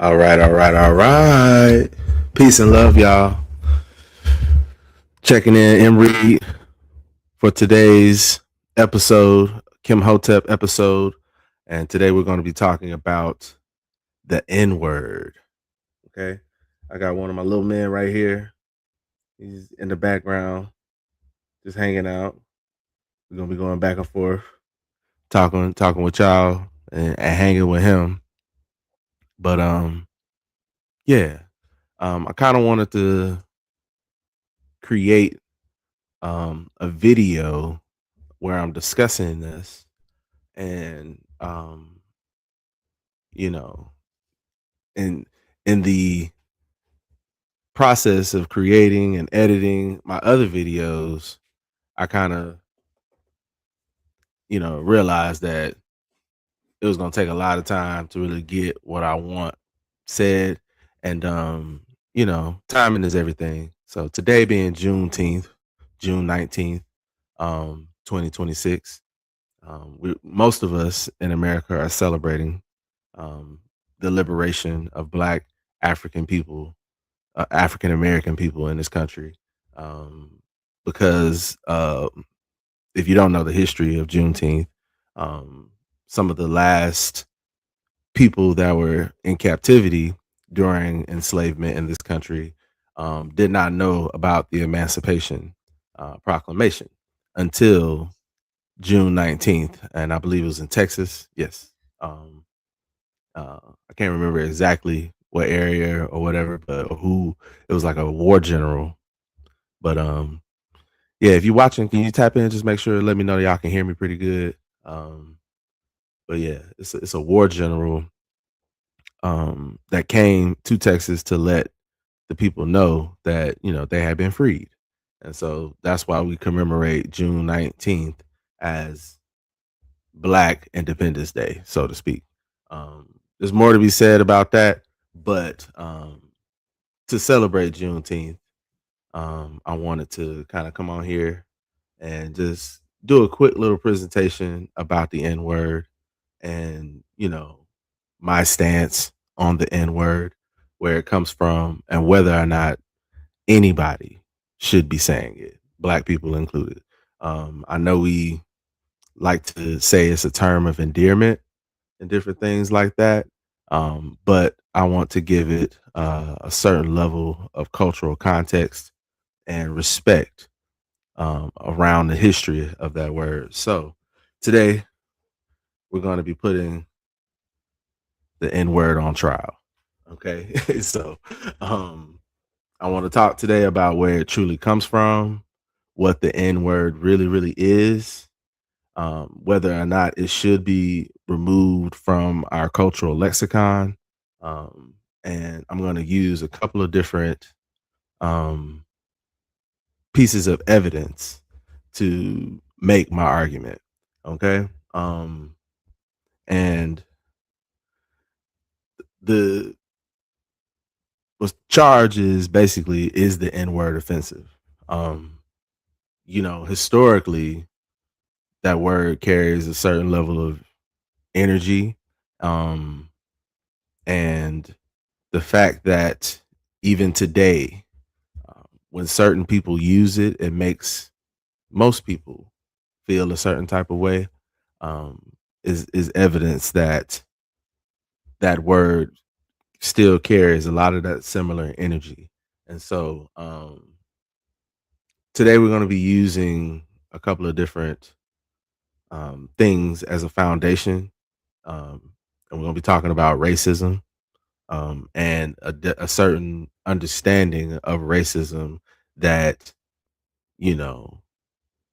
All right, all right, all right. Peace and love, y'all. Checking in Reed for today's episode, KhemHotep episode. And today we're going to be talking about the N word. Okay. I got one of my little men right here. He's in the background, just hanging out. We're going to be going back and forth, talking with y'all and hanging with him. But yeah. I kind of wanted to create a video where I'm discussing this and you know, in the process of creating and editing my other videos, I kind of, realized that it was gonna take a lot of time to really get what I want said. And timing is everything. So today being Juneteenth, June 19th, 2026. Most of us in America are celebrating the liberation of Black African people, African American people in this country, um, because if you don't know the history of Juneteenth, um, some of the last people that were in captivity during enslavement in this country did not know about the Emancipation Proclamation until June 19th, and I believe it was in Texas. Yes. Um, I can't remember exactly what area or whatever, but who it was like a war general. But yeah, if you're watching, can you tap in? Just make sure let me know y'all can hear me pretty good. Um, but yeah, it's a war general that came to Texas to let the people know that they had been freed, and so that's why we commemorate June 19th as Black Independence Day, so to speak. There's more to be said about that, but to celebrate Juneteenth, I wanted to kind of come on here and just do a quick little presentation about the N word and, my stance on the N word, where it comes from, and whether or not anybody should be saying it, Black people included. I know we like to say it's a term of endearment and different things like that. But I want to give it a certain level of cultural context and respect around the history of that word. So today we're going to be putting the N word on trial. Okay. So um, I want to talk today about where it truly comes from, what the N word really, really is, whether or not it should be removed from our cultural lexicon. Um, and I'm going to use a couple of different um, pieces of evidence to make my argument. Okay. And the charge is basically, is the N word offensive? Historically, that word carries a certain level of energy. Um, and the fact that even today, when certain people use it, it makes most people feel a certain type of way. Is evidence that that word still carries a lot of that similar energy. And so today we're going to be using a couple of different things as a foundation. And we're going to be talking about racism, and a certain understanding of racism that you know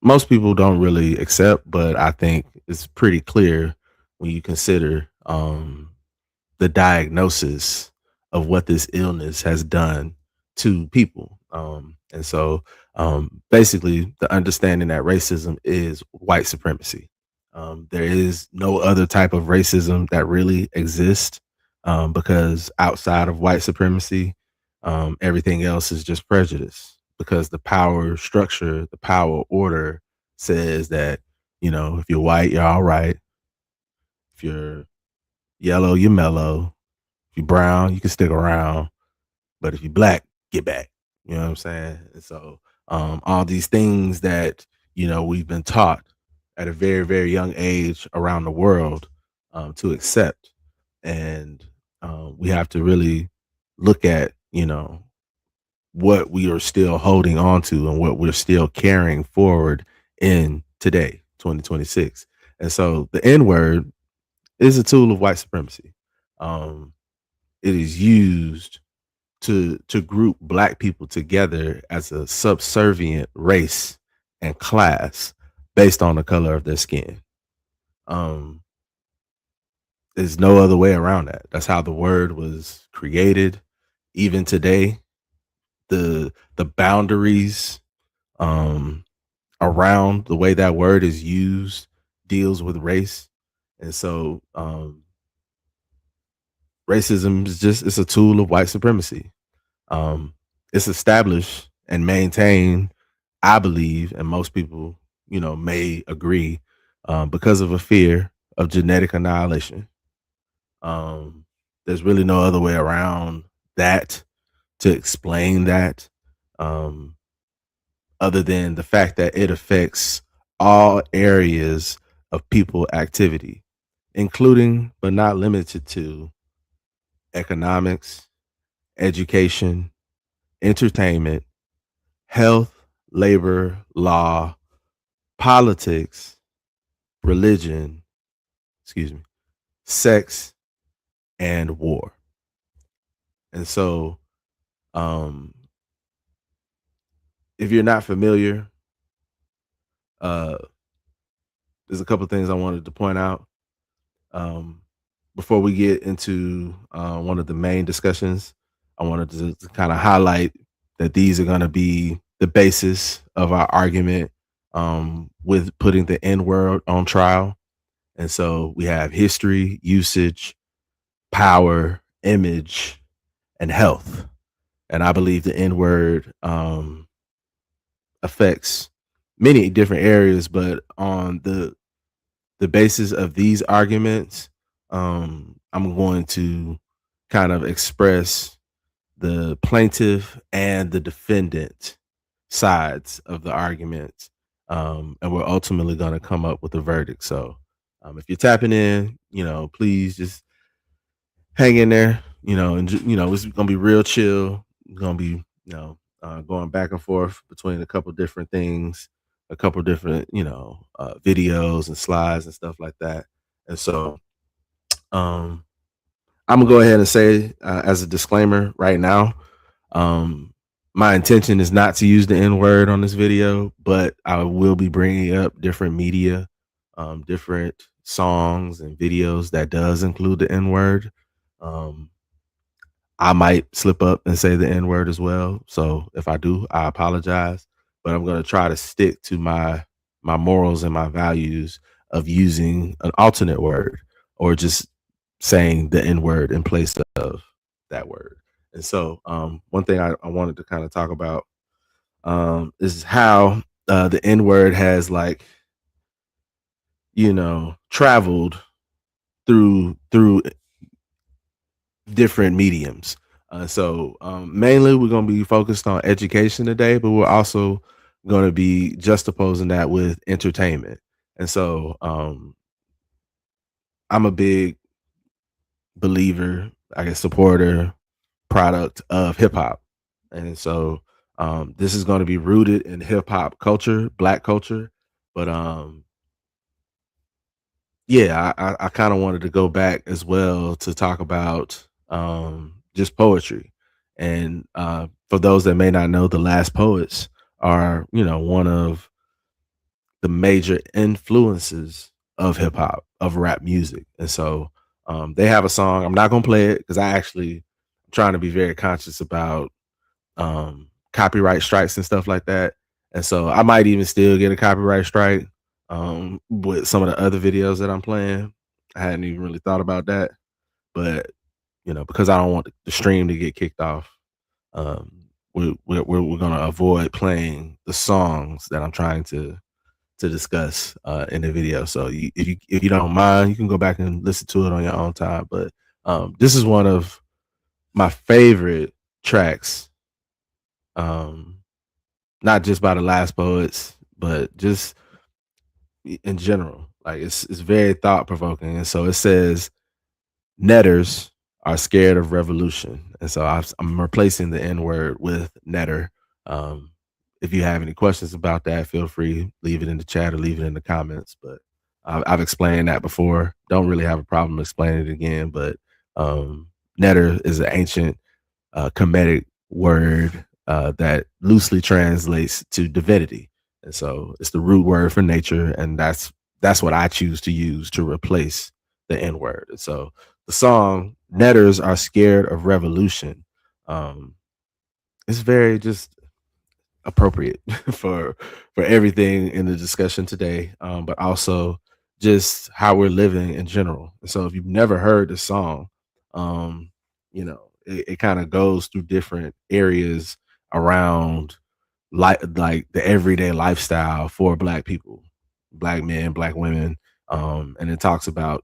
most people don't really accept, but I think it's pretty clear when you consider the diagnosis of what this illness has done to people. And so basically, the understanding that racism is white supremacy. There is no other type of racism that really exists, because outside of white supremacy, everything else is just prejudice, because the power structure, the power order says that, if you're white, you're all right. If you're yellow, you're mellow. If you're brown, you can stick around, but if you're black, get back. You know what I'm saying? And so all these things that, we've been taught at a very, very young age around the world to accept. And we have to really look at, what we are still holding on to and what we're still carrying forward in today, 2026. And so the N word is a tool of white supremacy. Um, it is used to group black people together as a subservient race and class based on the color of their skin. Um, there's no other way around that. That's how the word was created. Even today, the boundaries um, around the way that word is used deals with race, and so racism is just it's a tool of white supremacy. Um, it's established and maintained, I believe, and most people, may agree, because of a fear of genetic annihilation. Um, there's really no other way around that to explain that, um, other than the fact that it affects all areas of people activity, including but not limited to economics, education, entertainment, health, labor, law, politics, religion, excuse me, sex, and war. And so, um, if you're not familiar, uh, there's a couple things I wanted to point out um, before we get into one of the main discussions. I wanted to kind of highlight that these are going to be the basis of our argument with putting the N word on trial. And so we have history, usage, power, image, and health. And I believe the N word affects many different areas, but on the basis of these arguments, I'm going to kind of express the plaintiff and the defendant sides of the arguments. And we're ultimately going to come up with a verdict. So if you're tapping in, please just hang in there, and it's gonna be real chill. It's gonna be, going back and forth between a couple different things, a couple different, videos and slides and stuff like that. And so, um, I'm gonna go ahead and say as a disclaimer right now, um, my intention is not to use the N word on this video, but I will be bringing up different media, different songs and videos that does include the N word. Um, I might slip up and say the N word as well. So if I do, I apologize. But I'm going to try to stick to my morals and my values of using an alternate word or just saying the N word in place of that word. And so one thing I wanted to kind of talk about is how the N word has traveled through different mediums. So mainly we're going to be focused on education today, but we're also going to be juxtaposing that with entertainment. And so I'm a big believer, I guess, supporter, product of hip hop. And so this is going to be rooted in hip hop culture, black culture. But yeah, I kind of wanted to go back as well to talk about just poetry. And for those that may not know, the Last Poets are, one of the major influences of hip hop, of rap music. And so they have a song. I'm not gonna play it because I actually am trying to be very conscious about copyright strikes and stuff like that. And so I might even still get a copyright strike with some of the other videos that I'm playing. I hadn't even really thought about that, but because I don't want the stream to get kicked off, um, we're gonna avoid playing the songs that I'm trying to discuss in the video. So if you don't mind, you can go back and listen to it on your own time. But this is one of my favorite tracks, um, not just by the Last Poets, but just in general. Like it's very thought provoking, and so it says netters are scared of revolution, and so I'm replacing the N word with netter. Um, if you have any questions about that, feel free leave it in the chat or leave it in the comments. But I've explained that before. Don't really have a problem explaining it again. But um, netter is an ancient Kemetic word that loosely translates to divinity, and so it's the root word for nature, and that's what I choose to use to replace the N word. And so the song "Netters Are Scared of Revolution" um, is very just appropriate for everything in the discussion today, but also just how we're living in general. And so if you've never heard the song, um, it kind of goes through different areas around like the everyday lifestyle for black people, black men, black women. And it talks about,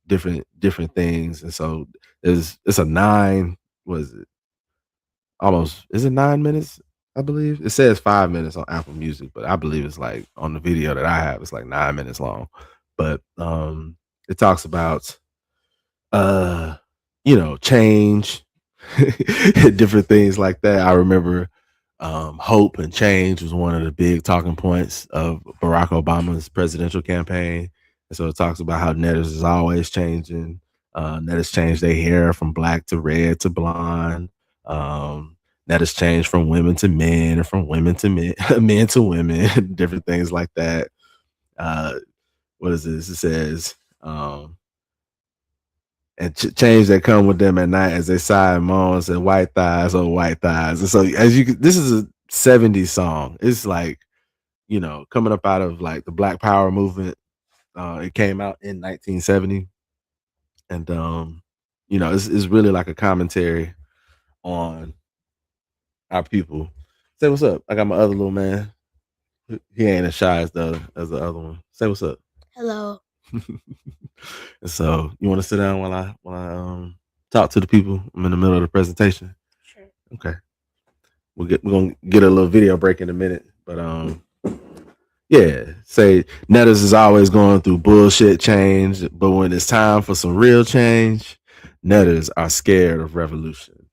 different things. And so it's a nine, was it almost, is it 9 minutes? I believe it says 5 minutes on Apple Music, but I believe it's like on the video that I have, it's like 9 minutes long. But it talks about uh change, different things like that. I remember hope and change was one of the big talking points of Barack Obama's presidential campaign. And so it talks about how netters is always changing. Netters change their hair from black to red to blonde. Netters change from women to men and from women to men, men to women, different things like that. Uh, what is this? It says, and change that come with them at night as they sigh and moan and say white thighs, oh white thighs. And so this is a 70s song. It's like, coming up out of like the Black Power movement. It came out in 1970. And it's really like a commentary on our people. Say what's up. I got my other little man. He ain't as shy as the other one. Say what's up. Hello. And so you want to sit down while I talk to the people? I'm in the middle of the presentation. Sure. Okay. We're gonna get a little video break in a minute. But yeah, say Netters is always going through bullshit change, but when it's time for some real change, Netters are scared of revolution.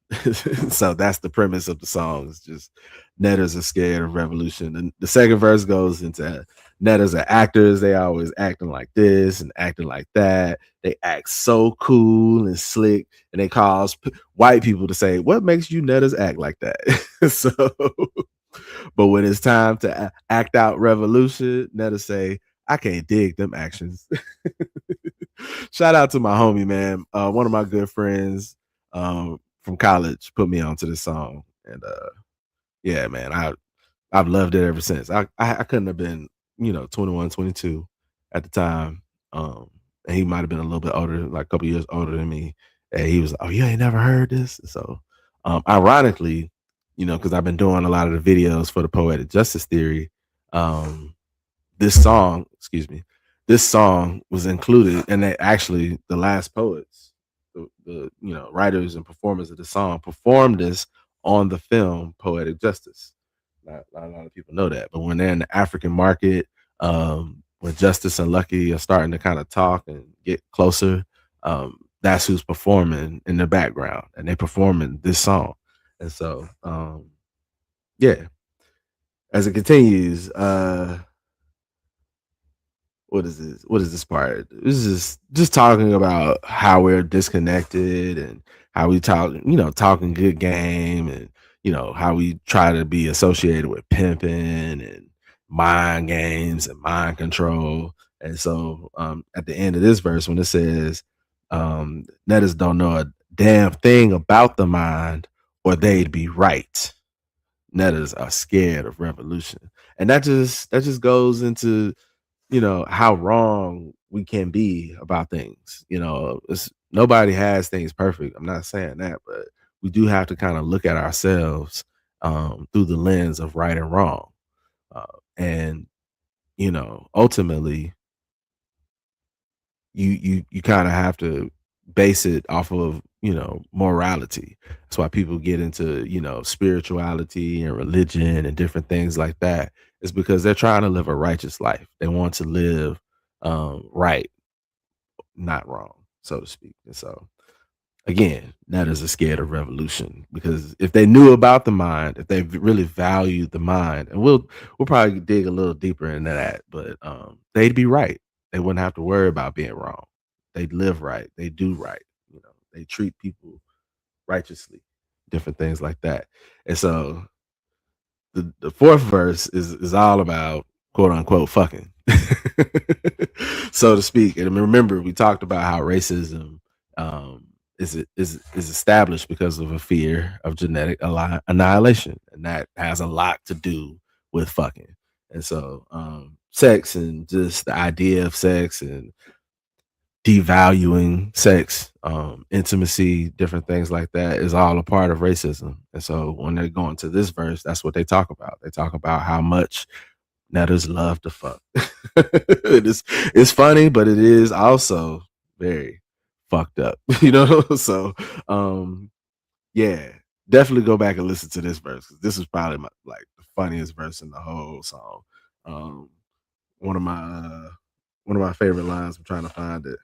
So that's the premise of the song. It's just Netters are scared of revolution. And the second verse goes into Netters are actors. They always acting like this and acting like that. They act so cool and slick, and they cause white people to say, "What makes you Netters act like that?" So but when it's time to act out revolution, Netta say, I can't dig them actions. Shout out to my homie, man. One of my good friends from college put me onto this song. And yeah, man, I've loved it ever since. I couldn't have been, 21, 22 at the time. And he might have been a little bit older, like a couple years older than me. And he was, oh, you ain't never heard this? So ironically, because I've been doing a lot of the videos for the Poetic Justice Theory. Um, this song was included, and they actually the Last Poets, the writers and performers of the song performed this on the film Poetic Justice. Not a lot of people know that, but when they're in the African market, when Justice and Lucky are starting to kind of talk and get closer, that's who's performing in the background, and they're performing this song. And so, yeah, as it continues, what is this? What is this part? This is just talking about how we're disconnected and how we talk, talking good game, and how we try to be associated with pimping and mind games and mind control. And so at the end of this verse, when it says, Netters don't know a damn thing about the mind, or they'd be right. Netters are scared of revolution. And that just goes into how wrong we can be about things. Nobody has things perfect. I'm not saying that, but we do have to kind of look at ourselves through the lens of right and wrong. And ultimately, you kind of have to base it off of morality. That's why people get into, spirituality and religion and different things like that. It's because they're trying to live a righteous life. They want to live right, not wrong, so to speak. And so again, netters are scared of revolution because if they knew about the mind, if they really valued the mind, and we'll probably dig a little deeper into that, but they'd be right. They wouldn't have to worry about being wrong. They'd live right. They do right. They treat people righteously, different things like that. And so the fourth verse is all about quote unquote fucking, so to speak. And remember, we talked about how racism um, is established because of a fear of genetic annihilation, and that has a lot to do with fucking. And so, sex and just the idea of sex and devaluing sex, intimacy, different things like that is all a part of racism. And so when they go into this verse, that's what they talk about. They talk about how much netters love to fuck. It's funny, but it is also very fucked up, So yeah, definitely go back and listen to this verse because this is probably the funniest verse in the whole song. Um, one of my one of my favorite lines. I'm trying to find it.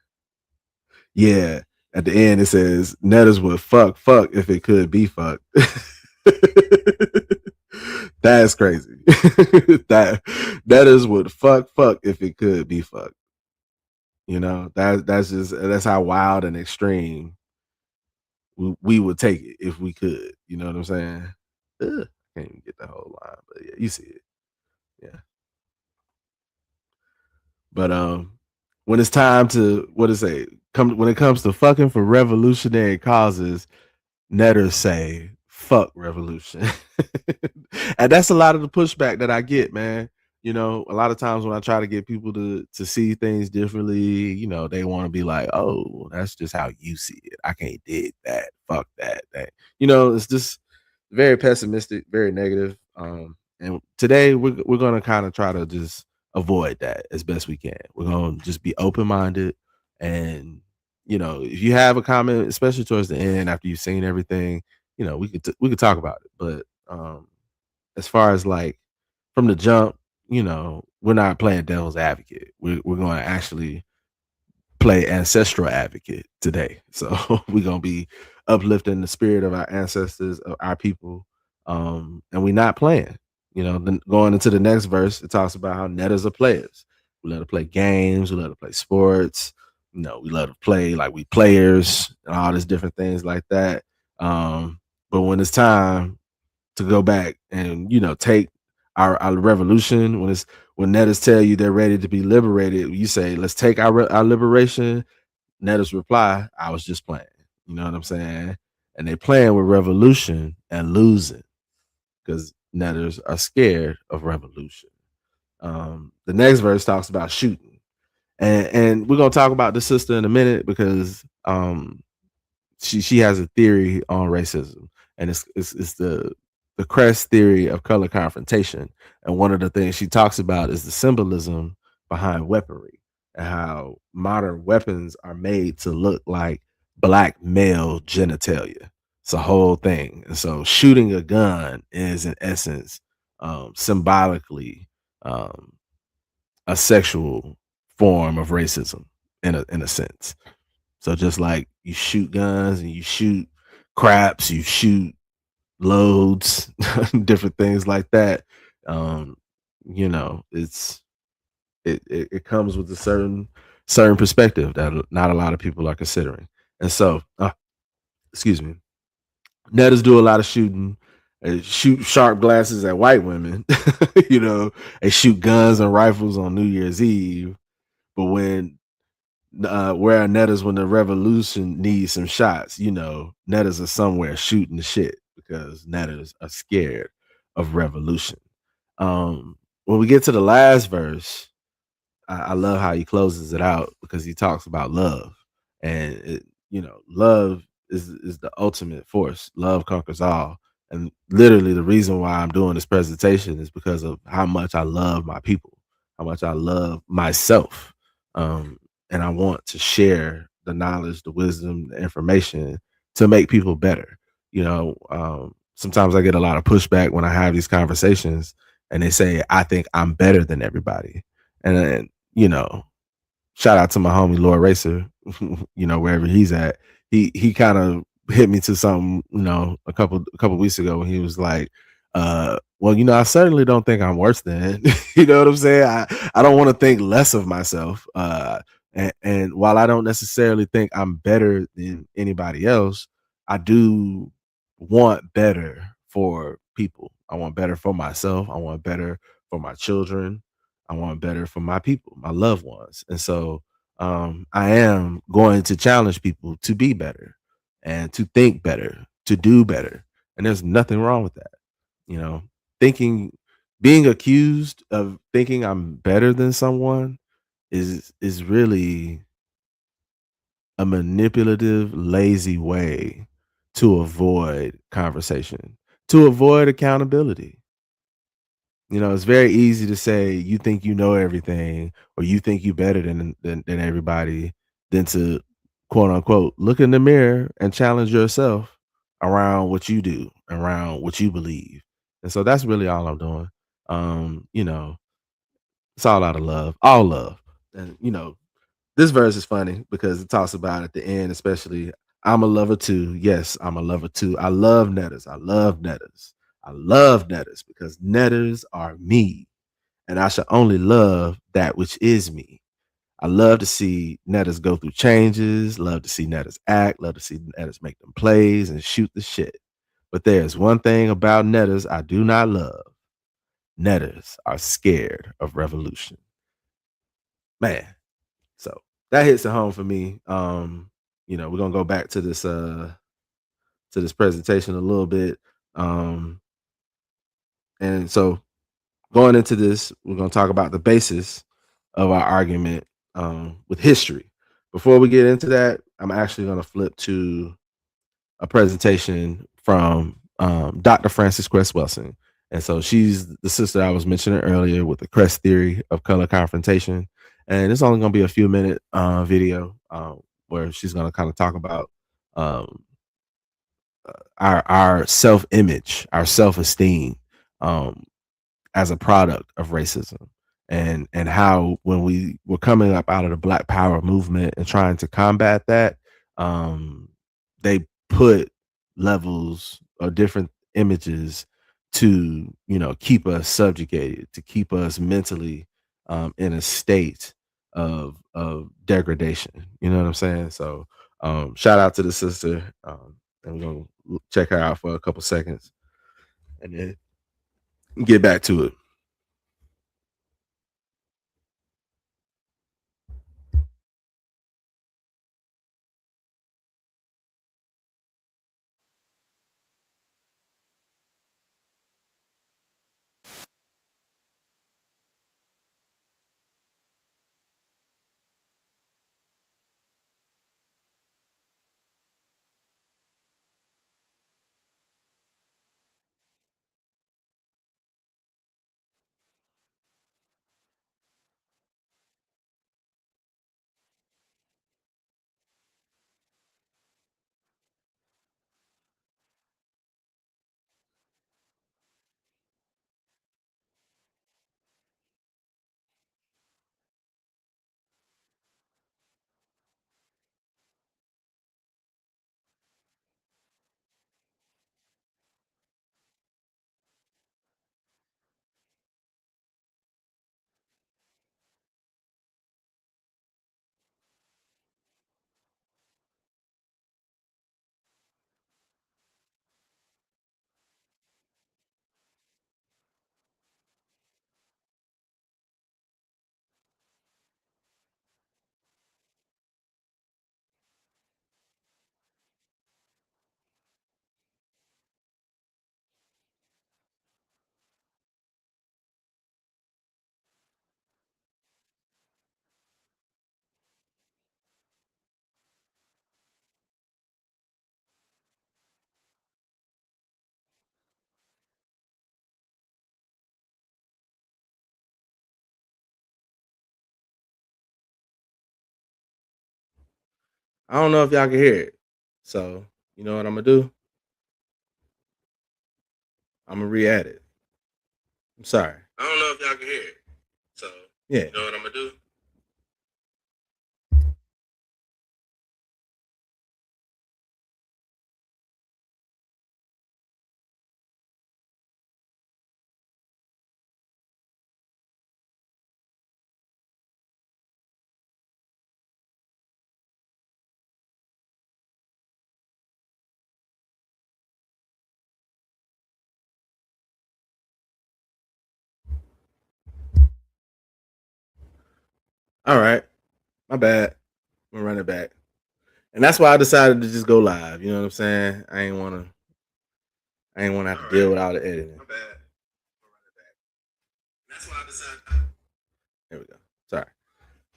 Yeah. At the end, it says, "Netters would fuck if it could be fucked." That's crazy. that Netters would fuck if it could be fucked. That's how wild and extreme we would take it if we could. You know what I'm saying? Ugh, can't even get the whole line, but yeah, you see it. Yeah. But when it's time to what it say, come when it comes to fucking for revolutionary causes, netters say fuck revolution. And that's a lot of the pushback that I get, man. A lot of times when I try to get people to see things differently, they want to be like, "Oh, that's just how you see it. I can't dig that. Fuck that." It's just very pessimistic, very negative. And today we're gonna kind of try to just avoid that as best we can. We're gonna just be open minded, and if you have a comment, especially towards the end after you've seen everything, we could talk about it. But as far as like from the jump, we're not playing devil's advocate. We're going to actually play ancestral advocate today. So we're gonna be uplifting the spirit of our ancestors, of our people, and we're not playing. Then going into the next verse, it talks about how netters are players. We love to play games. We love to play sports. We love to play like we players and all these different things like that. But when it's time to go back and take our revolution, when netters tell you they're ready to be liberated, you say, "Let's take our liberation." Netters reply, "I was just playing." You know what I'm saying? And they playing with revolution and losing because netters are scared of revolution. The next verse talks about shooting, and we're gonna talk about the sister in a minute because she has a theory on racism, and it's the Cress theory of color confrontation. And one of the things she talks about is the symbolism behind weaponry and how modern weapons are made to look like black male genitalia. It's a whole thing. And so shooting a gun is in essence symbolically um, a sexual form of racism in a sense. So just like you shoot guns and you shoot craps, you shoot loads, different things like that. Um, it comes with a certain perspective that not a lot of people are considering. And so, excuse me, netters do a lot of shooting. They shoot sharp glasses at white women. They shoot guns and rifles on New Year's Eve. But where are netters when the revolution needs some shots? Netters are somewhere shooting the shit because netters are scared of revolution. When we get to the last verse, I love how he closes it out because he talks about love, and love is the ultimate force. Love conquers all, and literally the reason why I'm doing this presentation is because of how much I love my people, how much I love myself, and I want to share the knowledge, the wisdom, the information to make people better. Sometimes I get a lot of pushback when I have these conversations, and they say I think I'm better than everybody, and then shout out to my homie Lord Racer, wherever he's at. He kind of hit me to something, a couple weeks ago when he was like, well, I certainly don't think I'm worse than, you know what I'm saying? I don't want to think less of myself. And while I don't necessarily think I'm better than anybody else, I do want better for people. I want better for myself. I want better for my children. I want better for my people, my loved ones. And so I am going to challenge people to be better and to think better, to do better. And there's nothing wrong with that. You know, thinking, being accused of thinking I'm better than someone is really a manipulative, lazy way to avoid conversation, to avoid accountability. It's very easy to say you think you know everything or you think you better than everybody than to quote unquote look in the mirror and challenge yourself around what you do, around what you believe. And so that's really all I'm doing. It's all out of love, all love. And this verse is funny because it talks about at the end, especially, I'm a lover too. Yes, I'm a lover too. I love netters. I love netters. I love netters because netters are me, and I should only love that which is me. I love to see netters go through changes, love to see netters act, love to see netters make them plays and shoot the shit. But there's one thing about netters I do not love. Netters are scared of revolution. Man, so that hits it home for me. We're gonna go back to this presentation a little bit. Um, and so going into this, we're gonna talk about the basis of our argument with history. Before we get into that, I'm actually gonna flip to a presentation from Dr. Frances Cress Welsing. And so she's the sister I was mentioning earlier with the Cress theory of color confrontation. And it's only going to be a few minute video where she's going to kind of talk about um, our self image, our self esteem, um, as a product of racism, and how when we were coming up out of the Black Power movement and trying to combat that, um, they put levels or different images to keep us subjugated, to keep us mentally in a state of degradation. You know what I'm saying? So shout out to the sister, and we're gonna check her out for a couple seconds and then get back to it. I don't know if y'all can hear it. So, You know what I'm gonna do? I'm gonna re-add it. I'm sorry. I don't know if y'all can hear it. So yeah. You know what I'm gonna do? All right. My bad. I'm gonna run it back. And that's why I decided to just go live. You know what I'm saying? I ain't wanna have to deal with all the editing. My bad. I'm gonna run it back. That's why I decided. There we go. Sorry.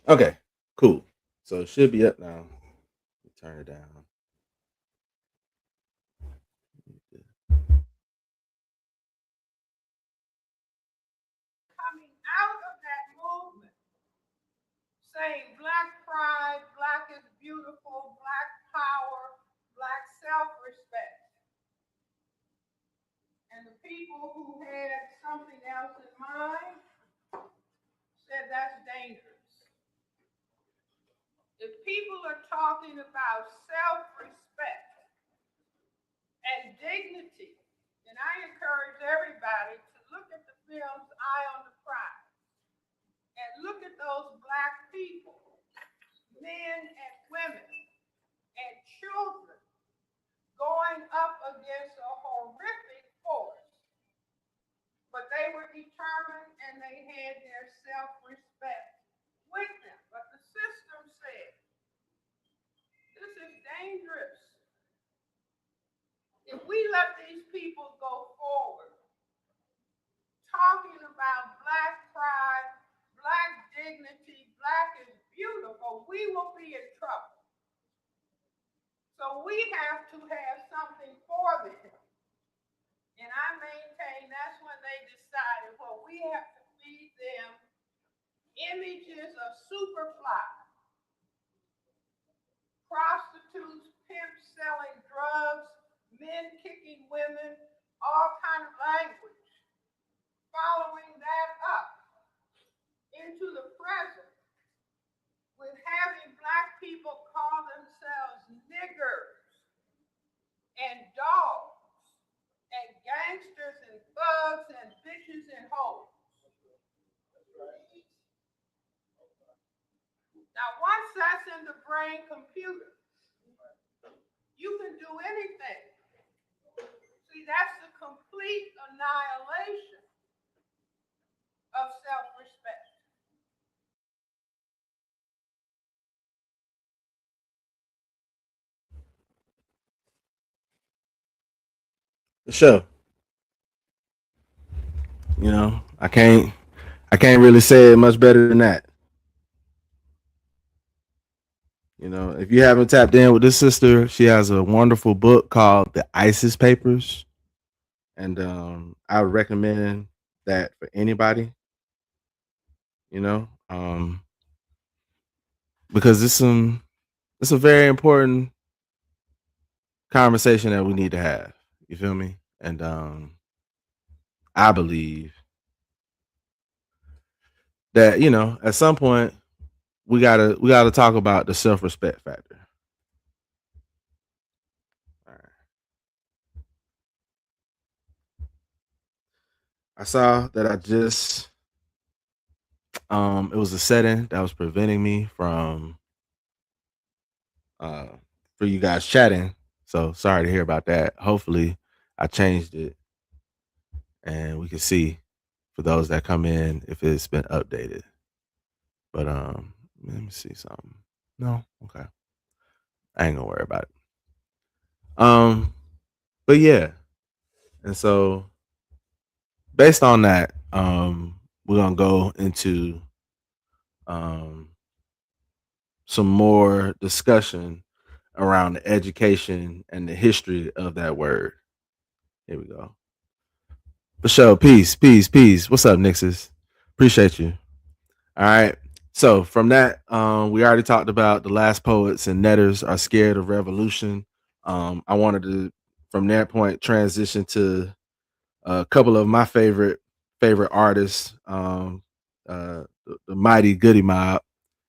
Okay. Cool. So it should be up now. Turn it down. Coming out of that movement, saying Black pride, Black is beautiful, Black power, Black self-respect. And the people who had something else in mind said that's dangerous. If people are talking about self-respect and dignity, then I encourage everybody to look at the films Eye on the Prize and look at those Black people, men and women and children, going up against a horrific force. But they were determined and they had their self-respect with them. But the system said, this is dangerous. If we let these people go forward, talking about Black pride, Black dignity, Black is beautiful, we will be in trouble. So we have to have something for them. And I maintain that's when they decided, well, we have to feed them images of Superfly, prostitutes, pimps selling drugs, men kicking women, all kind of language. Following that up into the present with having Black people call themselves niggers and dogs and gangsters and thugs and bitches and hoes. Now, once that's in the brain computer, you can do anything. See, that's the complete annihilation of self-respect. The show. You know, I can't really say it much better than that. You know, if you haven't tapped in with this sister, she has a wonderful book called The ISIS Papers. And I would recommend that for anybody, you know, because it's a very important conversation that we need to have. You feel me? And I believe that, you know, at some point we gotta talk about the self-respect factor. All right. I saw that I just it was a setting that was preventing me from uh for you guys chatting. So sorry to hear about that. Hopefully I changed it and we can see for those that come in if it's been updated. But let me see something. No, okay. I ain't gonna worry about it. But yeah. And so based on that, we're gonna go into um some more discussion around the education and the history of that word. Here we go. For sure. Peace, peace, peace. What's up, Nixes? Appreciate you. All right. So from that, we already talked about the last poets and netters are scared of revolution. I wanted to, from that point, transition to a couple of my favorite artists, the mighty Goodie Mob.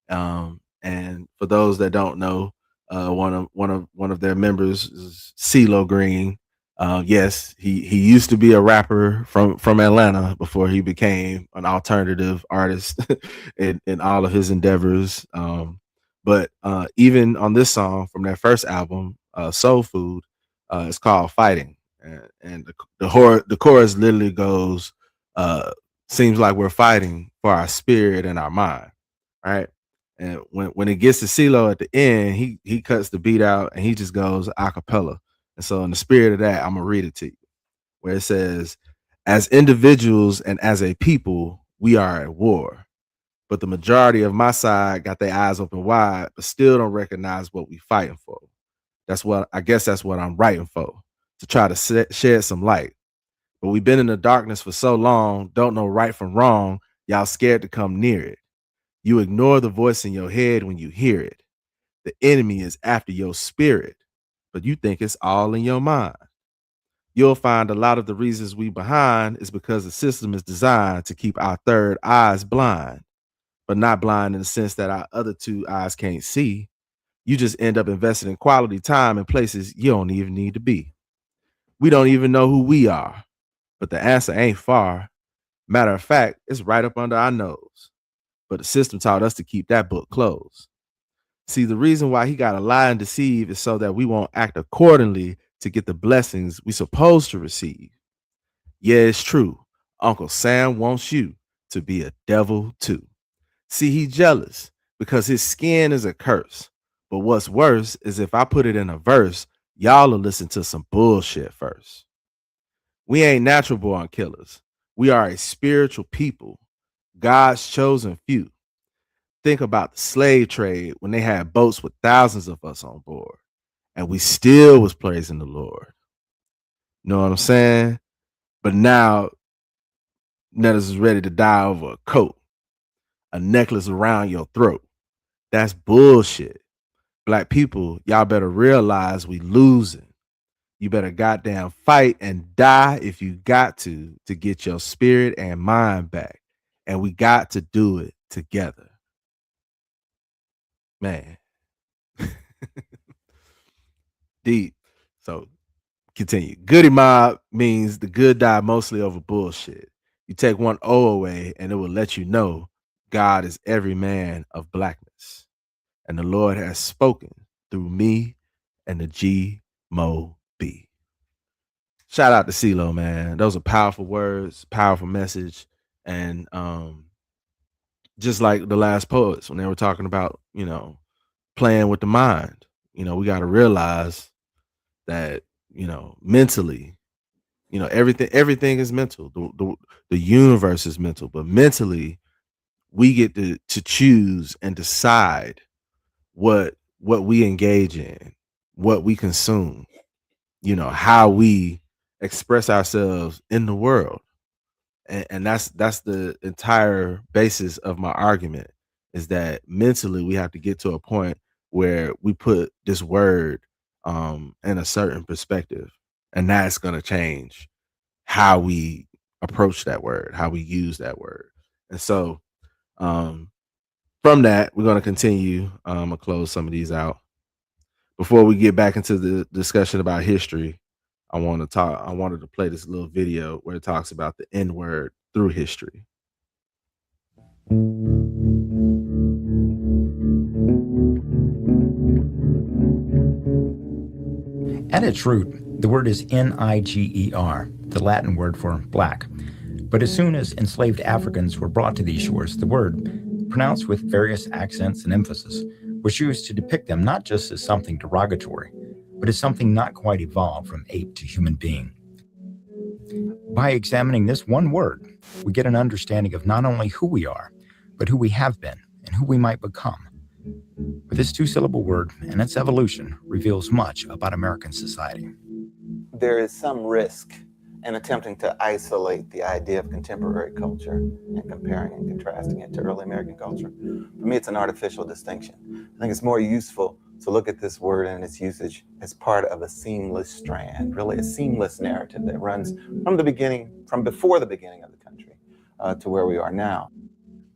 And for those that don't know, one of their members is CeeLo Green. Yes, he used to be a rapper from Atlanta before he became an alternative artist in all of his endeavors. But even on this song from that first album, Soul Food, it's called Fighting, and the chorus literally goes, uh, "Seems like we're fighting for our spirit and our mind." Right. And when it gets to CeeLo at the end, he cuts the beat out and he just goes a cappella. And so in the spirit of that, I'm gonna read it to you, where it says, "As individuals and as a people, we are at war. But the majority of my side got their eyes open wide, but still don't recognize what we fighting for. That's what I'm writing for, to try to shed some light. But we've been in the darkness for so long, don't know right from wrong. Y'all scared to come near it. You ignore the voice in your head when you hear it. The enemy is after your spirit, but you think it's all in your mind. You'll find a lot of the reasons we behind is because the system is designed to keep our third eyes blind, but not blind in the sense that our other two eyes can't see. You just end up investing in quality time in places you don't even need to be. We don't even know who we are, but the answer ain't far. Matter of fact, it's right up under our nose. But the system taught us to keep that book closed. See, the reason why he got to lie and deceive is so that we won't act accordingly to get the blessings we supposed to receive. Yeah, it's true. Uncle Sam wants you to be a devil too. See, he jealous because his skin is a curse. But what's worse is if I put it in a verse, y'all will listen to some bullshit first. We ain't natural born killers. We are a spiritual people, God's chosen few. Think about the slave trade when they had boats with thousands of us on board and we still was praising the Lord. You know what I'm saying? But now none is ready to die over a coat, a necklace around your throat. That's bullshit. Black people, y'all better realize we losing. You better goddamn fight and die if you got to get your spirit and mind back. And we got to do it together. Man. Deep. So continue. Goodie Mob means the good die mostly over bullshit. You take one O away, and it will let you know God is every man of blackness. And the Lord has spoken through me and the G Mo B. Shout out to CeeLo, man. Those are powerful words, powerful message. And just like the last poets when they were talking about, playing with the mind, we got to realize that, mentally, everything is mental. The universe is mental, but mentally we get to choose and decide what we engage in, what we consume, how we express ourselves in the world. And that's the entire basis of my argument, is that mentally we have to get to a point where we put this word in a certain perspective, and that's going to change how we approach that word, how we use that word. And so um, from that, we're going to continue. I'm going to close some of these out. Before we get back into the discussion about history, I wanted to play this little video where it talks about the N word through history. At its root, the word is Niger, the Latin word for black. But as soon as enslaved Africans were brought to these shores, the word, pronounced with various accents and emphasis, was used to depict them not just as something derogatory, but as something not quite evolved from ape to human being. By examining this one word, we get an understanding of not only who we are, but who we have been and who we might become. But this two-syllable word and its evolution reveals much about American society. There is some risk in attempting to isolate the idea of contemporary culture and comparing and contrasting it to early American culture. For me, it's an artificial distinction. I think it's more useful to look at this word and its usage as part of a seamless strand, really a seamless narrative that runs from before the beginning of the country to where we are now.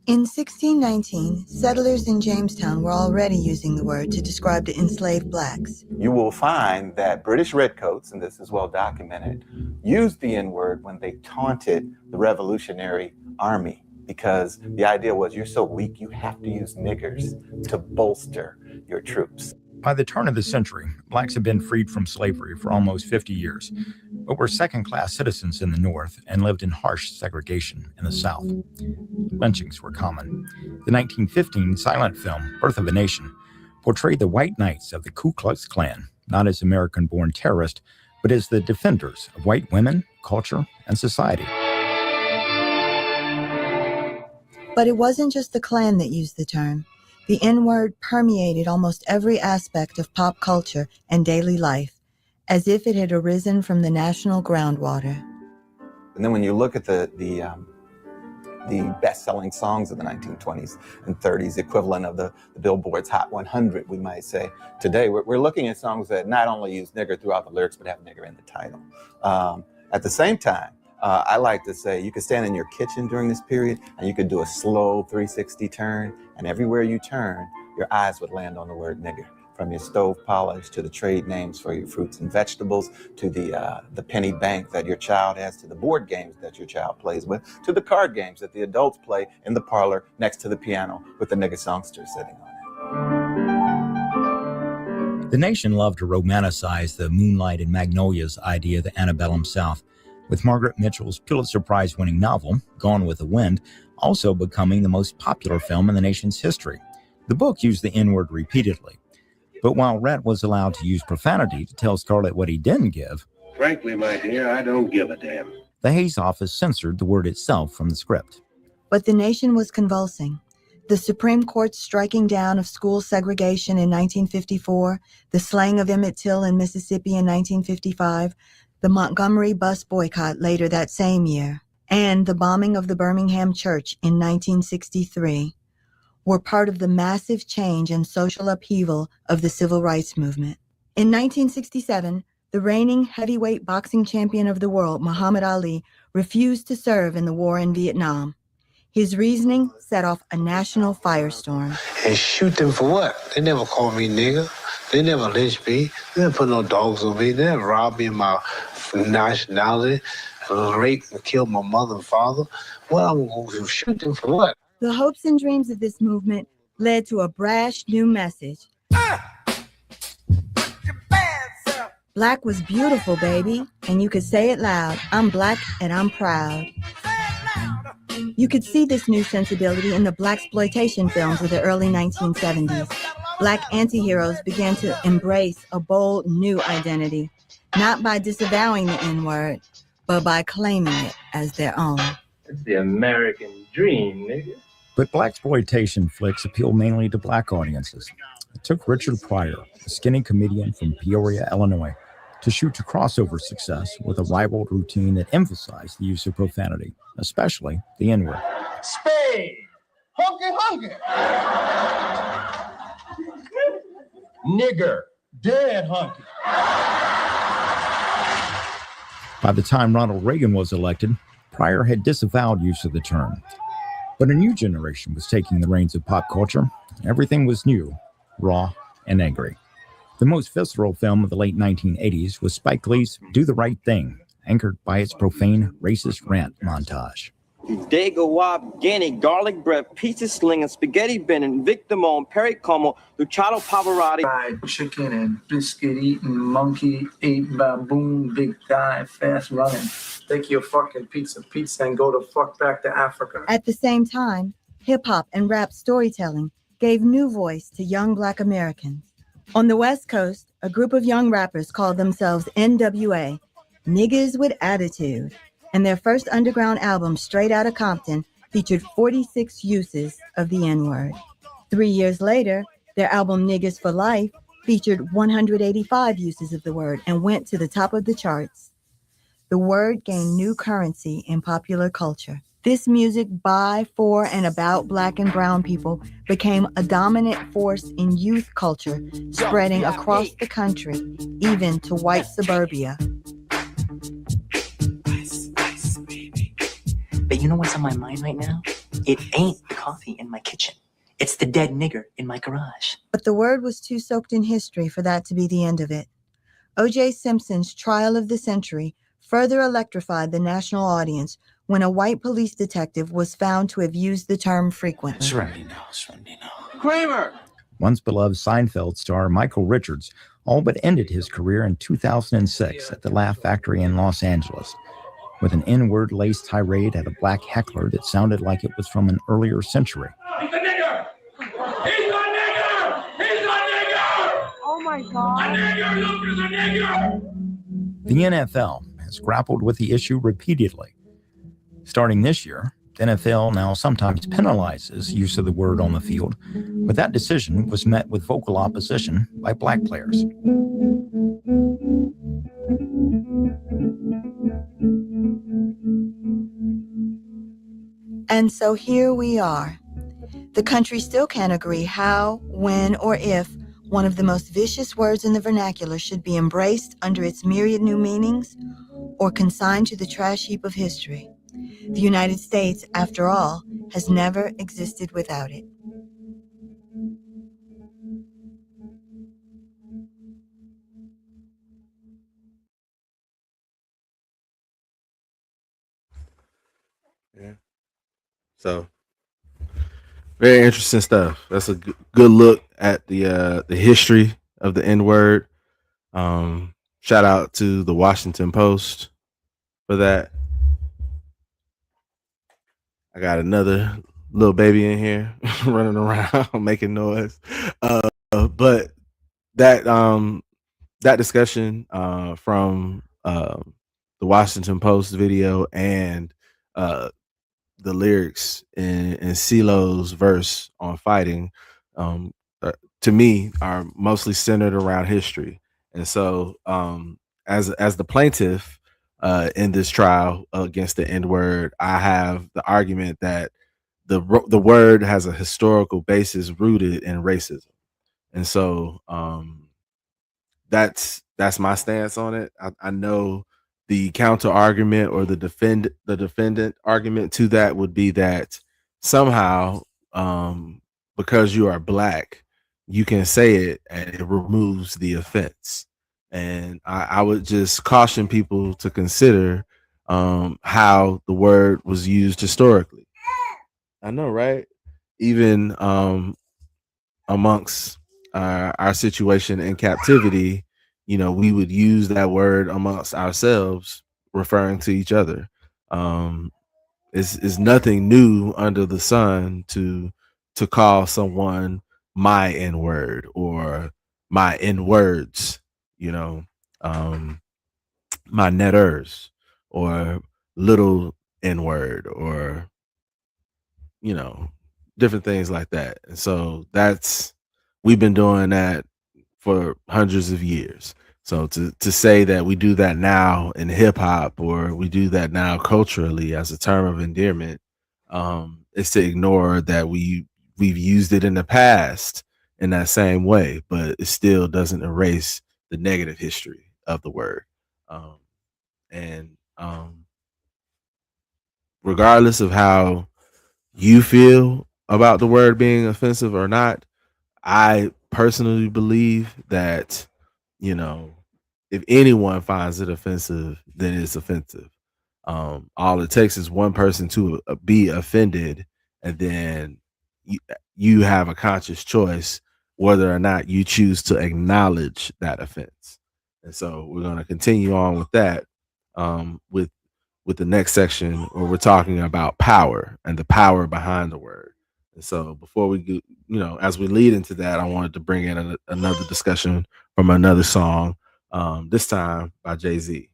In 1619, settlers in Jamestown were already using the word to describe the enslaved blacks. You will find that British redcoats, and this is well documented, used the N-word when they taunted the Revolutionary Army, because the idea was, you're so weak, you have to use niggers to bolster your troops. By the turn of the century, blacks had been freed from slavery for almost 50 years, but were second-class citizens in the North and lived in harsh segregation in the South. Lynchings were common. The 1915 silent film, Birth of a Nation, portrayed the white knights of the Ku Klux Klan, not as American-born terrorists, but as the defenders of white women, culture, and society. But it wasn't just the Klan that used the term. The N-word permeated almost every aspect of pop culture and daily life, as if it had arisen from the national groundwater. And then when you look at the best-selling songs of the 1920s and 30s, equivalent of the Billboard's Hot 100, we might say, today we're looking at songs that not only use nigger throughout the lyrics, but have nigger in the title. At the same time, I like to say you could stand in your kitchen during this period and you could do a slow 360 turn, and everywhere you turn, your eyes would land on the word nigger. From your stove polish to the trade names for your fruits and vegetables, to the penny bank that your child has, to the board games that your child plays with, to the card games that the adults play in the parlor next to the piano with the nigger songster sitting on it. The nation loved to romanticize the Moonlight and Magnolias idea of the antebellum South, with Margaret Mitchell's Pulitzer Prize-winning novel, Gone with the Wind, also becoming the most popular film in the nation's history. The book used the N-word repeatedly, but while Rhett was allowed to use profanity to tell Scarlett what he didn't give, frankly, my dear, I don't give a damn. The Hayes office censored the word itself from the script. But the nation was convulsing. The Supreme Court's striking down of school segregation in 1954, the slaying of Emmett Till in Mississippi in 1955, the Montgomery bus boycott later that same year, and the bombing of the Birmingham church in 1963 were part of the massive change and social upheaval of the civil rights movement. In 1967, the reigning heavyweight boxing champion of the world, Muhammad Ali, refused to serve in the war in Vietnam. His reasoning set off a national firestorm. And shoot them for what? They never called me nigger. They never lynched me. They never put no dogs on me. They never robbed me of my nationality, raped and killed my mother and father. Well, I'm going to shoot them for what? The hopes and dreams of this movement led to a brash new message. Black was beautiful, baby, and you could say it loud. I'm black and I'm proud. You could see this new sensibility in the blaxploitation films of the early 1970s. Black anti-heroes began to embrace a bold new identity, not by disavowing the N-word, but by claiming it as their own. It's the American dream, nigga. But blaxploitation flicks appeal mainly to black audiences. It took Richard Pryor, a skinny comedian from Peoria, Illinois, to shoot to crossover success with a ribald routine that emphasized the use of profanity, especially the N-word. Spade! Hunky! Nigger! Dead hunky! By the time Ronald Reagan was elected, Pryor had disavowed use of the term. But a new generation was taking the reins of pop culture. Everything was new, raw, and angry. The most visceral film of the late 1980s was Spike Lee's Do the Right Thing, anchored by its profane, racist rant montage. Dago Wab, Guinea, garlic bread, pizza slinging, spaghetti bending, Victimone, Perry Como, Luciano Pavarotti. Fried chicken and biscuit eating, monkey ate baboon, big guy, fast running. Take your fucking pizza and go the fuck back to Africa. At the same time, hip-hop and rap storytelling gave new voice to young Black Americans. On the West Coast, a group of young rappers called themselves NWA, Niggas with Attitude, and their first underground album, Straight Outta Compton, featured 46 uses of the N-word. 3 years later, their album Niggas for Life featured 185 uses of the word and went to the top of the charts. The word gained new currency in popular culture. This music by, for, and about Black and brown people became a dominant force in youth culture, spreading across the country, even to white suburbia. But you know what's on my mind right now? It ain't the coffee in my kitchen. It's the dead nigger in my garage. But the word was too soaked in history for that to be the end of it. OJ Simpson's trial of the century further electrified the national audience when a white police detective was found to have used the term frequently. Kramer! Once beloved Seinfeld star Michael Richards all but ended his career in 2006 at the Laugh Factory in Los Angeles with an N-word laced tirade at a black heckler that sounded like it was from an earlier century. He's a nigger! He's a nigger! He's a nigger! Oh my God! A nigger! Look, there's a nigger! The NFL has grappled with the issue repeatedly. Starting this year, the NFL now sometimes penalizes use of the word on the field, but that decision was met with vocal opposition by black players. And so here we are. The country still can't agree how, when, or if one of the most vicious words in the vernacular should be embraced under its myriad new meanings or consigned to the trash heap of history. The United States, after all, has never existed without it. Yeah. So, very interesting stuff. That's a good look at the history of the N-word. Shout out to the Washington Post for that. I got another little baby in here running around making noise. But that that discussion from the Washington Post video and the lyrics in CeeLo's verse on fighting, to me, are mostly centered around history. And so, as the plaintiff in this trial against the N-word, I have the argument that the word has a historical basis rooted in racism, and so that's my stance on it. I know the counter argument or the defendant argument to that would be that somehow, because you are black, you can say it and it removes the offense. And I would just caution people to consider how the word was used historically. I know, right? Even amongst our situation in captivity, you know, we would use that word amongst ourselves, referring to each other. It's nothing new under the sun to call someone my N-word or my N-words, you know, my netters or little N-word or, you know, different things like that. And so we've been doing that for hundreds of years. So to say that we do that now in hip hop or we do that now culturally as a term of endearment, is to ignore that we've used it in the past in that same way, but it still doesn't erase the negative history of the word. And regardless of how you feel about the word being offensive or not, I personally believe that, you know, if anyone finds it offensive, then it's offensive. All it takes is one person to be offended, and then you have a conscious choice whether or not you choose to acknowledge that offense. And so we're going to continue on with that, with the next section where we're talking about power and the power behind the word. And so before we go, you know, as we lead into that, I wanted to bring in another discussion from another song, this time by Jay-Z.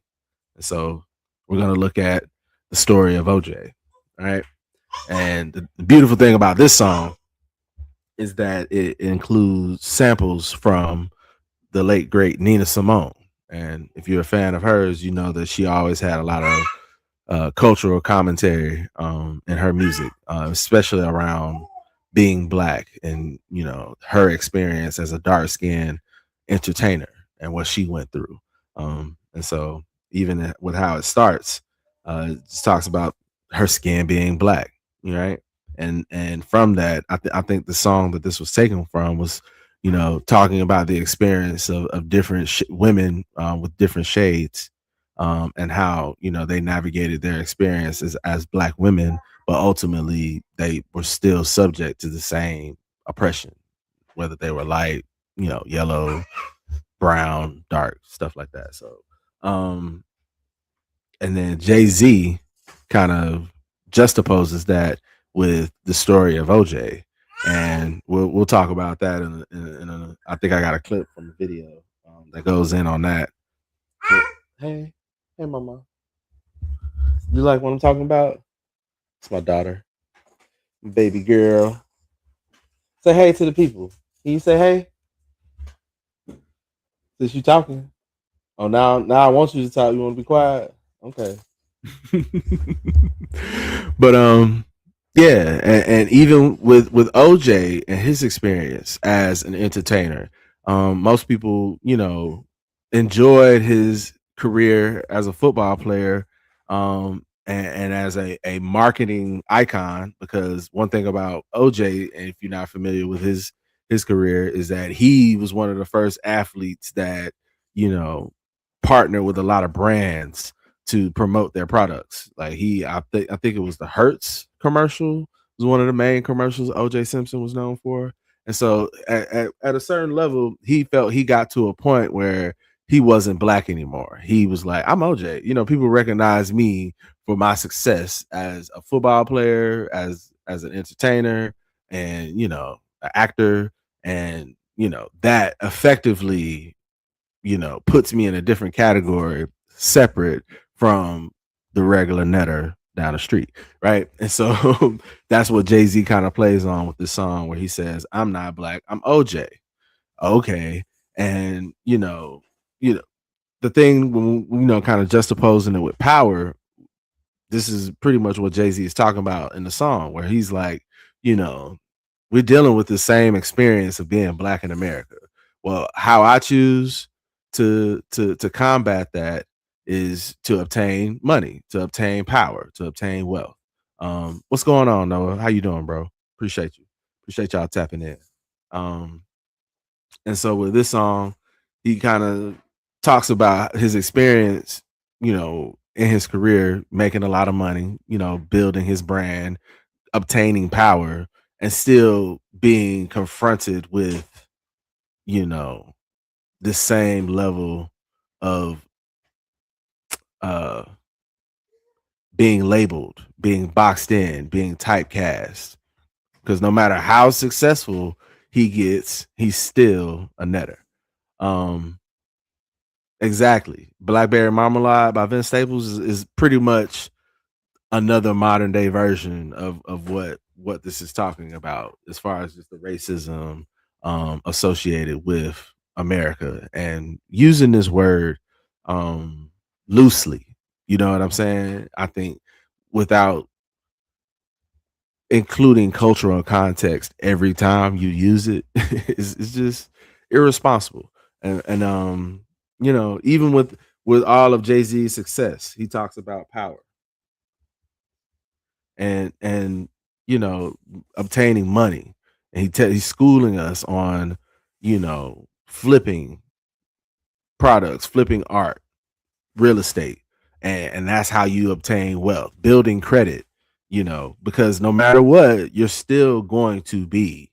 And so we're going to look at the story of OJ. All right. And the beautiful thing about this song is that it includes samples from the late, great Nina Simone. And if you're a fan of hers, you know that she always had a lot of cultural commentary in her music, especially around being black and her experience as a dark skinned entertainer and what she went through. And so even with how it starts, it just talks about her skin being black, right? And from that, I think the song that this was taken from was talking about the experience of different women with different shades, and how they navigated their experiences as black women, but ultimately they were still subject to the same oppression, whether they were light, yellow, brown, dark, stuff like that. So and then Jay-Z kind of juxtaposes that with the story of OJ, and we'll talk about that I think I got a clip from the video that goes in on that. Hey mama, you like what I'm talking about? It's my daughter, baby girl. Say hey to the people. Can you say hey? Since you talking. Oh, now I want you to talk. You want to be quiet? Okay. But yeah, and even with OJ and his experience as an entertainer, most people enjoyed his career as a football player, and as a marketing icon, because one thing about OJ, and if you're not familiar with his career, is that he was one of the first athletes that partnered with a lot of brands to promote their products. Like I think it was the Hertz commercial was one of the main commercials OJ Simpson was known for. And so at a certain level, he felt he got to a point where he wasn't black anymore. He was like, I'm OJ. People recognize me for my success as a football player, as an entertainer, and an actor. And that effectively puts me in a different category, separate from the regular netter down the street, right? And so that's what Jay-Z kind of plays on with this song, where he says, I'm not black, I'm OJ. Okay. And the thing when kind of juxtaposing it with power, this is pretty much what Jay-Z is talking about in the song, where he's like, we're dealing with the same experience of being black in America. Well, how I choose to combat that is to obtain money, to obtain power, to obtain wealth. What's going on, Noah? How you doing, bro? Appreciate you. Appreciate y'all tapping in. And so with this song, he kind of talks about his experience, in his career, making a lot of money, building his brand, obtaining power, and still being confronted with, the same level of being labeled, being boxed in, being typecast. Because no matter how successful he gets, he's still a netter. Exactly. Blackberry Marmalade by Vince Staples is pretty much another modern day version of what this is talking about, as far as just the racism associated with America, and using this word loosely. You know what I'm saying? I think without including cultural context every time you use it, it's just irresponsible. And even with all of Jay-Z's success, he talks about power and obtaining money, and he's schooling us on flipping products, flipping art, real estate, and that's how you obtain wealth, building credit, because no matter what, you're still going to be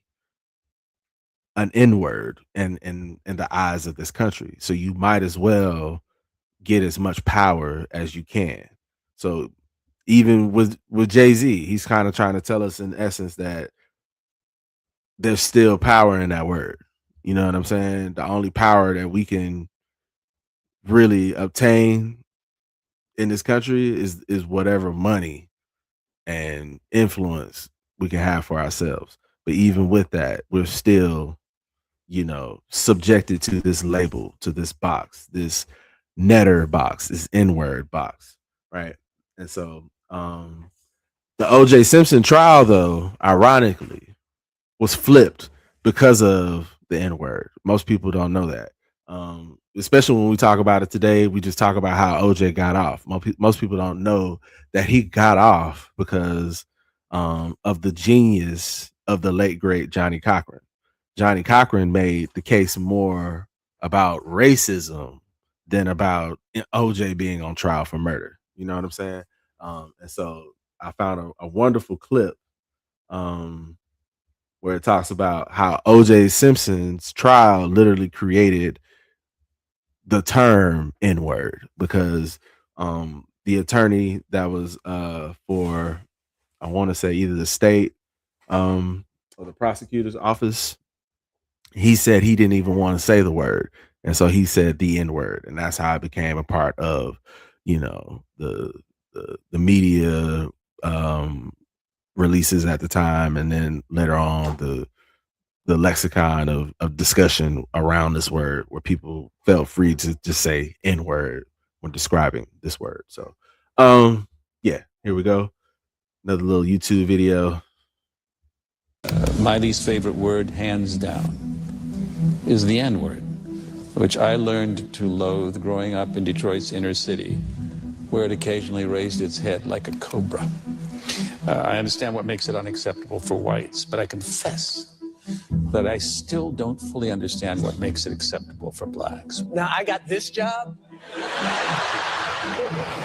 an N-word in the eyes of this country. So you might as well get as much power as you can. So even with Jay-Z, he's kind of trying to tell us in essence that there's still power in that word. You know what I'm saying? The only power that we can really obtain in this country is whatever money and influence we can have for ourselves. But even with that, we're still, subjected to this label, to this box, this netter box, this N-word box, right? And so the OJ Simpson trial, though, ironically, was flipped because of the N-word. Most people don't know that. Especially when we talk about it today, we just talk about how OJ got off. Most people don't know that he got off because of the genius of the late great Johnny Cochran. Johnny Cochran made the case more about racism than about OJ being on trial for murder. You know what I'm saying? And so I found a wonderful clip where it talks about how OJ Simpson's trial literally created the term N-word because the attorney that was for, I want to say either the state or the prosecutor's office, he said he didn't even want to say the word. And so he said the N-word. And that's how it became a part of, you know, the media releases at the time. And then later on, the lexicon of discussion around this word where people felt free to just say N-word when describing this word. So, yeah, here we go. Another little YouTube video. My least favorite word, hands down, is the N-word, which I learned to loathe growing up in Detroit's inner city, where it occasionally raised its head like a cobra. I understand what makes it unacceptable for whites, but I confess that I still don't fully understand what makes it acceptable for blacks. Now, I got this job.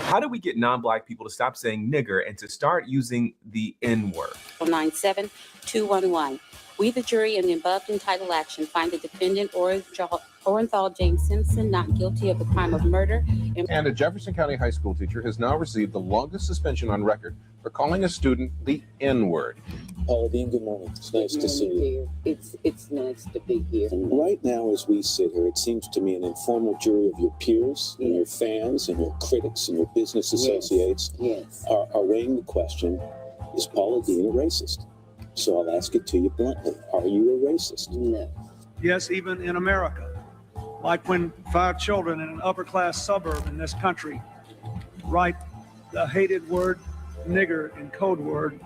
How do we get non-black people to stop saying nigger and to start using the N-word? 97211. We, the jury, in the above entitled action, find the defendant Orenthal James Simpson not guilty of the crime of murder. And a Jefferson County high school teacher has now received the longest suspension on record for calling a student the N-word. Paula Dean, good morning. It's nice to see you. It's nice to be here. And right now, as we sit here, it seems to me an informal jury of your peers and your fans and your critics and your business associates are weighing the question, is Paula Dean a racist? So I'll ask it to you bluntly. Are you a racist? No. Yes, even in America. Like when 5 children in an upper-class suburb in this country write the hated word nigger and code word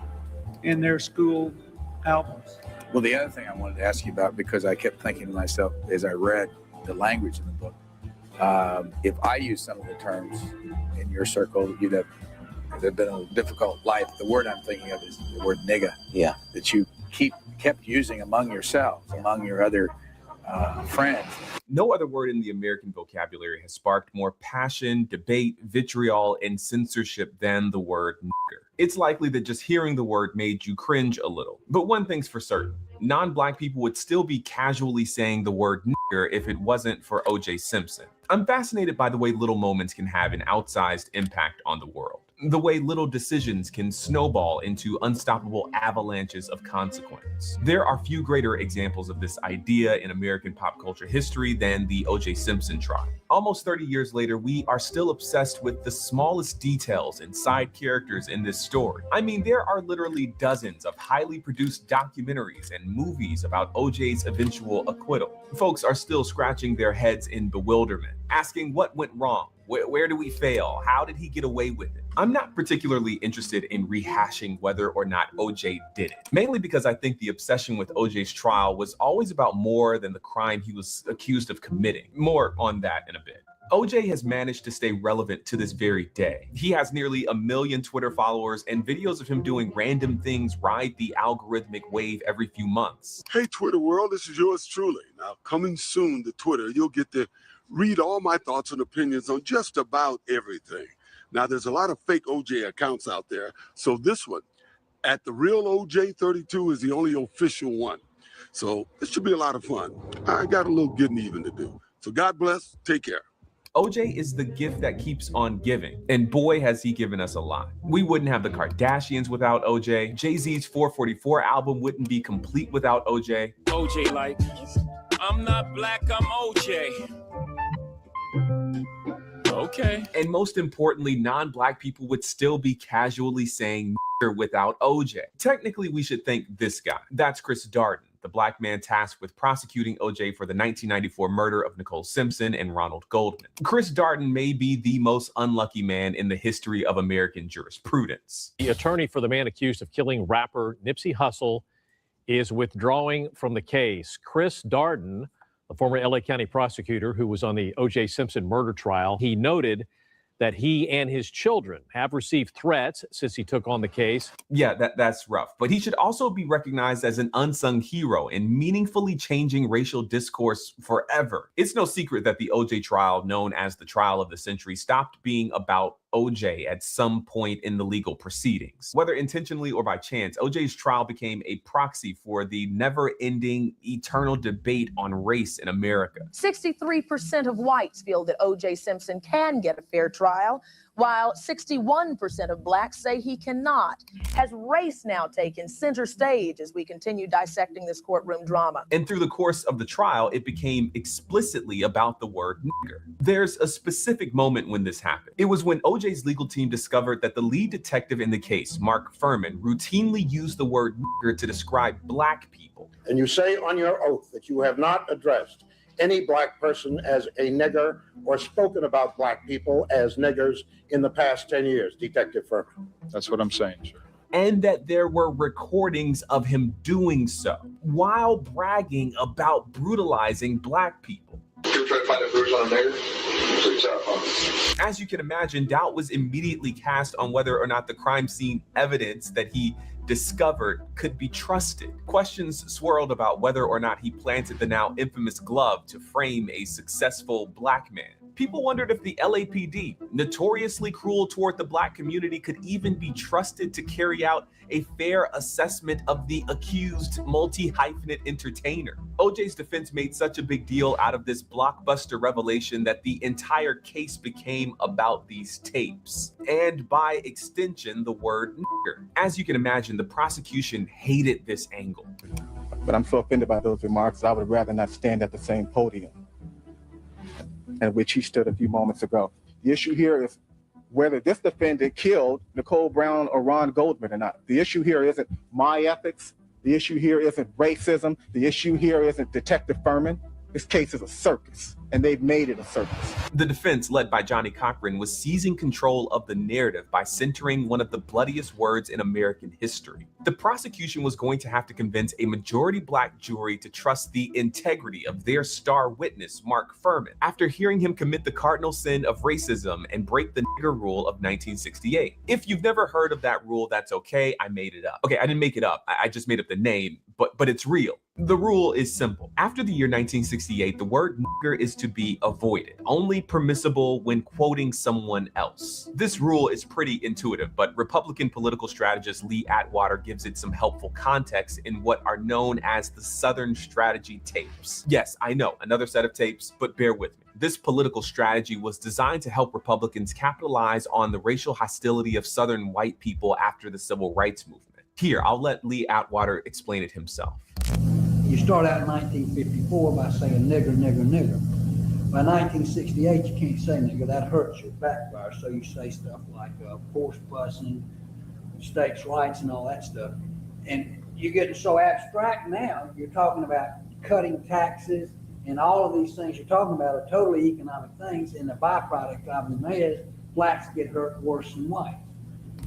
in their school albums. Well, the other thing I wanted to ask you about, because I kept thinking to myself as I read the language in the book, if I use some of the terms in your circle, you'd have been a difficult life. The word I'm thinking of is the word nigga. Yeah. That you kept using among yourselves, among your other friends. No other word in the American vocabulary has sparked more passion, debate, vitriol, and censorship than the word nigger. It's likely that just hearing the word made you cringe a little. But one thing's for certain, non-black people would still be casually saying the word nigger if it wasn't for OJ Simpson. I'm fascinated by the way little moments can have an outsized impact on the world. The way little decisions can snowball into unstoppable avalanches of consequence. There are few greater examples of this idea in American pop culture history than the OJ Simpson trial. Almost 30 years later, we are still obsessed with the smallest details and side characters in this story. I mean, there are literally dozens of highly produced documentaries and movies about OJ's eventual acquittal. Folks are still scratching their heads in bewilderment, asking what went wrong. Where do we fail? How did he get away with it? I'm not particularly interested in rehashing whether or not OJ did it, mainly because I think the obsession with OJ's trial was always about more than the crime he was accused of committing. More on that in a bit. OJ has managed to stay relevant to this very day. He has nearly 1 million Twitter followers, and videos of him doing random things ride the algorithmic wave every few months. Hey, Twitter world, this is yours truly. Now, coming soon to Twitter, you'll get to read all my thoughts and opinions on just about everything. Now, there's a lot of fake OJ accounts out there, so this one, at the real OJ 32, is the only official one. So this should be a lot of fun. I got a little getting even to do. So God bless. Take care. OJ is the gift that keeps on giving, and boy has he given us a lot. We wouldn't have the Kardashians without OJ. Jay-Z's 444 album wouldn't be complete without OJ. OJ like, I'm not black, I'm OJ. Okay. And most importantly, non-black people would still be casually saying without OJ. Technically, we should thank this guy. That's Chris Darden, the black man tasked with prosecuting OJ for the 1994 murder of Nicole Simpson and Ronald Goldman. Chris Darden may be the most unlucky man in the history of American jurisprudence. The attorney for the man accused of killing rapper Nipsey Hussle is withdrawing from the case. Chris Darden, the former LA County prosecutor who was on the OJ Simpson murder trial, he noted that he and his children have received threats since he took on the case. Yeah, that's rough. But he should also be recognized as an unsung hero in meaningfully changing racial discourse forever. It's no secret that the OJ trial, known as the trial of the century, stopped being about OJ at some point in the legal proceedings. Whether intentionally or by chance, OJ's trial became a proxy for the never-ending, eternal debate on race in America. 63% of whites feel that OJ Simpson can get a fair trial, while 61% of blacks say he cannot. Has race now taken center stage as we continue dissecting this courtroom drama? And through the course of the trial, it became explicitly about the word nigger. There's a specific moment when this happened. It was when OJ's legal team discovered that the lead detective in the case, Mark Furman, routinely used the word nigger to describe black people. And you say on your oath that you have not addressed any black person as a nigger or spoken about black people as niggers in the past 10 years, Detective Furman. That's what I'm saying, sir. And that there were recordings of him doing so while bragging about brutalizing black people. You're trying to find a bruise on a nigger? As you can imagine, doubt was immediately cast on whether or not the crime scene evidence that he discovered could be trusted. Questions swirled about whether or not he planted the now infamous glove to frame a successful black man. People wondered if the LAPD, notoriously cruel toward the black community, could even be trusted to carry out a fair assessment of the accused multi-hyphenate entertainer. OJ's defense made such a big deal out of this blockbuster revelation that the entire case became about these tapes, and by extension, the word nigger. As you can imagine, the prosecution hated this angle. But I'm so offended by those remarks, I would rather not stand at the same podium at which he stood a few moments ago. The issue here is whether this defendant killed Nicole Brown or Ron Goldman or not. The issue here isn't my ethics. The issue here isn't racism. The issue here isn't Detective Furman. This case is a circus, and they've made it a circus. The defense, led by Johnny Cochran, was seizing control of the narrative by centering one of the bloodiest words in American history. The prosecution was going to have to convince a majority black jury to trust the integrity of their star witness, Mark Furman, after hearing him commit the cardinal sin of racism and break the nigger rule of 1968. If you've never heard of that rule, that's okay. I made it up. Okay, I didn't make it up. I just made up the name, but it's real. The rule is simple. After the year 1968, the word nigger is to be avoided, only permissible when quoting someone else. This rule is pretty intuitive, but Republican political strategist Lee Atwater gives it some helpful context in what are known as the Southern Strategy tapes. Yes, I know, another set of tapes, but bear with me. This political strategy was designed to help Republicans capitalize on the racial hostility of Southern white people after the Civil Rights Movement. Here, I'll let Lee Atwater explain it himself. You start out in 1954 by saying nigger, nigger, nigger. By 1968, you can't say nigger. That hurts your backfire. So you say stuff like force busing, states' rights, and all that stuff. And you're getting so abstract now, you're talking about cutting taxes, and all of these things you're talking about are totally economic things, and the byproduct of them is blacks get hurt worse than whites.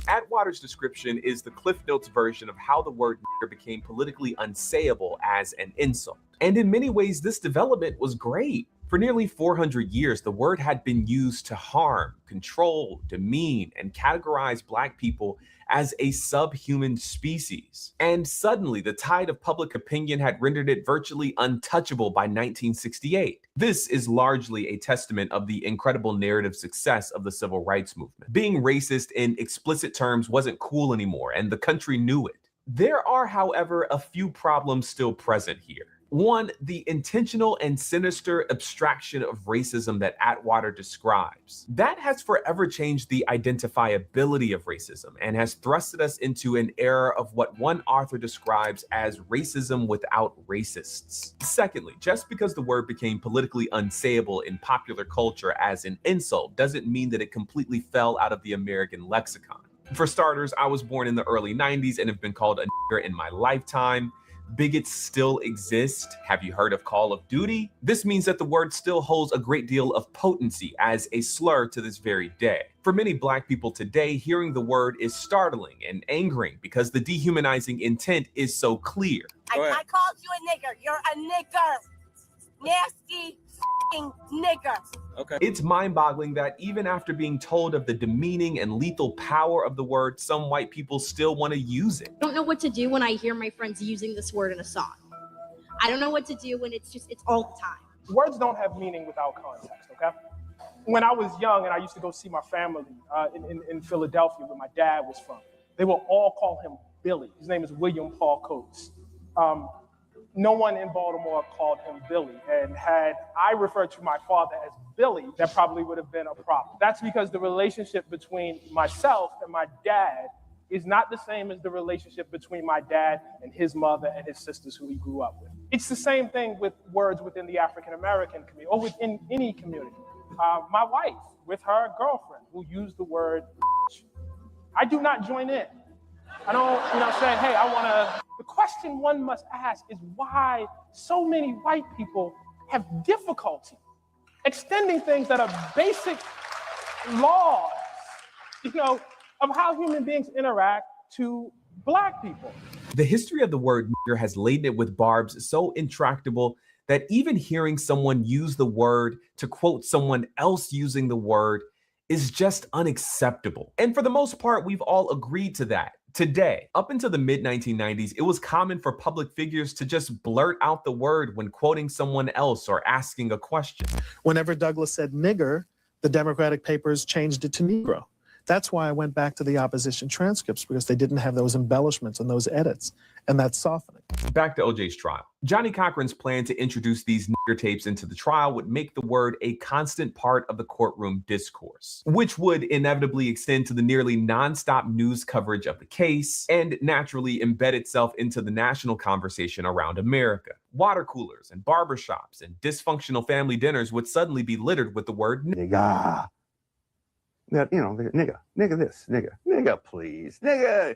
Atwater's description is the Cliff Notes version of how the word nigger became politically unsayable as an insult. And in many ways, this development was great. For nearly 400 years, the word had been used to harm, control, demean, and categorize black people as a subhuman species. And suddenly, the tide of public opinion had rendered it virtually untouchable by 1968. This is largely a testament of the incredible narrative success of the Civil Rights Movement. Being racist in explicit terms wasn't cool anymore, and the country knew it. There are, however, a few problems still present here. One, the intentional and sinister abstraction of racism that Atwater describes. That has forever changed the identifiability of racism and has thrusted us into an era of what one author describes as racism without racists. Secondly, just because the word became politically unsayable in popular culture as an insult doesn't mean that it completely fell out of the American lexicon. For starters, I was born in the early 90s and have been called a nigger in my lifetime. bigots still exist. Have you heard of Call of Duty? This means that the word still holds a great deal of potency as a slur to this very day. For many Black people today, hearing the word is startling and angering because the dehumanizing intent is so clear. I called you a nigger. You're a nigger. Nasty f***ing nigger. Okay. It's mind-boggling that even after being told of the demeaning and lethal power of the word, some white people still want to use it. I don't know what to do when I hear my friends using this word in a song. I don't know what to do when it's all the time. Words don't have meaning without context, okay? When I was young and I used to go see my family in Philadelphia where my dad was from, they will all call him Billy. His name is William Paul Coates. No one in Baltimore called him Billy. And had I referred to my father as Billy, that probably would have been a problem. That's because the relationship between myself and my dad is not the same as the relationship between my dad and his mother and his sisters who he grew up with. It's the same thing with words within the African-American community or within any community. My wife with her girlfriend who used the word I do not join in. I don't, say, hey, I want to. The question one must ask is why so many white people have difficulty extending things that are basic laws, of how human beings interact to Black people. The history of the word nigger has laden it with barbs so intractable that even hearing someone use the word to quote someone else using the word is just unacceptable. And for the most part, we've all agreed to that. Today, up until the mid-1990s, it was common for public figures to just blurt out the word when quoting someone else or asking a question. Whenever Douglas said nigger, the Democratic papers changed it to Negro. That's why I went back to the opposition transcripts, because they didn't have those embellishments and those edits, and that's softening. Back to OJ's trial. Johnny Cochran's plan to introduce these nigger tapes into the trial would make the word a constant part of the courtroom discourse, which would inevitably extend to the nearly nonstop news coverage of the case and naturally embed itself into the national conversation around America. Water coolers and barbershops and dysfunctional family dinners would suddenly be littered with the word nigger. That, nigga this, nigga please, nigga,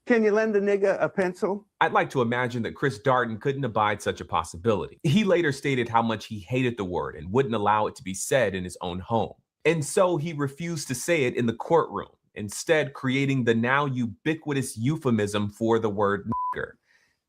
can you lend a nigga a pencil? I'd like to imagine that Chris Darden couldn't abide such a possibility. He later stated how much he hated the word and wouldn't allow it to be said in his own home. And so he refused to say it in the courtroom, instead creating the now ubiquitous euphemism for the word nigger,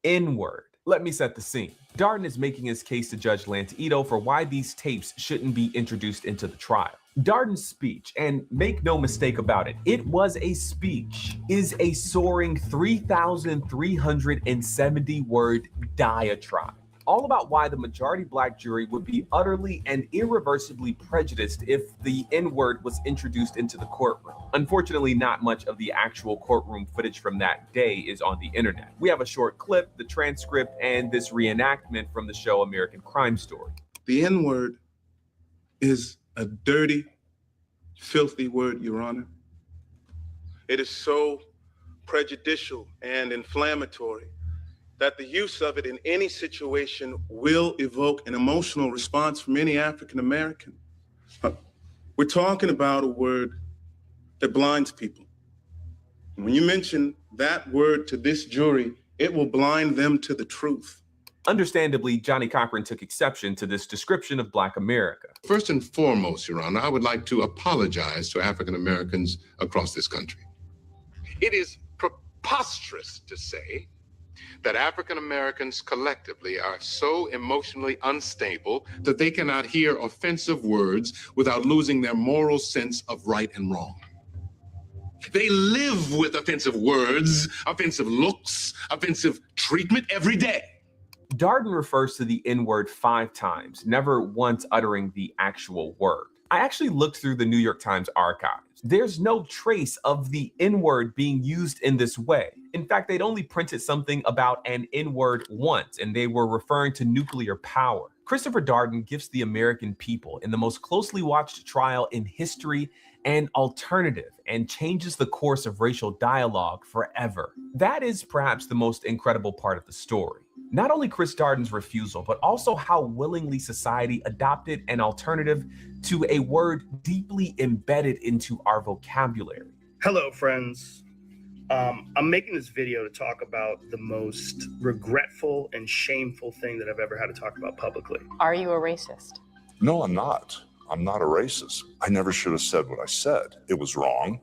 N-word. Let me set the scene. Darden is making his case to Judge Lanto for why these tapes shouldn't be introduced into the trial. Darden's speech, and make no mistake about it, it was a speech, is a soaring 3,370 word diatribe, all about why the majority Black jury would be utterly and irreversibly prejudiced if the N-word was introduced into the courtroom. Unfortunately, not much of the actual courtroom footage from that day is on the internet. We have a short clip, the transcript, and this reenactment from the show American Crime Story. The N-word is a dirty, filthy word, Your Honor. It is so prejudicial and inflammatory that the use of it in any situation will evoke an emotional response from any African American. We're talking about a word that blinds people. When you mention that word to this jury, it will blind them to the truth. Understandably, Johnny Cochran took exception to this description of Black America. First and foremost, Your Honor, I would like to apologize to African Americans across this country. It is preposterous to say that African Americans collectively are so emotionally unstable that they cannot hear offensive words without losing their moral sense of right and wrong. They live with offensive words, offensive looks, offensive treatment every day. Darden refers to the N-word 5 times, never once uttering the actual word. I actually looked through the New York Times archives. There's no trace of the N-word being used in this way. In fact, they'd only printed something about an N-word once, and they were referring to nuclear power. Christopher Darden gifts the American people in the most closely watched trial in history an alternative and changes the course of racial dialogue forever. That is perhaps the most incredible part of the story. Not only Chris Darden's refusal, but also how willingly society adopted an alternative to a word deeply embedded into our vocabulary. Hello, friends. I'm making this video to talk about the most regretful and shameful thing that I've ever had to talk about publicly. Are you a racist? No, I'm not. I'm not a racist. I never should have said what I said. It was wrong.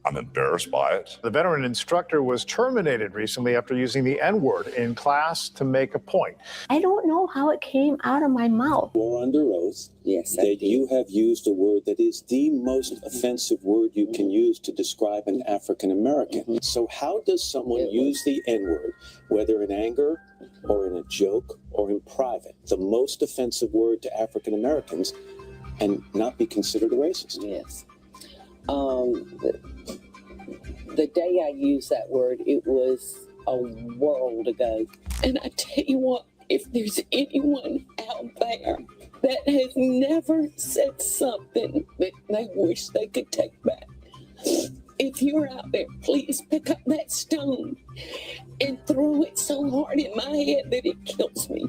I'm embarrassed by it. The veteran instructor was terminated recently after using the N-word in class to make a point. I don't know how it came out of my mouth. Or under oath, yes, that you have used a word that is the most offensive word you can use to describe an African American. So how does someone use the N-word, whether in anger or in a joke or in private, the most offensive word to African Americans, and not be considered a racist? Yes. The day I used that word, it was a world ago. And I tell you what, if there's anyone out there that has never said something that they wish they could take back, if you're out there, please pick up that stone and throw it so hard in my head that it kills me.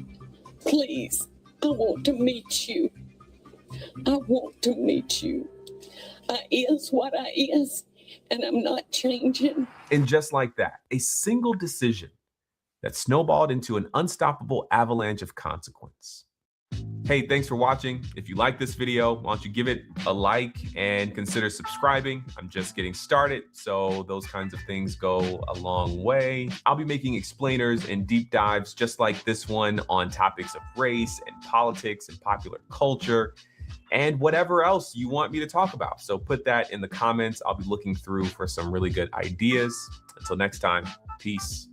Please, I want to meet you. I want to meet you. I is what I is, and I'm not changing. And just like that, a single decision that snowballed into an unstoppable avalanche of consequence. Hey, thanks for watching. If you like this video, why don't you give it a like and consider subscribing? I'm just getting started, so those kinds of things go a long way. I'll be making explainers and deep dives just like this one on topics of race and politics and popular culture, and whatever else you want me to talk about. So put that in the comments. I'll be looking through for some really good ideas. Until next time, peace.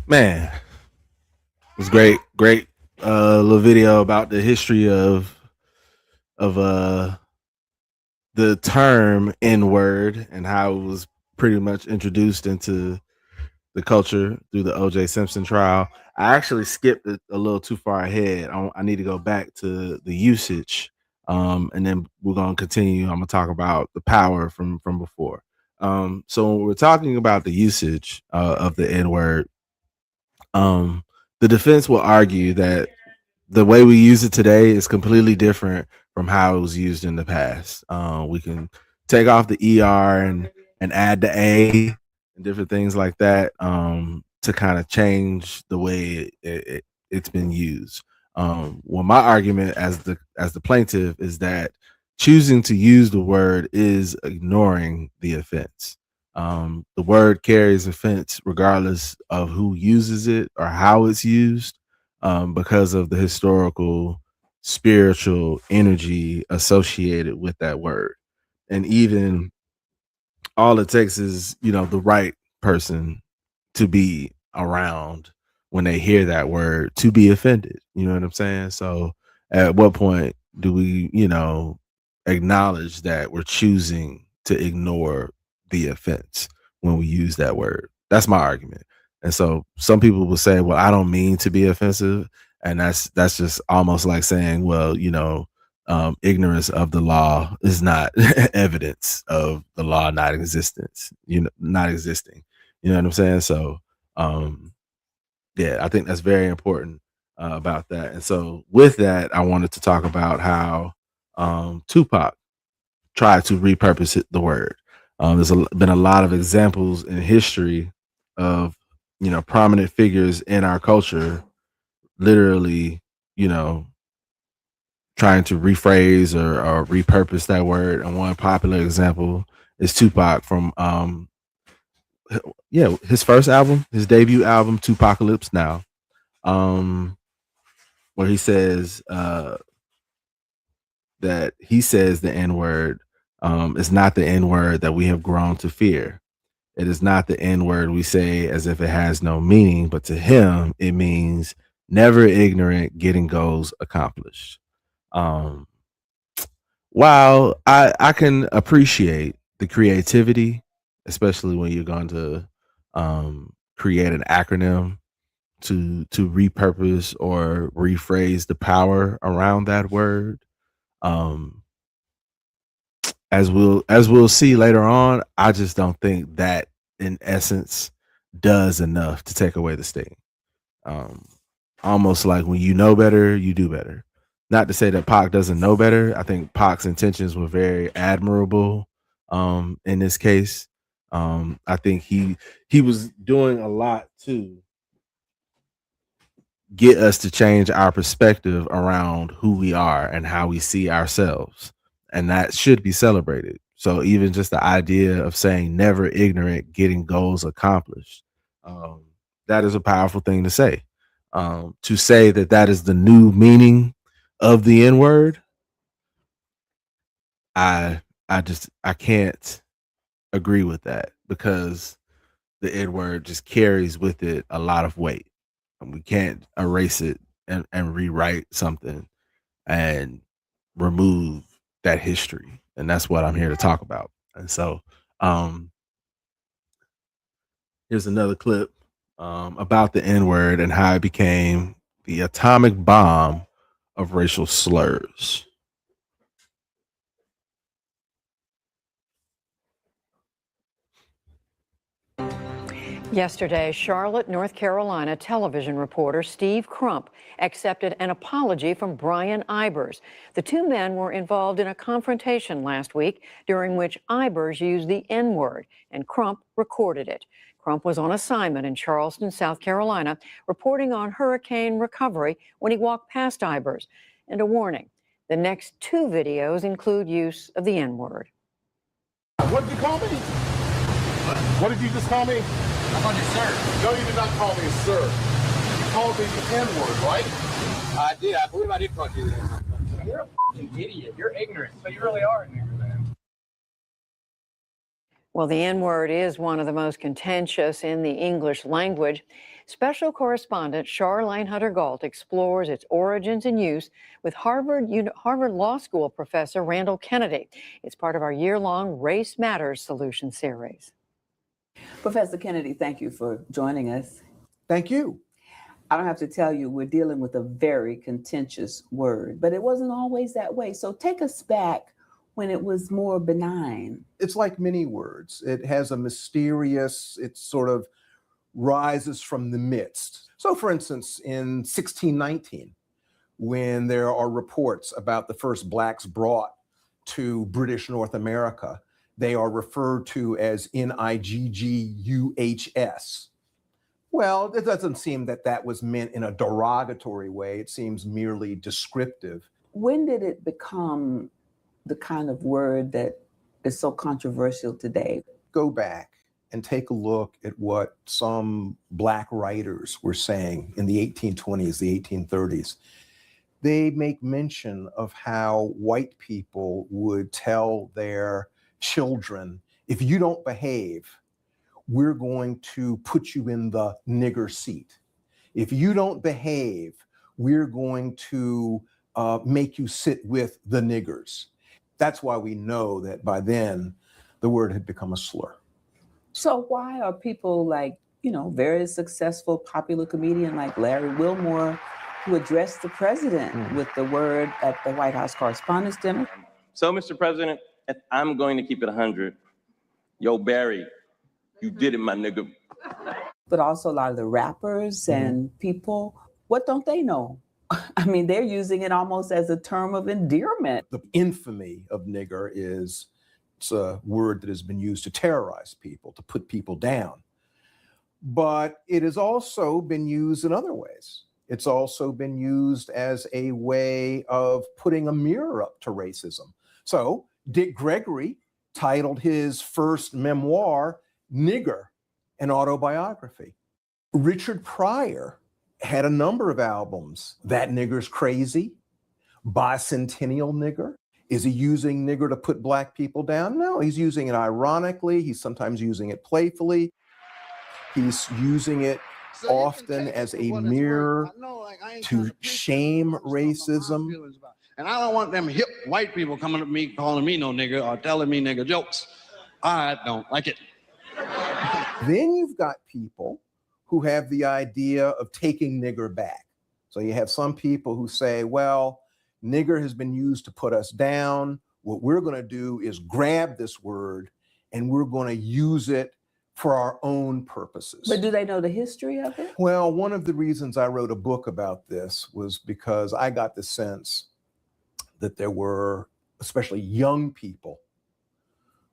Man, it was great little video about the history of the term N-word and how it was pretty much introduced into the culture through the OJ Simpson trial. I actually skipped it a little too far ahead. I need to go back to the usage, and then we're gonna continue. I'm gonna talk about the power from before. So when we're talking about the usage of the N-word, the defense will argue that the way we use it today is completely different from how it was used in the past. We can take off the ER and add the A and different things like that to kind of change the way it's been used. Well, my argument as the plaintiff is that choosing to use the word is ignoring the offense. The word carries offense regardless of who uses it or how it's used, because of the historical, spiritual energy associated with that word. And even all it takes is, the right person to be around when they hear that word to be offended. You know what I'm saying? So at what point do we, acknowledge that we're choosing to ignore the offense when we use that word? That's my argument. And so some people will say, well, I don't mean to be offensive. And that's just almost like saying, well, ignorance of the law is not evidence of the law not existing. You know what I'm saying? So yeah, I think that's very important about that. And so with that, I wanted to talk about how Tupac tried to repurpose the word. There's been a lot of examples in history of, prominent figures in our culture literally, trying to rephrase or repurpose that word. And one popular example is Tupac from his first album, his debut album, Tupacalypse Now, where he says that he says the N-word is not the N-word that we have grown to fear. It is not the N-word we say as if it has no meaning, but to him, it means never ignorant, getting goals accomplished. While I can appreciate the creativity, especially when you're going to create an acronym to repurpose or rephrase the power around that word, as we'll see later on, I just don't think that in essence does enough to take away the sting. Almost like when you know better, you do better. Not to say that Pac doesn't know better. I think Pac's intentions were very admirable in this case. I think he was doing a lot to get us to change our perspective around who we are and how we see ourselves. And that should be celebrated. So even just the idea of saying never ignorant, getting goals accomplished, that is a powerful thing to say. To say that that is the new meaning of the N-word, I can't agree with that, because the N-word just carries with it a lot of weight. And we can't erase it and rewrite something and remove that history. And that's what I'm here to talk about. And so here's another clip about the N-word and how it became the atomic bomb of racial slurs. Yesterday, Charlotte, North Carolina television reporter Steve Crump accepted an apology from Brian Ibers. The two men were involved in a confrontation last week during which Ibers used the N-word, and Crump recorded it. Crump was on assignment in Charleston, South Carolina, reporting on hurricane recovery when he walked past Ibers. And a warning, the next two videos include use of the N-word. What did you call me? What did you just call me? I called you sir. No, you did not call me sir. You called me the N-word, right? I did. I believe I did call you that. You're a f***ing idiot. You're ignorant. So you really are an ignorant man. Well, the N-word is one of the most contentious in the English language. Special correspondent Charlene Hunter-Gault explores its origins and use with Harvard Law School professor Randall Kennedy. It's part of our year-long Race Matters Solution series. Professor Kennedy, thank you for joining us. Thank you. I don't have to tell you, we're dealing with a very contentious word, but it wasn't always that way. So take us back when it was more benign. It's like many words. It has a mysterious, it sort of rises from the midst. So for instance, in 1619, when there are reports about the first blacks brought to British North America, they are referred to as Nigguhs. Well, it doesn't seem that that was meant in a derogatory way. It seems merely descriptive. When did it become the kind of word that is so controversial today? Go back and take a look at what some black writers were saying in the 1820s, the 1830s. They make mention of how white people would tell their children, if you don't behave, we're going to put you in the nigger seat. If you don't behave, we're going to make you sit with the niggers. That's why we know that by then the word had become a slur. So why are people like, very successful popular comedian like Larry Wilmore, who addressed the president with the word at the White House Correspondents' Dinner? So, Mr. President, I'm going to keep it 100. Yo, Barry, you did it, my nigga. But also a lot of the rappers and people, what don't they know? I mean, they're using it almost as a term of endearment. The infamy of nigger it's a word that has been used to terrorize people, to put people down. But it has also been used in other ways. It's also been used as a way of putting a mirror up to racism. So Dick Gregory titled his first memoir, Nigger, an autobiography. Richard Pryor had a number of albums. That Nigger's Crazy, Bicentennial Nigger. Is he using nigger to put black people down? No, he's using it ironically. He's sometimes using it playfully. He's using it often as a mirror to shame racism. And I don't want them hip white people coming up to me, calling me no nigger or telling me nigger jokes. I don't like it. Then you've got people who have the idea of taking nigger back. So you have some people who say, well, nigger has been used to put us down. What we're going to do is grab this word and we're going to use it for our own purposes. But do they know the history of it? Well, one of the reasons I wrote a book about this was because I got the sense that there were, especially young people,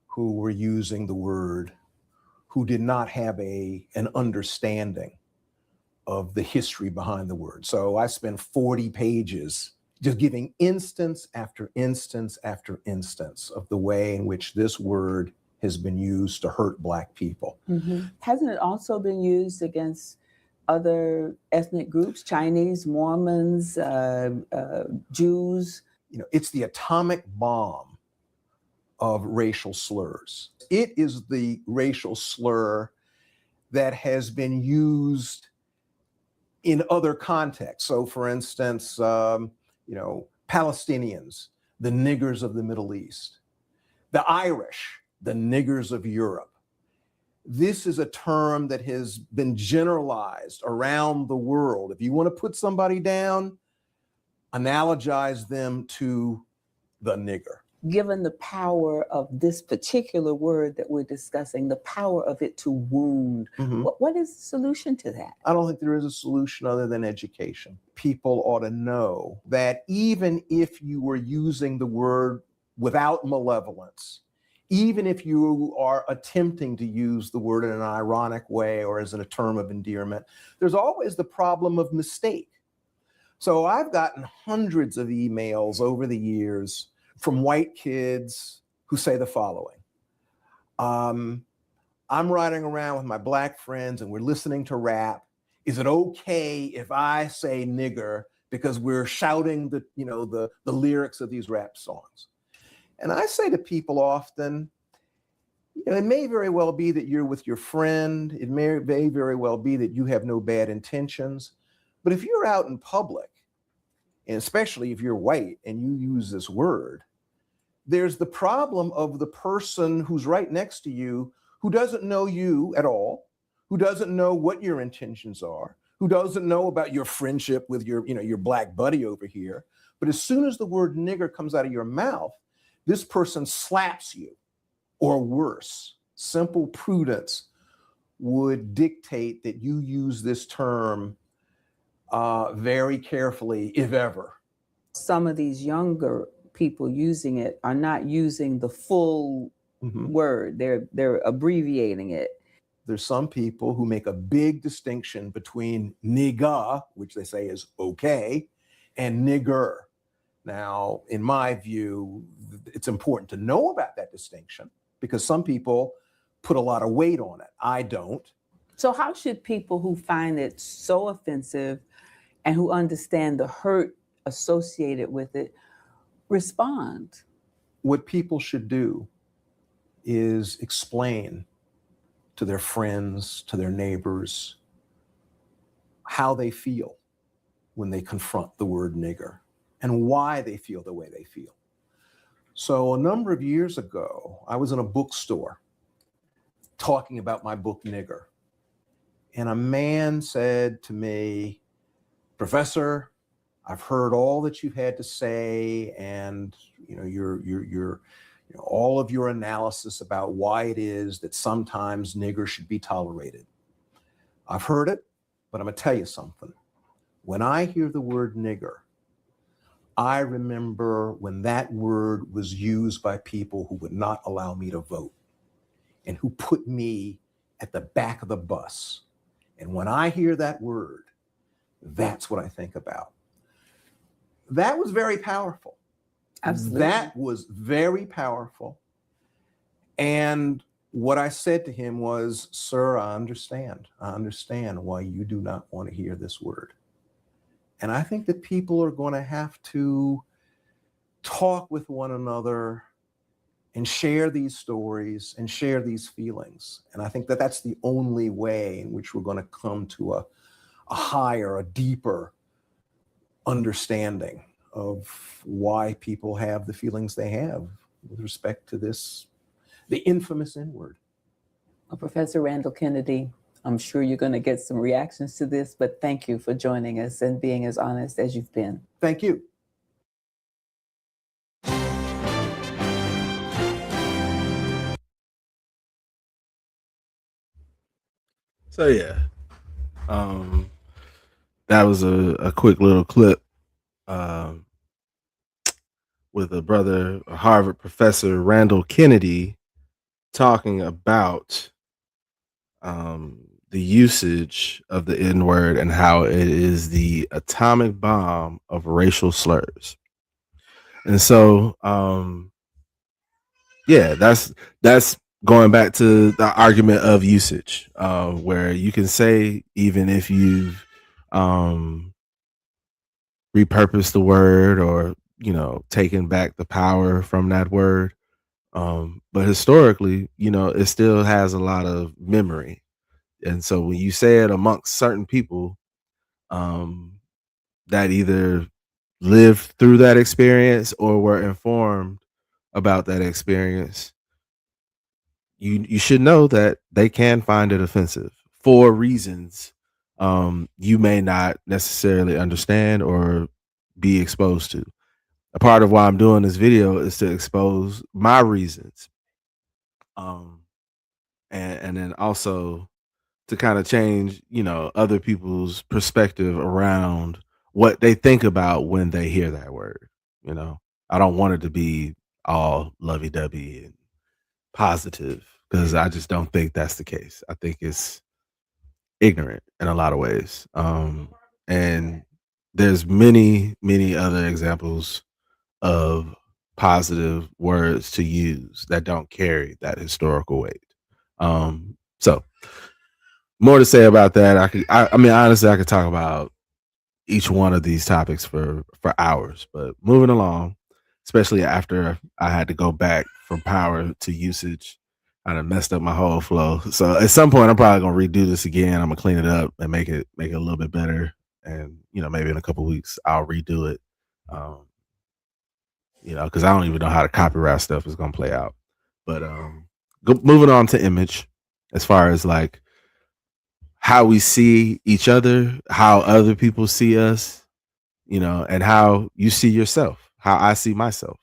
who were using the word who did not have an understanding of the history behind the word. So I spent 40 pages just giving instance after instance after instance of the way in which this word has been used to hurt Black people. Mm-hmm. Hasn't it also been used against other ethnic groups, Chinese, Mormons, Jews? You know, it's the atomic bomb of racial slurs. It is the racial slur that has been used in other contexts. So for instance, Palestinians, the niggers of the Middle East, the Irish, the niggers of Europe. This is a term that has been generalized around the world. If you want to put somebody down, analogize them to the nigger. Given the power of this particular word that we're discussing, the power of it to wound, what is the solution to that? I don't think there is a solution other than education. People ought to know that even if you were using the word without malevolence, even if you are attempting to use the word in an ironic way or as in a term of endearment, there's always the problem of mistake. So I've gotten hundreds of emails over the years from white kids who say the following. I'm riding around with my Black friends and we're listening to rap. Is it okay if I say nigger because we're shouting the lyrics of these rap songs? And I say to people often, it may very well be that you're with your friend. It may very well be that you have no bad intentions. But if you're out in public, and especially if you're white and you use this word, there's the problem of the person who's right next to you who doesn't know you at all, who doesn't know what your intentions are, who doesn't know about your friendship with your Black buddy over here. But as soon as the word nigger comes out of your mouth, this person slaps you, or worse. Simple prudence would dictate that you use this term very carefully, if ever. Some of these younger people using it are not using the full word. They're abbreviating it. There's some people who make a big distinction between nigga, which they say is okay, and nigger. Now, in my view, it's important to know about that distinction because some people put a lot of weight on it. I don't. So how should people who find it so offensive and who understand the hurt associated with it respond? What people should do is explain to their friends, to their neighbors, how they feel when they confront the word nigger and why they feel the way they feel. So a number of years ago, I was in a bookstore talking about my book, Nigger. And a man said to me, "Professor, I've heard all that you've had to say and all of your analysis about why it is that sometimes nigger should be tolerated. I've heard it, but I'm gonna tell you something. When I hear the word nigger, I remember when that word was used by people who would not allow me to vote and who put me at the back of the bus. And when I hear that word, that's what I think about." That was very powerful. Absolutely. That was very powerful. And what I said to him was, "Sir, I understand. I understand why you do not want to hear this word." And I think that people are going to have to talk with one another and share these stories and share these feelings. And I think that that's the only way in which we're going to come to a higher, a deeper understanding of why people have the feelings they have with respect to this, the infamous N-word. Well, Professor Randall Kennedy, I'm sure you're going to get some reactions to this, but thank you for joining us and being as honest as you've been. Thank you. So yeah, that was a quick little clip um, with a Harvard professor, Randall Kennedy, talking about the usage of the N-word and how it is the atomic bomb of racial slurs. And so, yeah, that's going back to the argument of usage, where you can say, even if you've repurposed the word or, you know, taken back the power from that word, but historically, you know, it still has a lot of memory. And so when you say it amongst certain people that either lived through that experience or were informed about that experience, you should know that they can find it offensive for reasons you may not necessarily understand or be exposed to. A part of why I'm doing this video is to expose my reasons, and then also to kind of change, you know, other people's perspective around what they think about when they hear that word. You know, I don't want it to be all lovey-dovey and positive, because I just don't think that's the case. I think it's ignorant in a lot of ways. And there's many other examples of positive words to use that don't carry that historical weight. So more to say about that. I mean, honestly, I could talk about each one of these topics for hours, but moving along, especially after I had to go back from power to usage, I done messed up my whole flow. So at some point, I'm probably gonna redo this again. I'm gonna clean it up and make it a little bit better. And, you know, maybe in a couple weeks I'll redo it. You know, because I don't even know how the copyright stuff is gonna play out. But moving on to image, as far as like how we see each other, how other people see us, you know, and how you see yourself, how I see myself.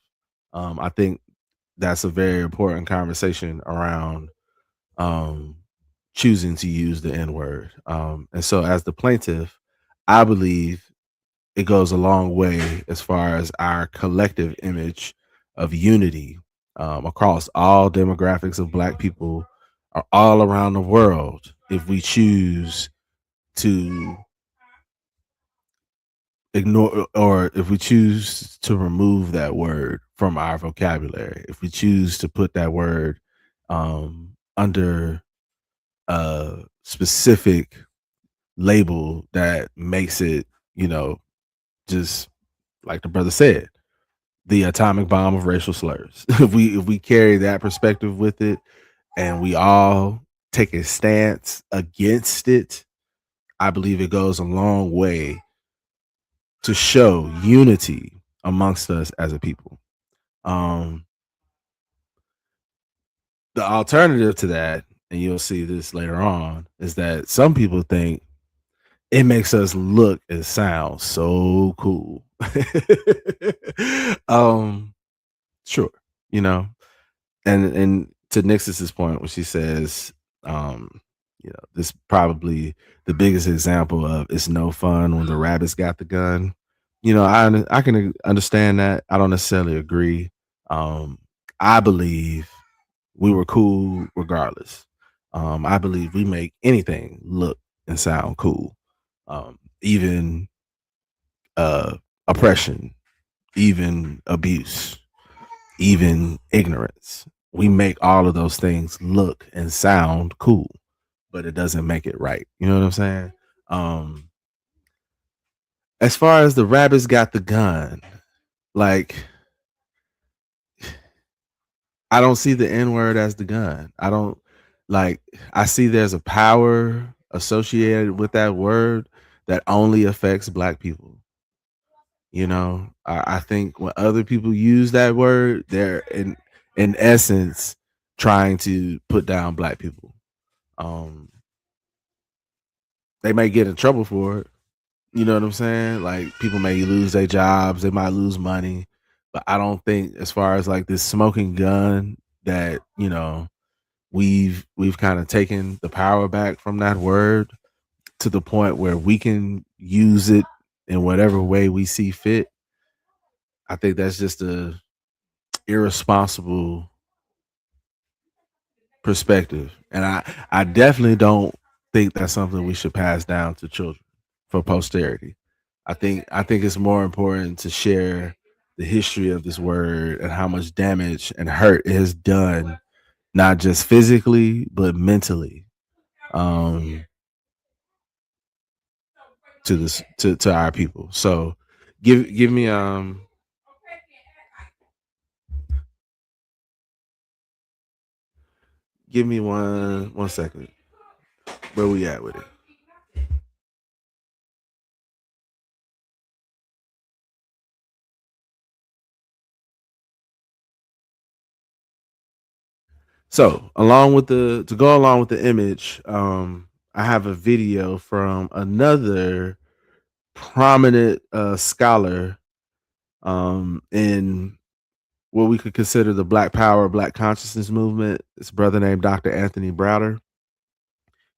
I think that's a very important conversation around choosing to use the N-word. And so as the plaintiff, I believe it goes a long way as far as our collective image of unity across all demographics of Black people are all around the world if we choose to ignore, or if we choose to remove that word from our vocabulary, if we choose to put that word under a specific label that makes it, you know, just like the brother said, the atomic bomb of racial slurs. If we carry that perspective with it and we all take a stance against it, I believe it goes a long way to show unity amongst us as a people. The alternative to that, and you'll see this later on, is that some people think it makes us look and sound so cool. Sure, you know, and to Nix's point when she says, you know, this probably the biggest example of it's no fun when the rabbits got the gun. You know, I can understand that. I don't necessarily agree. I believe we were cool regardless. I believe we make anything look and sound cool. Even oppression, even abuse, even ignorance. We make all of those things look and sound cool, but it doesn't make it right. You know what I'm saying? As far as the rabbits got the gun, like, I don't see the N-word as the gun. I see there's a power associated with that word that only affects Black people. You know, I think when other people use that word, they're in essence trying to put down Black people. They may get in trouble for it. You know what I'm saying? Like, people may lose their jobs, they might lose money, but I don't think, as far as like this smoking gun that, you know, we've kind of taken the power back from that word to the point where we can use it in whatever way we see fit. I think that's just a irresponsible perspective. And I definitely don't think that's something we should pass down to children for posterity. I think it's more important to share the history of this word and how much damage and hurt it has done, not just physically, but mentally. To this to our people. So give me give me one second. Where we at with it? So to go along with the image, I have a video from another prominent scholar in what we could consider the Black Power, Black Consciousness movement. It's a brother named Dr. Anthony Browder.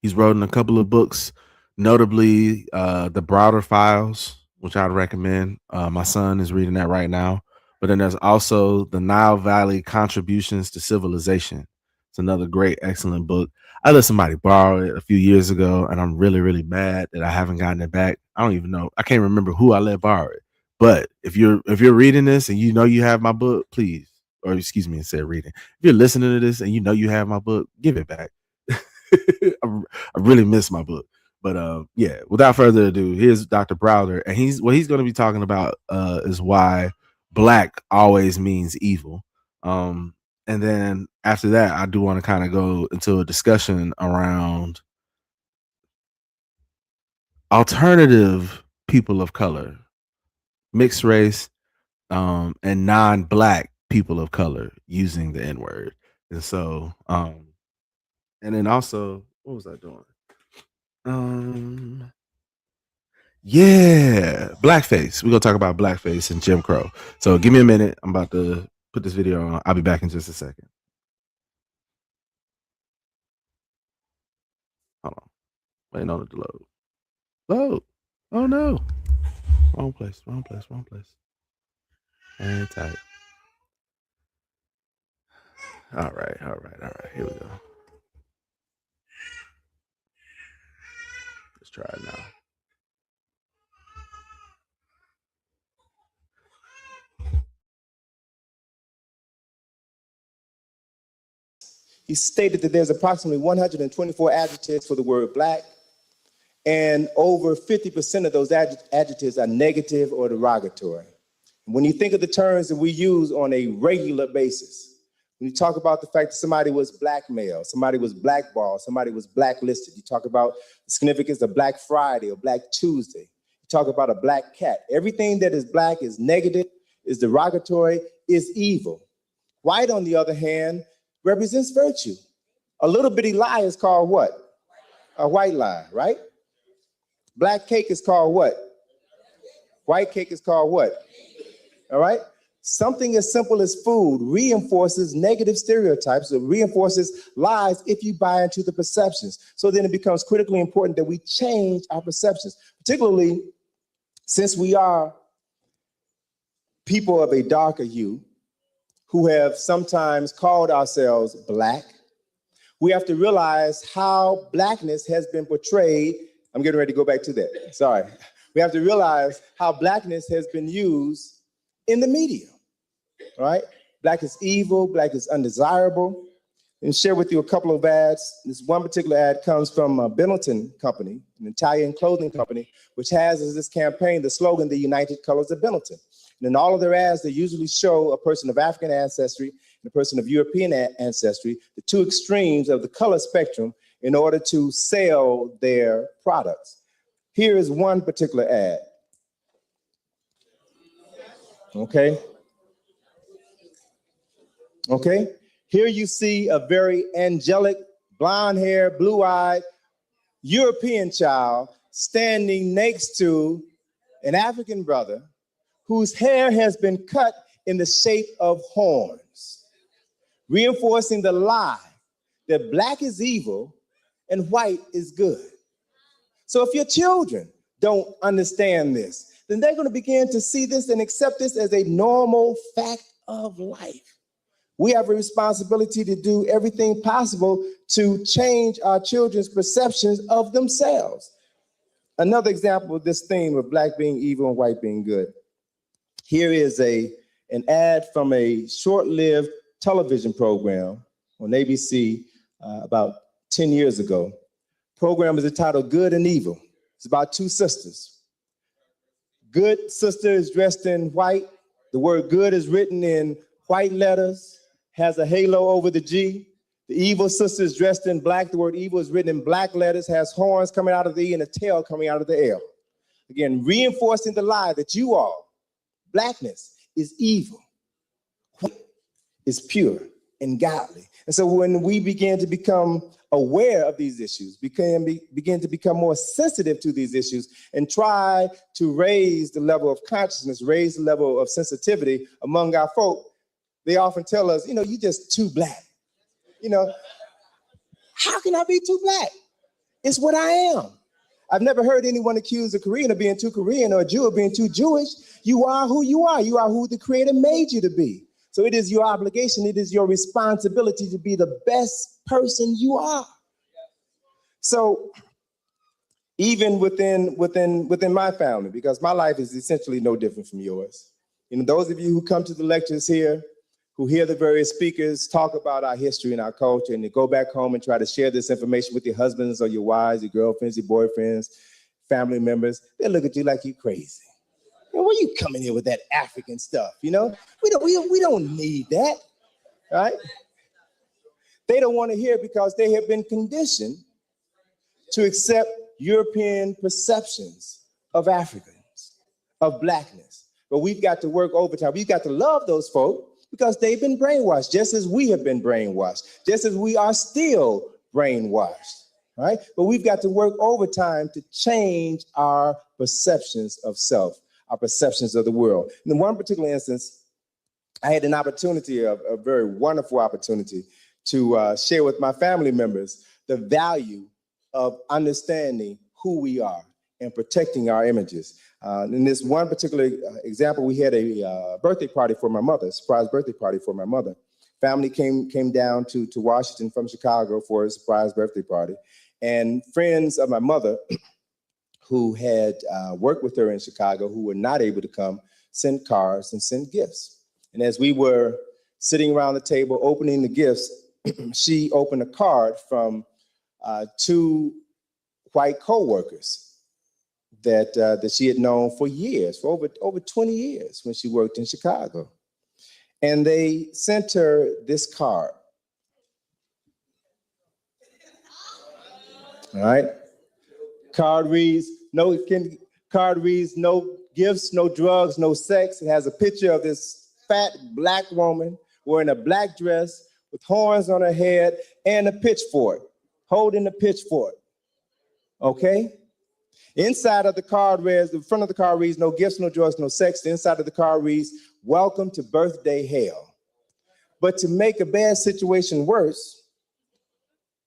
He's written a couple of books, notably the Browder Files, which I'd recommend. My son is reading that right now. But then there's also the Nile Valley Contributions to Civilization. It's another great, excellent book. I let somebody borrow it a few years ago, and I'm really, really mad that I haven't gotten it back. I don't even know. I can't remember who I let borrow it. But if you're reading this and you know you have my book, please, or excuse me, instead of reading. If you're listening to this and you know you have my book, give it back. I really miss my book. But yeah, without further ado, here's Dr. Browder, and he's going to be talking about is why black always means evil. And then after that, I do want to kind of go into a discussion around alternative people of color, mixed race, and non-black people of color using the N-word. And so, and then also, what was I doing? Yeah, blackface. We're gonna talk about blackface and Jim Crow. So give me a minute. I'm about to put this video on. I'll be back in just a second. Hold on. Waiting on it to load. Load. Oh no. Wrong place. Hang tight. All right. Here we go. Let's try it now. He stated that there's approximately 124 adjectives for the word black, and over 50% of those adjectives are negative or derogatory. When you think of the terms that we use on a regular basis, when you talk about the fact that somebody was blackmailed, somebody was blackballed, somebody was blacklisted, you talk about the significance of Black Friday or Black Tuesday, you talk about a black cat. Everything that is black is negative, is derogatory, is evil. White, on the other hand, represents virtue. A little bitty lie is called what? A white lie, right? Black cake is called what? White cake is called what? All right? Something as simple as food reinforces negative stereotypes, or reinforces lies if you buy into the perceptions. So then it becomes critically important that we change our perceptions, particularly since we are people of a darker hue who have sometimes called ourselves black. We have to realize how blackness has been portrayed. I'm getting ready to go back to that. Sorry. We have to realize how blackness has been used in the media, right? Black is evil, black is undesirable. And share with you a couple of ads. This one particular ad comes from Benetton Company, an Italian clothing company, which has as this campaign the slogan, "The United Colors of Benetton." And in all of their ads, they usually show a person of African ancestry and a person of European ancestry, the two extremes of the color spectrum, in order to sell their products. Here is one particular ad. Okay. Here you see a very angelic, blonde hair, blue-eyed European child standing next to an African brother whose hair has been cut in the shape of horns, reinforcing the lie that black is evil and white is good. So if your children don't understand this, then they're going to begin to see this and accept this as a normal fact of life. We have a responsibility to do everything possible to change our children's perceptions of themselves. Another example of this theme of black being evil and white being good. Here is an ad from a short-lived television program on ABC about 10 years ago. The program is entitled Good and Evil. It's about two sisters. Good sister is dressed in white. The word good is written in white letters, has a halo over the G. The evil sister is dressed in black. The word evil is written in black letters, has horns coming out of the E and a tail coming out of the L. Again, reinforcing the lie that you all, blackness is evil, white is pure and godly. And so when we begin to become aware of these issues, begin to become more sensitive to these issues and try to raise the level of consciousness, raise the level of sensitivity among our folk, they often tell us, you just too black. How can I be too black? It's what I am. I've never heard anyone accuse a Korean of being too Korean or a Jew of being too Jewish. You are who you are. You are who the Creator made you to be. So it is your obligation, it is your responsibility to be the best person you are. So even within my family, because my life is essentially no different from yours. Those of you who come to the lectures here, who hear the various speakers talk about our history and our culture, and they go back home and try to share this information with your husbands or your wives, your girlfriends, your boyfriends, family members, they look at you like you crazy. Where you coming here with that African stuff? We don't need that, right? They don't want to hear it because they have been conditioned to accept European perceptions of Africans, of blackness. But we've got to work overtime. We've got to love those folk because they've been brainwashed, just as we have been brainwashed, just as we are still brainwashed, right? But we've got to work overtime to change our perceptions of self, our perceptions of the world. In one particular instance, I had an opportunity, a very wonderful opportunity, to share with my family members the value of understanding who we are and protecting our images. In this one particular example, we had a birthday party for my mother, a surprise birthday party for my mother. Family came down to Washington from Chicago for a surprise birthday party. And friends of my mother who had worked with her in Chicago, who were not able to come, sent cards and sent gifts. And as we were sitting around the table opening the gifts, she opened a card from two white co-workers that she had known for years, for over 20 years when she worked in Chicago. And they sent her this card. All right. Card reads, no gifts, no drugs, no sex. It has a picture of this fat black woman wearing a black dress with horns on her head and a pitchfork, holding a pitchfork. Okay? Inside of the card reads, the front of the card reads, no gifts, no drugs, no sex. The inside of the card reads, welcome to birthday hell. But to make a bad situation worse,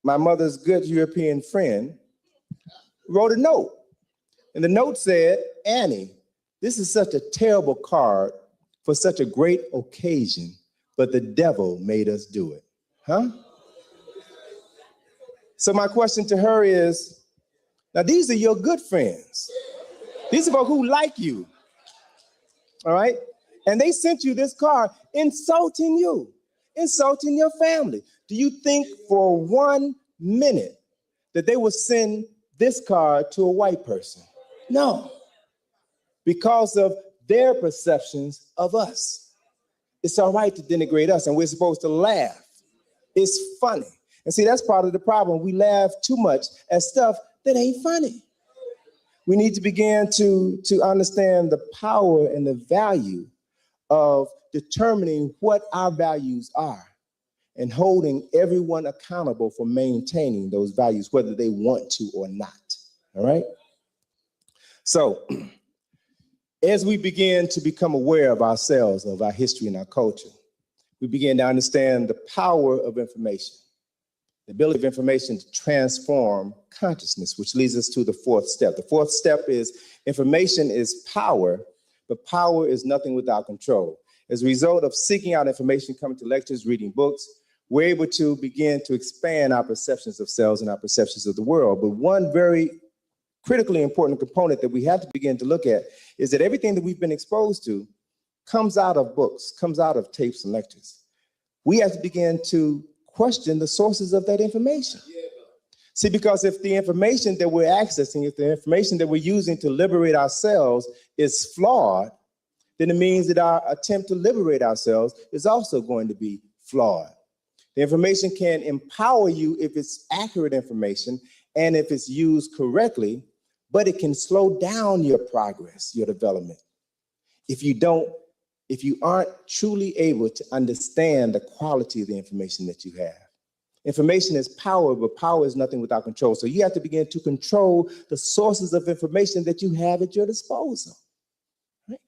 my mother's good European friend wrote a note. And the note said, Annie, this is such a terrible card for such a great occasion, but the devil made us do it. Huh? So my question to her is, now these are your good friends. These are people who like you, all right? And they sent you this card insulting you, insulting your family. Do you think for 1 minute that they would send this card to a white person? No, because of their perceptions of us. It's all right to denigrate us, and we're supposed to laugh. It's funny. And see, that's part of the problem. We laugh too much at stuff that ain't funny. We need to begin to understand the power and the value of determining what our values are and holding everyone accountable for maintaining those values, whether they want to or not, all right? So, as we begin to become aware of ourselves, of our history and our culture, we begin to understand the power of information. The ability of information to transform consciousness, which leads us to the fourth step. The fourth step is information is power, but power is nothing without control. As a result of seeking out information, coming to lectures, reading books, we're able to begin to expand our perceptions of selves and our perceptions of the world. But one very critically important component that we have to begin to look at is that everything that we've been exposed to comes out of books, comes out of tapes and lectures. We have to begin to question the sources of that information. See, because if the information that we're accessing, if the information that we're using to liberate ourselves is flawed, then it means that our attempt to liberate ourselves is also going to be flawed. The information can empower you if it's accurate information and if it's used correctly, but it can slow down your progress, your development. If you aren't truly able to understand the quality of the information that you have. Information is power, but power is nothing without control. So you have to begin to control the sources of information that you have at your disposal. Right?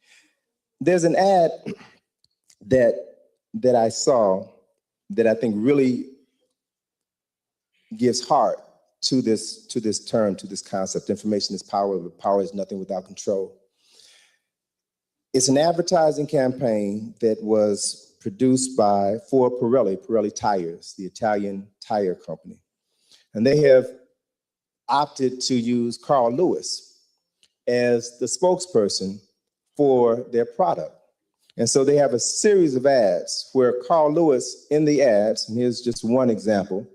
There's an ad that I saw that I think really gives heart to this term, to this concept. Information is power, but power is nothing without control. It's an advertising campaign that was produced for Pirelli Tires, the Italian tire company. And they have opted to use Carl Lewis as the spokesperson for their product. And so they have a series of ads where Carl Lewis in the ads, and here's just one example.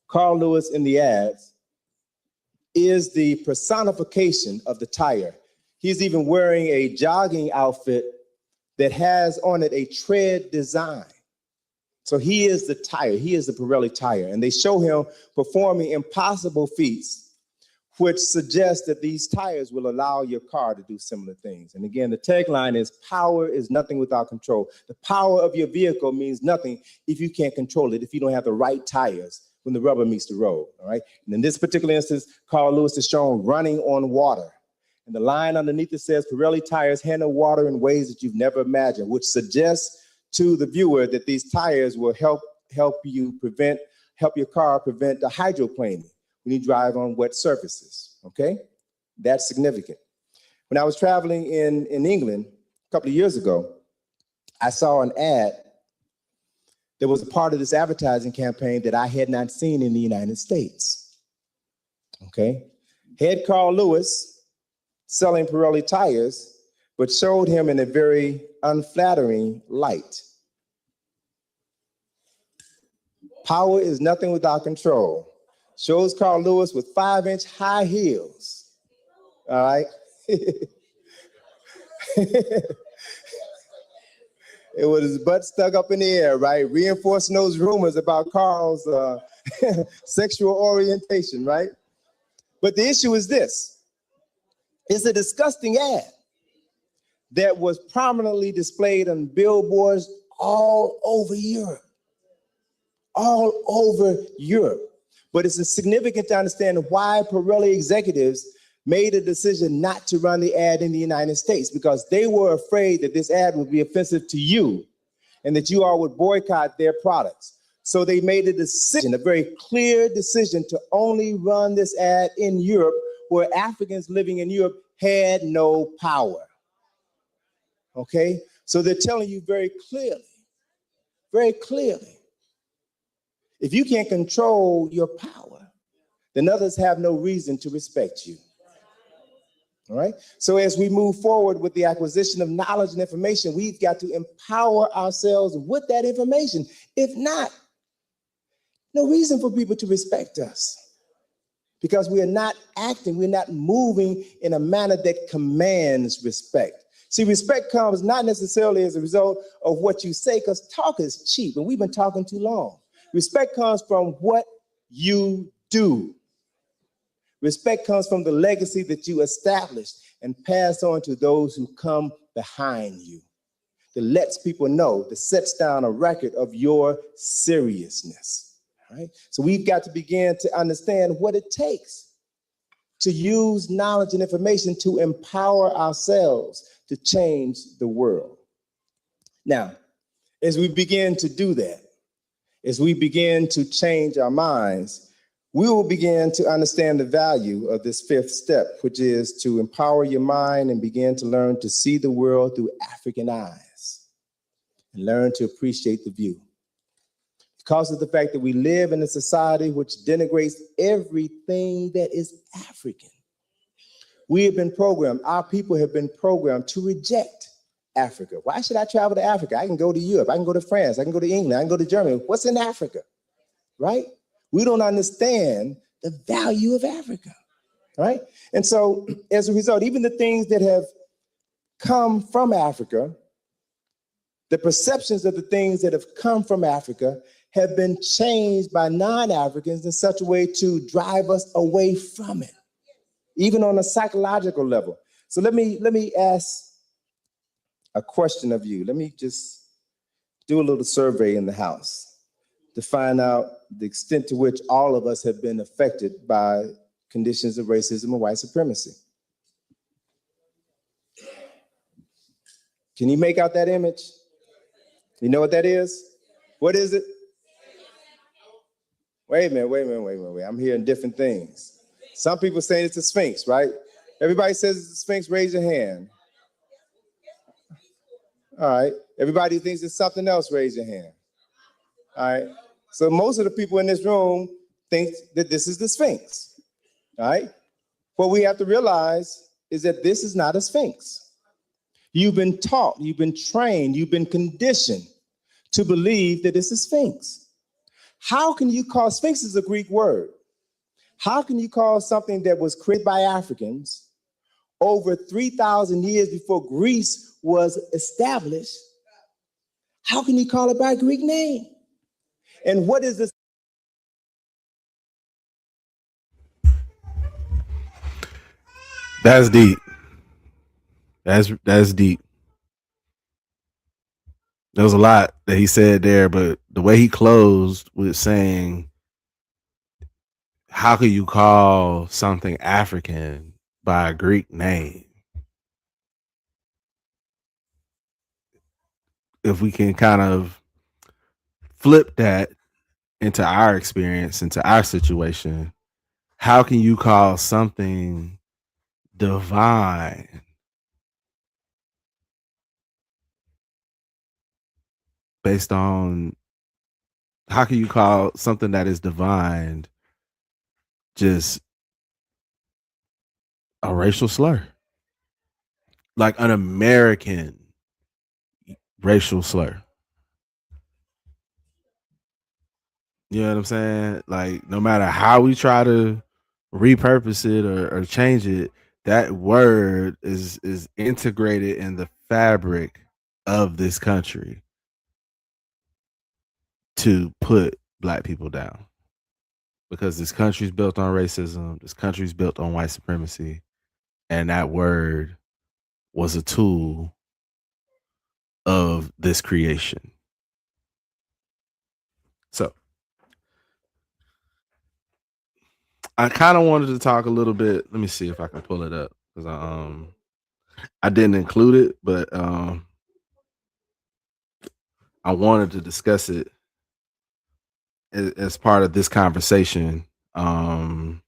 Carl Lewis in the ads is the personification of the tire. He's even wearing a jogging outfit that has on it a tread design. So he is the tire, he is the Pirelli tire. And they show him performing impossible feats, which suggests that these tires will allow your car to do similar things. And again, the tagline is power is nothing without control. The power of your vehicle means nothing if you can't control it, if you don't have the right tires when the rubber meets the road, all right? And in this particular instance, Carl Lewis is shown running on water. And the line underneath it says, Pirelli tires handle water in ways that you've never imagined, which suggests to the viewer that these tires will help your car prevent the hydroplaning when you drive on wet surfaces, okay? That's significant. When I was traveling in England a couple of years ago, I saw an ad that was a part of this advertising campaign that I had not seen in the United States, okay? Had Carl Lewis selling Pirelli tires, but showed him in a very unflattering light. Power is nothing without control. Shows Carl Lewis with 5-inch high heels, all right? It was his butt stuck up in the air, right? Reinforcing those rumors about Carl's sexual orientation, right? But the issue is this. It's a disgusting ad that was prominently displayed on billboards all over Europe. All over Europe. But it's significant to understand why Pirelli executives made a decision not to run the ad in the United States, because they were afraid that this ad would be offensive to you and that you all would boycott their products. So they made a decision, a very clear decision, to only run this ad in Europe, where Africans living in Europe had no power. Okay? So they're telling you very clearly, if you can't control your power, then others have no reason to respect you. All right? So as we move forward with the acquisition of knowledge and information, we've got to empower ourselves with that information. If not, no reason for people to respect us, because we are not acting, we're not moving in a manner that commands respect. See, respect comes not necessarily as a result of what you say, because talk is cheap, and we've been talking too long. Respect comes from what you do. Respect comes from the legacy that you established and pass on to those who come behind you. That lets people know, that sets down a record of your seriousness. Right? So we've got to begin to understand what it takes to use knowledge and information to empower ourselves to change the world. Now, as we begin to do that, As we begin to change our minds, we will begin to understand the value of this fifth step, which is to empower your mind and begin to learn to see the world through African eyes and learn to appreciate the view. Because of the fact that we live in a society which denigrates everything that is African. We have been programmed, our people have been programmed to reject Africa. Why should I travel to Africa? I can go to Europe, I can go to France, I can go to England, I can go to Germany. What's in Africa, right? We don't understand the value of Africa, right? And so as a result, even the things that have come from Africa, the perceptions of the things that have come from Africa have been changed by non-Africans in such a way to drive us away from it, even on a psychological level. So let me ask a question of you. Let me just do a little survey in the house to find out the extent to which all of us have been affected by conditions of racism and white supremacy. Can you make out that image? You know what that is? What is it? Wait a minute. I'm hearing different things. Some people say it's a Sphinx, right? Everybody says it's a Sphinx, raise your hand. All right. Everybody who thinks it's something else, raise your hand. All right. So most of the people in this room think that this is the Sphinx. All right. What we have to realize is that this is not a Sphinx. You've been taught, you've been trained, you've been conditioned to believe that it's a Sphinx. How can you call, Sphinx is a Greek word. How can you call something that was created by Africans over 3,000 years before Greece was established? How can you call it by a Greek name? And what is this? That's deep. That's deep. There was a lot that he said there, but the way he closed with saying, how could you call something African by a Greek name? If we can kind of flip that into our experience, into our situation, how can you call something divine based on, how can you call something that is divine just a racial slur? Like an American racial slur. You know what I'm saying? Like, no matter how we try to repurpose it or change it, that word is integrated in the fabric of this country to put Black people down. Because this country's built on racism, this country's built on white supremacy, and that word was a tool of this creation. So I kind of wanted to talk a little bit. Let me see if I can pull it up, because I didn't include it, but I wanted to discuss it as part of this conversation. Because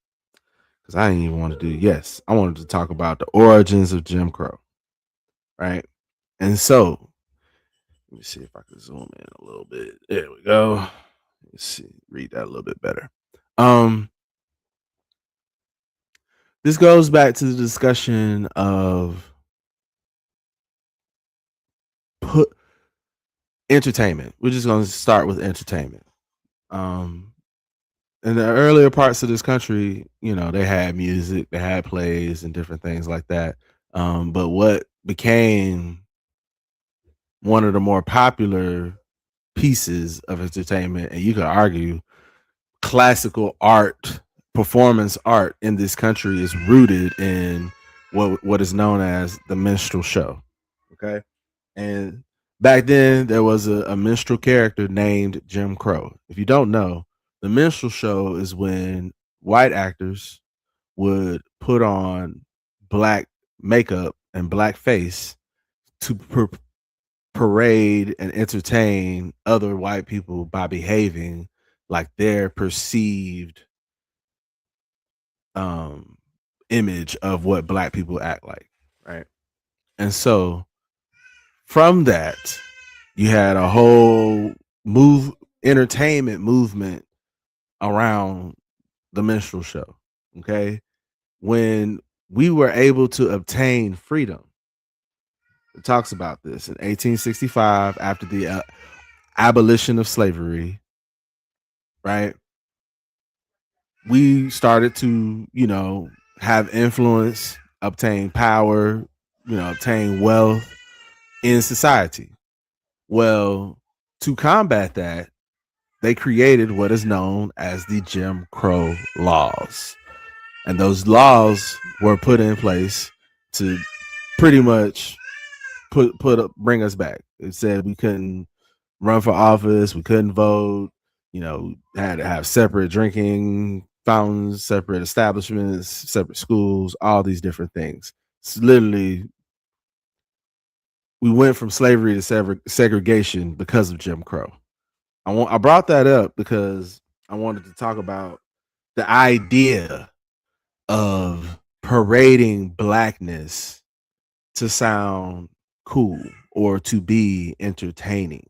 I didn't even want to do. Yes, I wanted to talk about the origins of Jim Crow, right? And so, let me see if I can zoom in a little bit. There we go. Let's see, read that a little bit better. This goes back to the discussion of entertainment. We're just going to start with entertainment. In the earlier parts of this country, you know, they had music, they had plays and different things like that. But what became one of the more popular pieces of entertainment, and you could argue classical art, performance art in this country, is rooted in what is known as the minstrel show. Okay. And back then there was a minstrel character named Jim Crow. If you don't know, the minstrel show is when white actors would put on Black makeup and black face to parade and entertain other white people by behaving like their perceived image of what black people act like, right? And so from that, you had a whole entertainment movement around the minstrel show. Okay. When we were able to obtain freedom, it talks about this in 1865 after the abolition of slavery, right? We started to, have influence, obtain power, obtain wealth in society. Well, to combat that, they created what is known as the Jim Crow laws. And those laws were put in place to pretty much bring us back. It said we couldn't run for office, we couldn't vote, had to have separate drinking fountains, separate establishments, separate schools, all these different things. It's literally, we went from slavery to segregation because of Jim Crow. I brought that up because I wanted to talk about the idea of parading blackness to sound cool or to be entertaining.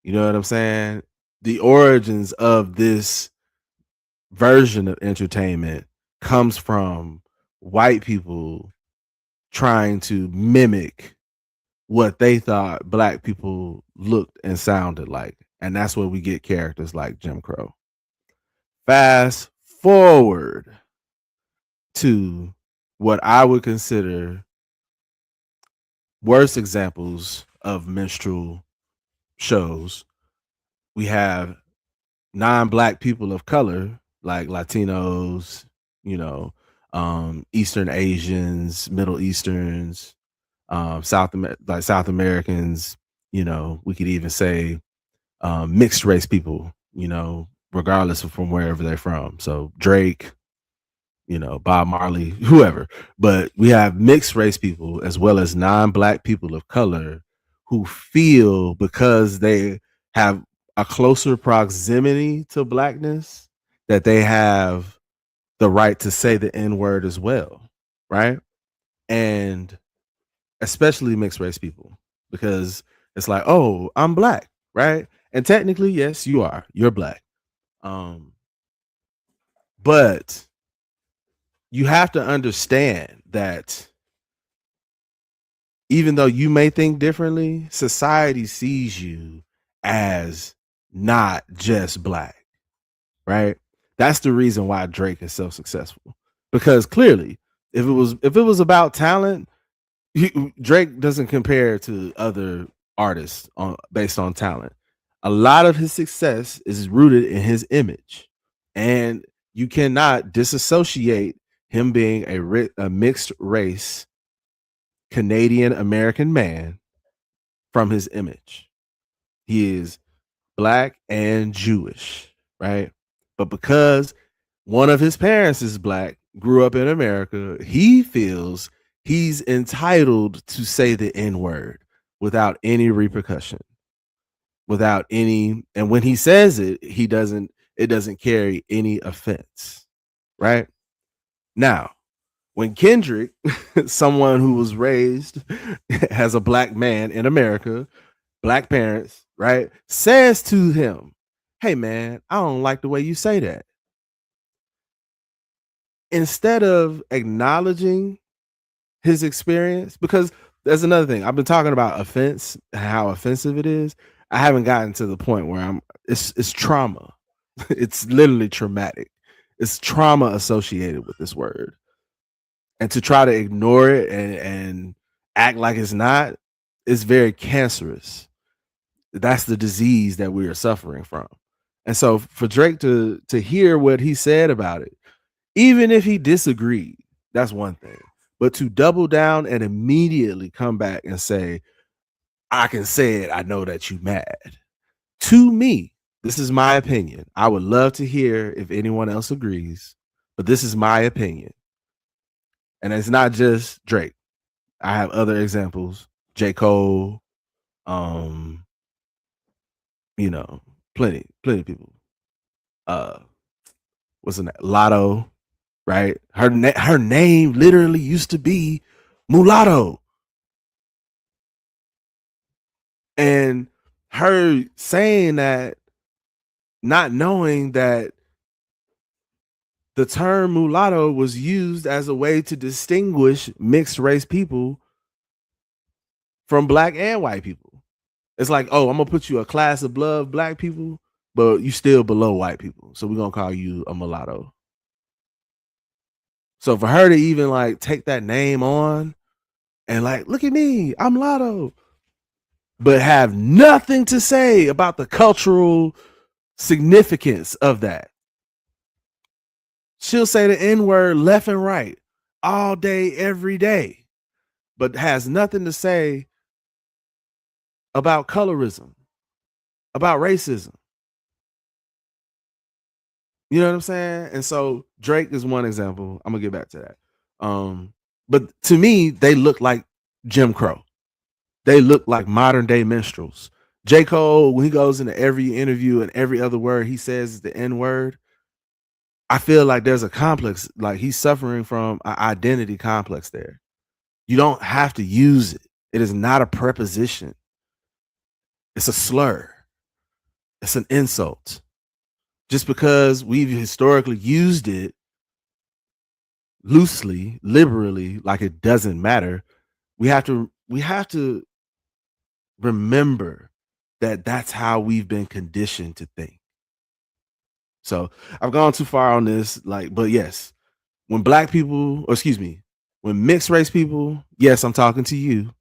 You know what I'm saying? The origins of this version of entertainment comes from white people trying to mimic what they thought black people looked and sounded like. And that's where we get characters like Jim Crow. Fast forward to what I would consider worst examples of minstrel shows. We have non-black people of color, like Latinos, Eastern Asians, Middle Easterns, South Americans, we could even say mixed race people, regardless of from wherever they're from. So Drake, Bob Marley, whoever. But we have mixed race people as well as non-black people of color who feel, because they have a closer proximity to blackness, that they have the right to say the N-word as well, right? And especially mixed race people, because it's like, oh, I'm black, right? And technically, yes, you are. You're black. But you have to understand that even though you may think differently, society sees you as not just black, right? That's the reason why Drake is so successful. Because clearly, if it was about talent, Drake doesn't compare to other artists based on talent. A lot of his success is rooted in his image, and you cannot disassociate him being a mixed race Canadian American man from his image. He is black and Jewish, right? But because one of his parents is black, grew up in America, he feels he's entitled to say the N-word without any repercussion, and when he says it, it doesn't carry any offense, right? Now, when Kendrick, someone who was raised as a black man in America, black parents, right, says to him, hey man, I don't like the way you say that. Instead of acknowledging his experience, because there's another thing. I've been talking about offense, how offensive it is. I haven't gotten to the point where it's trauma. It's literally traumatic. It's trauma associated with this word. And to try to ignore it and act like it's not, is very cancerous. That's the disease that we are suffering from. And so for Drake to hear what he said about it, even if he disagreed, that's one thing. But to double down and immediately come back and say, I can say it, I know that you mad. To me, this is my opinion. I would love to hear if anyone else agrees, but this is my opinion. And it's not just Drake. I have other examples. J. Cole, You know, plenty of people. What's in that? Lotto, right? Her name literally used to be Mulatto. And her saying that, not knowing that the term mulatto was used as a way to distinguish mixed race people from black and white people. It's like, oh, I'm gonna put you a class above black people, but you still below white people. So we're gonna call you a mulatto. So for her to even like take that name on and like, look at me, I'm Lotto, but have nothing to say about the cultural significance of that. She'll say the N-word left and right all day, every day, but has nothing to say about colorism, about racism. You know what I'm saying? And so Drake is one example. I'm gonna get back to that. But to me, they look like Jim Crow. They look like modern day minstrels. J. Cole, when he goes into every interview and every other word he says is the N-word, I feel like there's a complex, like he's suffering from an identity complex there. You don't have to use it. It is not a preposition. It's a slur. It's an insult. Just because we've historically used it loosely, liberally, like it doesn't matter, we have to remember that that's how we've been conditioned to think. So I've gone too far on this, like, but yes, when black people, or excuse me, when mixed race people, yes, I'm talking to you.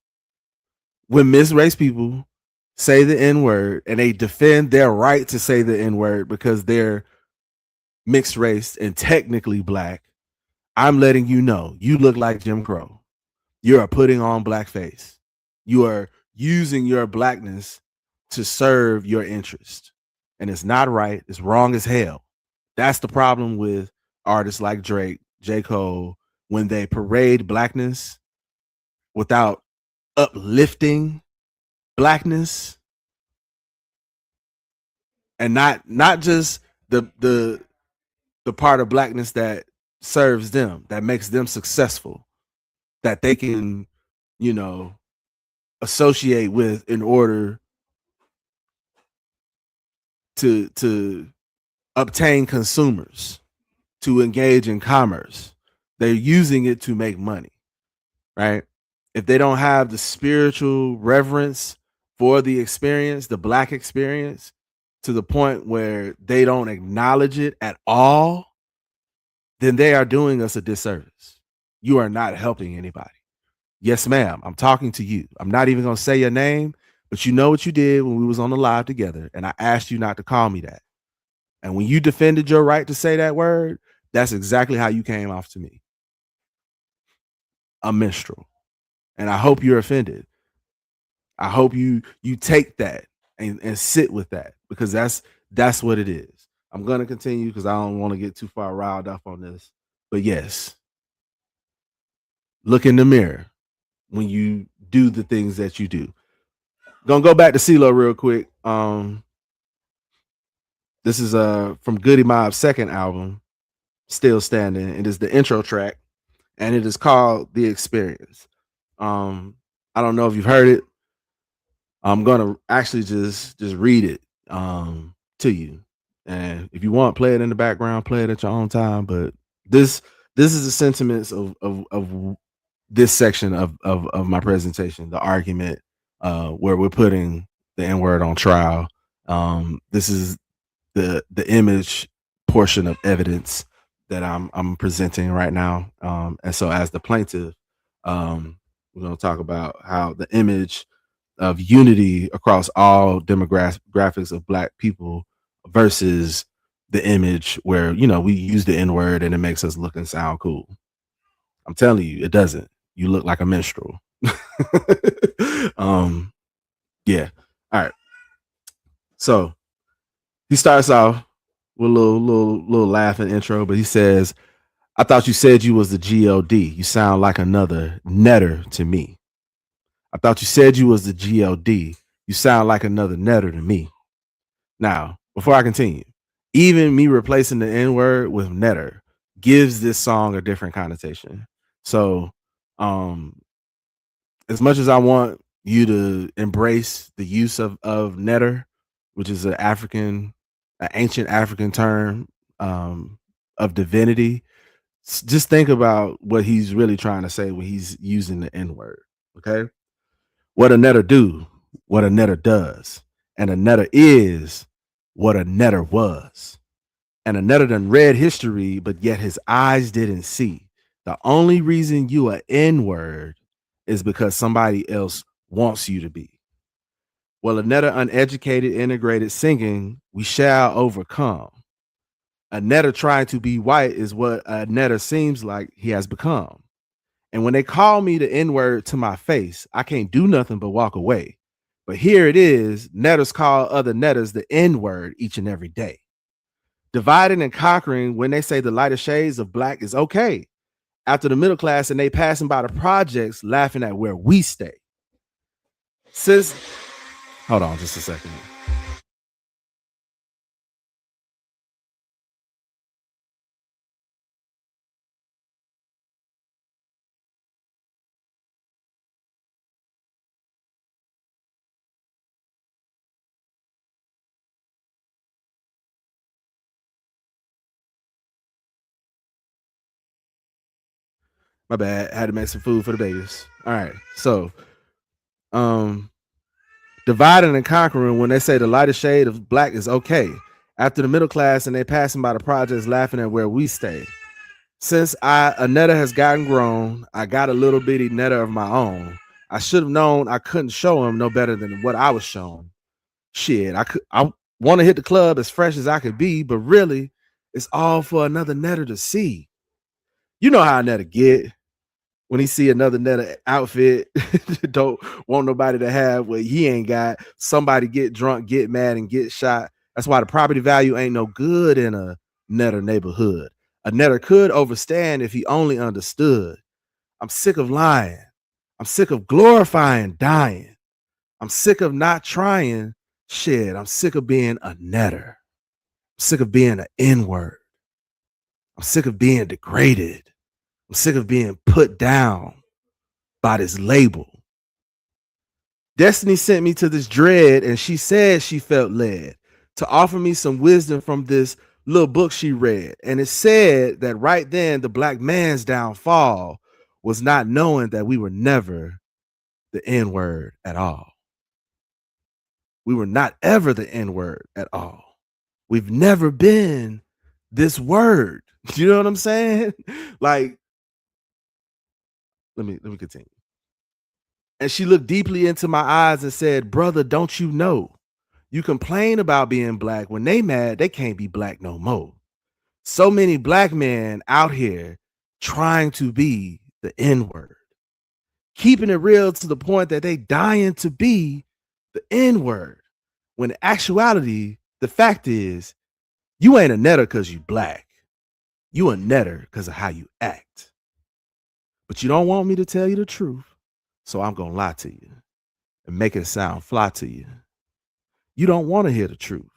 When mixed race people say the N-word and they defend their right to say the N-word because they're mixed race and technically black, I'm letting you know, you look like Jim Crow. You are putting on blackface. You are using your blackness to serve your interest. And it's not right. It's wrong as hell. That's the problem with artists like Drake, J. Cole, when they parade blackness without uplifting blackness, and not just the part of blackness that serves them, that makes them successful, that they can, you know, associate with in order to obtain consumers, to engage in commerce. They're using it to make money, right? If they don't have the spiritual reverence for the experience, the black experience, to the point where they don't acknowledge it at all, then they are doing us a disservice. You are not helping anybody. Yes, ma'am, I'm talking to you. I'm not even going to say your name, but you know what you did when we was on the live together, and I asked you not to call me that. And when you defended your right to say that word, that's exactly how you came off to me. A minstrel. And I hope you're offended. I hope you take that and sit with that, because that's what it is. I'm going to continue because I don't want to get too far riled up on this. But yes, look in the mirror when you do the things that you do. Gonna go back to CeeLo real quick. This is from Goodie Mob's second album, Still Standing. It is the intro track, and it is called The Experience. I don't know if you've heard it. I'm gonna actually just read it to you, and if you want, play it in the background, play it at your own time. But this is the sentiments of this section of my presentation, the argument where we're putting the N-word on trial. This is the image portion of evidence that I'm presenting right now. And so as the plaintiff, we're going to talk about how the image of unity across all demographics of black people versus the image where, you know, we use the N-word and it makes us look and sound cool. I'm telling you, it doesn't. You look like a minstrel. Yeah. All right. So he starts off with a little laughing intro, but he says, "I thought you said you was the GOD. You sound like another netter to me. I thought you said you was the GOD. You sound like another netter to me. Now, before I continue, even me replacing the N-word with netter gives this song a different connotation. So, as much as I want you to embrace the use of netter, which is an ancient African term of divinity, just think about what he's really trying to say when he's using the N-word. Okay, what a netter do, what a netter does, and a netter is what a netter was. And a netter done read history, but yet his eyes didn't see. The only reason you are N-word is because somebody else wants you to be. Well, a netter uneducated, integrated singing, we shall overcome. A netter trying to be white is what a netter seems like he has become. And when they call me the N-word to my face, I can't do nothing but walk away. But here it is, netters call other netters the N-word each and every day. Dividing and conquering when they say the lighter shades of black is okay. After the middle class and they passing by the projects laughing at where we stay. Hold on just a second. My bad. Had to make some food for the babies. All right. So, dividing and conquering when they say the lighter shade of black is okay. After the middle class and they passing by the projects laughing at where we stay. Since a netter has gotten grown, I got a little bitty netter of my own. I should have known I couldn't show him no better than what I was shown. Shit, I want to hit the club as fresh as I could be, but really, it's all for another netter to see. You know how a netter get when he see another netter outfit, don't want nobody to have what he ain't got. Somebody get drunk, get mad, and get shot. That's why the property value ain't no good in a netter neighborhood. A netter could overstand if he only understood. I'm sick of lying. I'm sick of glorifying dying. I'm sick of not trying. Shit, I'm sick of being a netter. I'm sick of being an N-word. I'm sick of being degraded. I'm sick of being put down by this label. Destiny sent me to this dread, and she said she felt led to offer me some wisdom from this little book she read. And it said that right then, the black man's downfall was not knowing that we were never the N-word at all. We were not ever the N-word at all. We've never been this word. You know what I'm saying? Like, let me continue. And she looked deeply into my eyes and said, brother, don't you know? You complain about being black. When they mad, they can't be black no more. So many black men out here trying to be the N-word. Keeping it real to the point that they dying to be the N-word. When in actuality, the fact is, you ain't a netter because you black. You a netter because of how you act. But you don't want me to tell you the truth. So I'm going to lie to you and make it sound fly to you. You don't want to hear the truth.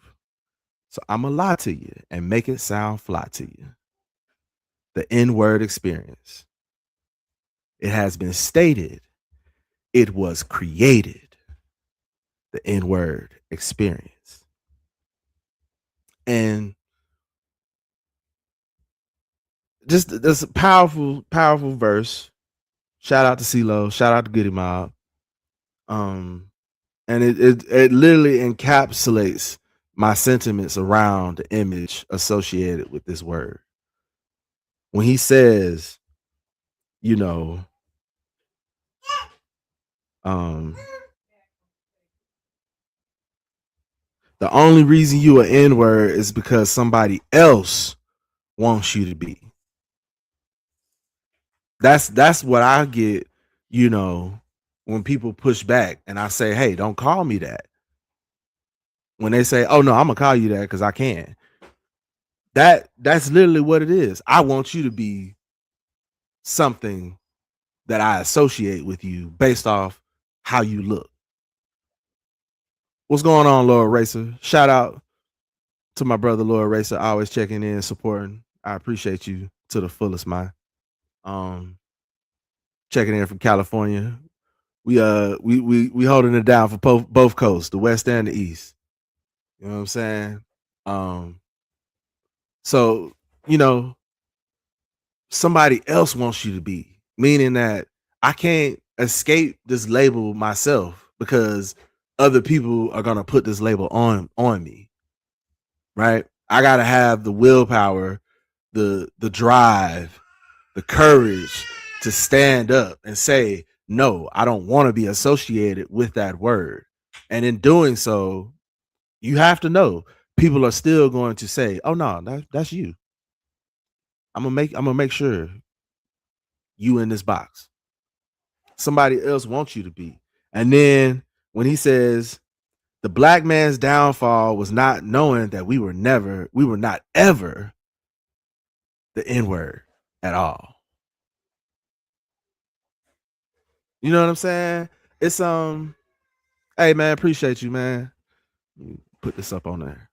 So I'm going to lie to you and make it sound fly to you. The N-word experience. It has been stated. It was created. The N-word experience. And just this powerful, powerful verse. Shout out to CeeLo. Shout out to Goodie Mob. And it literally encapsulates my sentiments around the image associated with this word. When he says, you know, the only reason you are N-word is because somebody else wants you to be. That's what I get, you know, when people push back and I say, hey, don't call me that. When they say, oh no, I'm gonna call you that because I can. That's literally what it is. I want you to be something that I associate with you based off how you look. What's going on, Lord Racer? Shout out to my brother Lord Racer, always checking in, supporting. I appreciate you to the fullest, man. Checking in from California. We holding it down for both coasts, the West and the East. You know what I'm saying? So, you know, somebody else wants you to be, meaning that I can't escape this label myself because other people are gonna put this label on me, right? I gotta have the willpower, the drive, the courage to stand up and say, no, I don't want to be associated with that word. And in doing so, you have to know people are still going to say, oh no, that's you. I'm gonna make sure you in this box. Somebody else wants you to be. And then when he says the black man's downfall was not knowing that we were not ever the N-word at all. You know what I'm saying? It's hey man, appreciate you, man. Put this up on there.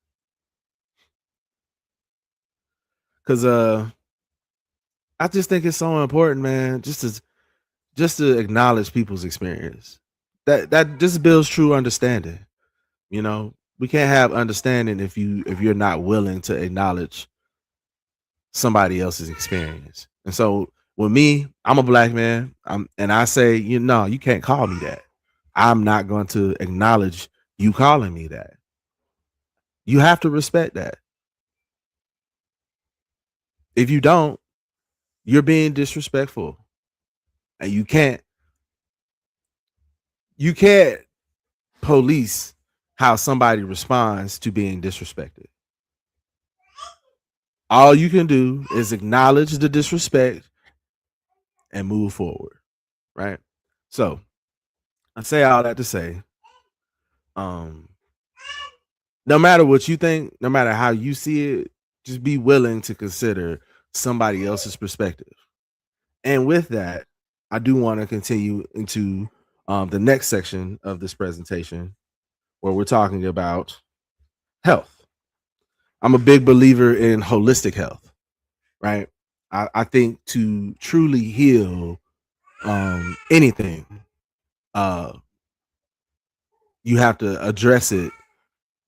Cause I just think it's so important, man, just to acknowledge people's experience. That just builds true understanding. You know, we can't have understanding if you're not willing to acknowledge somebody else's experience. And so with me, I'm a black man. And I say, you know, you can't call me that. I'm not going to acknowledge you calling me that. You have to respect that. If you don't, you're being disrespectful. And you can't police how somebody responds to being disrespected. All you can do is acknowledge the disrespect and move forward, right? So I say all that to say, no matter what you think, no matter how you see it, just be willing to consider somebody else's perspective. And with that, I do want to continue into the next section of this presentation where we're talking about health. I'm a big believer in holistic health, right? I think to truly heal anything, you have to address it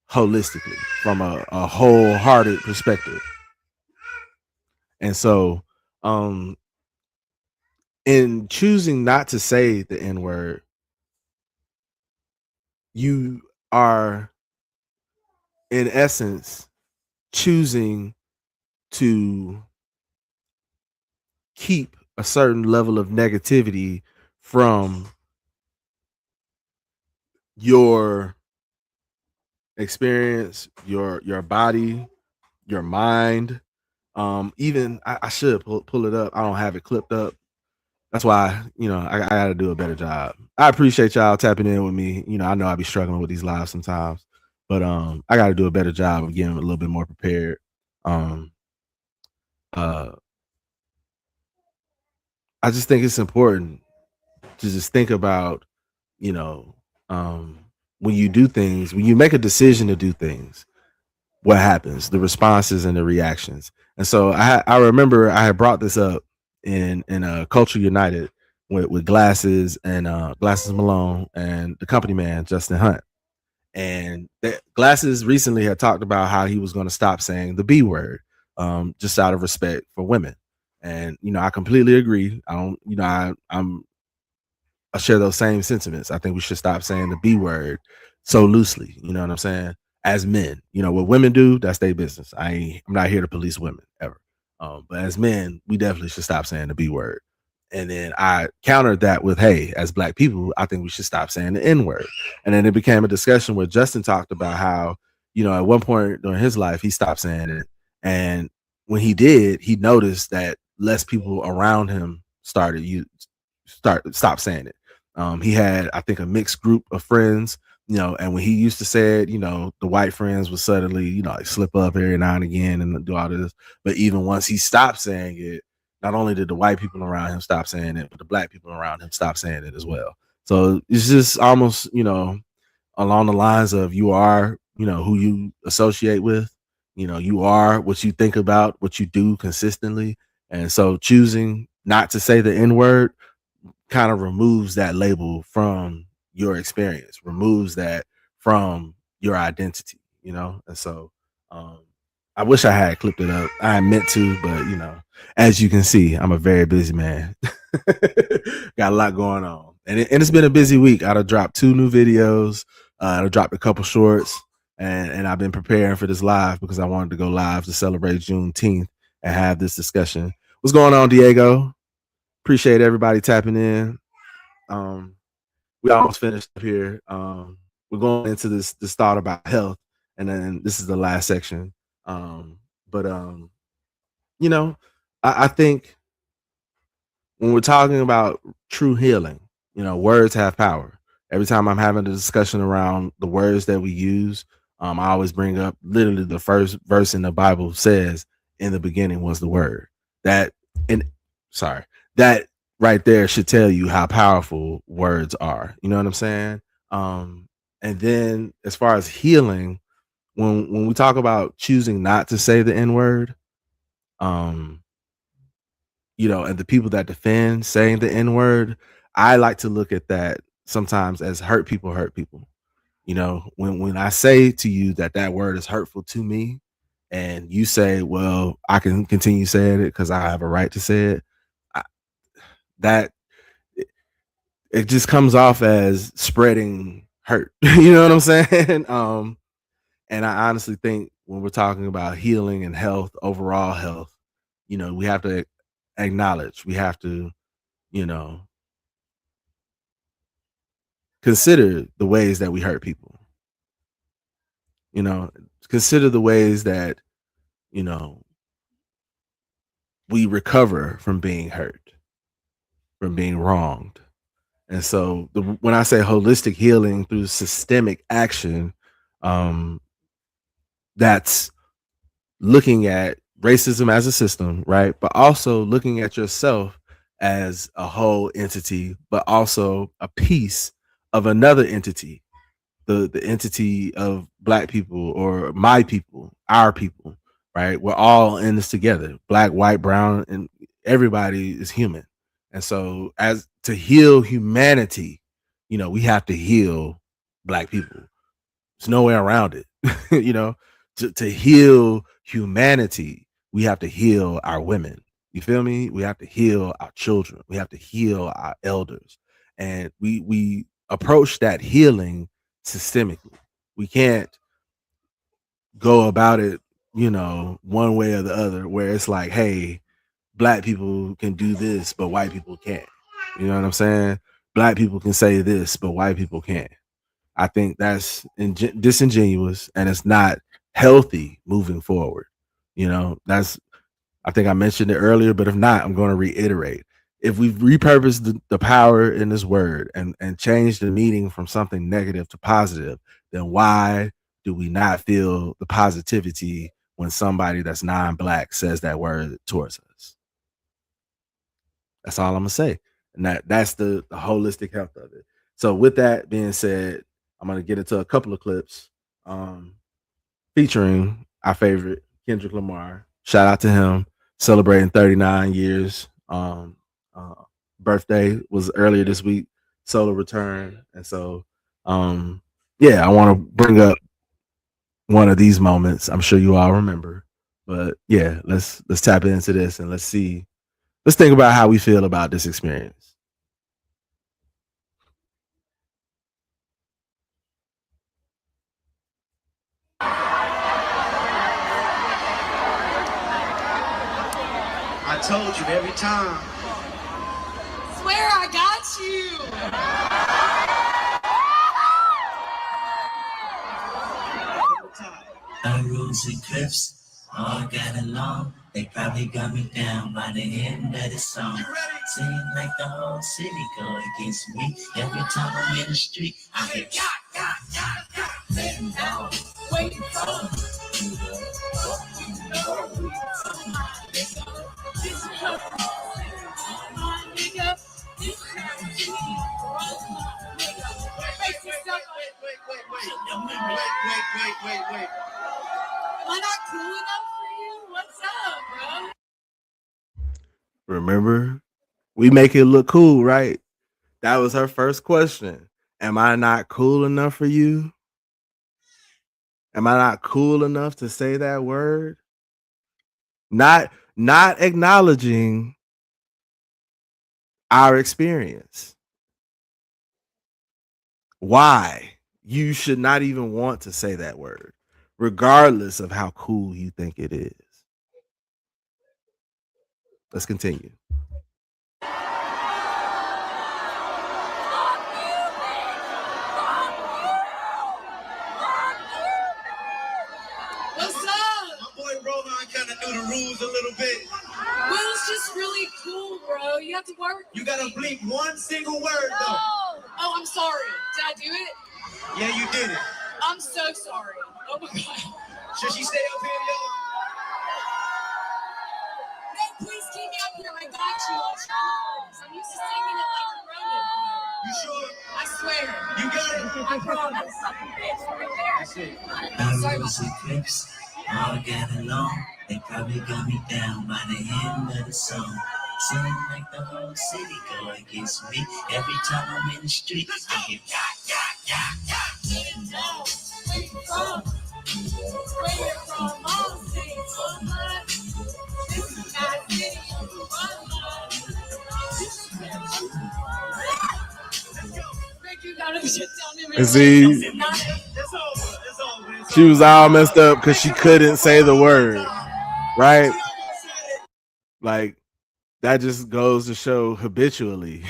holistically from a wholehearted perspective. And so in choosing not to say the N-word, you are in essence choosing to keep a certain level of negativity from your experience, your body, your mind. Even I should pull it up. I don't have it clipped up. That's why, you know, I got to do a better job. I appreciate y'all tapping in with me. You know, I know I be struggling with these lives sometimes, but I got to do a better job of getting a little bit more prepared. I just think it's important to just think about, you know, when you do things, when you make a decision to do things, what happens, the responses and the reactions. And so I remember I had brought this up in Culture United with Glasses and Glasses Malone and the company man Justin Hunt. And Glasses recently had talked about how he was going to stop saying the B word, just out of respect for women. And you know, I completely agree. I share those same sentiments. I think we should stop saying the B word so loosely. You know what I'm saying? As men, you know what women do, that's their business. I'm not here to police women ever. But as men, we definitely should stop saying the B word. And then I countered that with, hey, as black people, I think we should stop saying the N word. And then it became a discussion where Justin talked about how, you know, at one point during his life, he stopped saying it. And when he did, he noticed that less people around him stop saying it. He had, I think, a mixed group of friends, you know, and when he used to say it, you know, the white friends would suddenly, you know, like slip up every now and again and do all this. But even once he stopped saying it, not only did the white people around him stop saying it, but the black people around him stopped saying it as well. So it's just almost, you know, along the lines of you are, who you associate with, you are what you think about, what you do consistently. And so choosing not to say the N-word kind of removes that label from your experience, removes that from your identity, And so I wish I had clipped it up. I meant to, but as you can see, I'm a very busy man. Got a lot going on. And it's been a busy week. I've dropped 2 new videos. I've dropped a couple shorts, and I've been preparing for this live because I wanted to go live to celebrate Juneteenth and have this discussion. What's going on, Diego? Appreciate everybody tapping in. We almost finished up here. We're going into this thought about health, and then this is the last section. I think when we're talking about true healing, words have power. Every time I'm having a discussion around the words that we use, I always bring up literally the first verse in the Bible says, "In the beginning was the word." That right there should tell you how powerful words are. You know what I'm saying? And then as far as healing, when we talk about choosing not to say the N-word, and the people that defend saying the N-word, I like to look at that sometimes as hurt people hurt people. When I say to you that word is hurtful to me, and you say, well, I can continue saying it because I have a right to say it, that it just comes off as spreading hurt. You know what I'm saying? And I honestly think when we're talking about healing and health, overall health, we have to acknowledge, we have to, consider the ways that we hurt people. Consider the ways that, we recover from being hurt, from being wronged. And so when I say holistic healing through systemic action, that's looking at racism as a system, right? But also looking at yourself as a whole entity, but also a piece of another entity, the entity of Black people or my people, our people, right? We're all in this together, Black, white, brown, and everybody is human. And so as to heal humanity, we have to heal Black people. There's no way around it. To heal humanity, we have to heal our women. You feel me? We have to heal our children. We have to heal our elders. And we approach that healing systemically. We can't go about it, one way or the other, where it's like, hey, Black people can do this, but white people can't. You know what I'm saying? Black people can say this, but white people can't. I think that's disingenuous, and it's not healthy moving forward. I think I mentioned it earlier, but if not, I'm going to reiterate. If we've repurposed the power in this word and changed the meaning from something negative to positive, then why do we not feel the positivity when somebody that's non-Black says that word towards us? That's all I'm gonna say. And that's the holistic health of it. So with that being said, I'm gonna get into a couple of clips featuring our favorite Kendrick Lamar. Shout out to him celebrating 39 years. Birthday was earlier this week, solo return. And so I want to bring up one of these moments. I'm sure you all remember. But yeah, let's tap into this and let's think about how we feel about this experience. I told you every time. Swear I got you. Rules and cliffs all got along. They probably got me down by the end of the song. Seems like the whole city go against me. Every time I'm in the street, I hear letting down, waiting for Wait. Am I not cool enough for you? What's up, bro? Remember, we make it look cool, right? That was her first question. Am I not cool enough for you? Am I not cool enough to say that word? Not acknowledging our experience. Why you should not even want to say that word, regardless of how cool you think it is. Let's continue. What's up? My boy Roman kind of knew the rules a little bit. Will's just really cool, bro. You have to work. You gotta bleep one single word, though. Oh, I'm sorry. Did I do it? Yeah, you did it. I'm so sorry. Oh my God. Should she stay up here, y'all? No, please keep me up here. I got you. I'm used to singing it like Roman. You sure? I swear. You got it? I promise. That's it. I rose and Cress all got along. They probably got me down by the end of the song. Seem like the whole city go against me. Every time I'm in the street, I hear Getting down. Where you from? Where you from? Onstage. This is my city. And see, she was all messed up because she couldn't say the word, right? Like, that just goes to show habitually,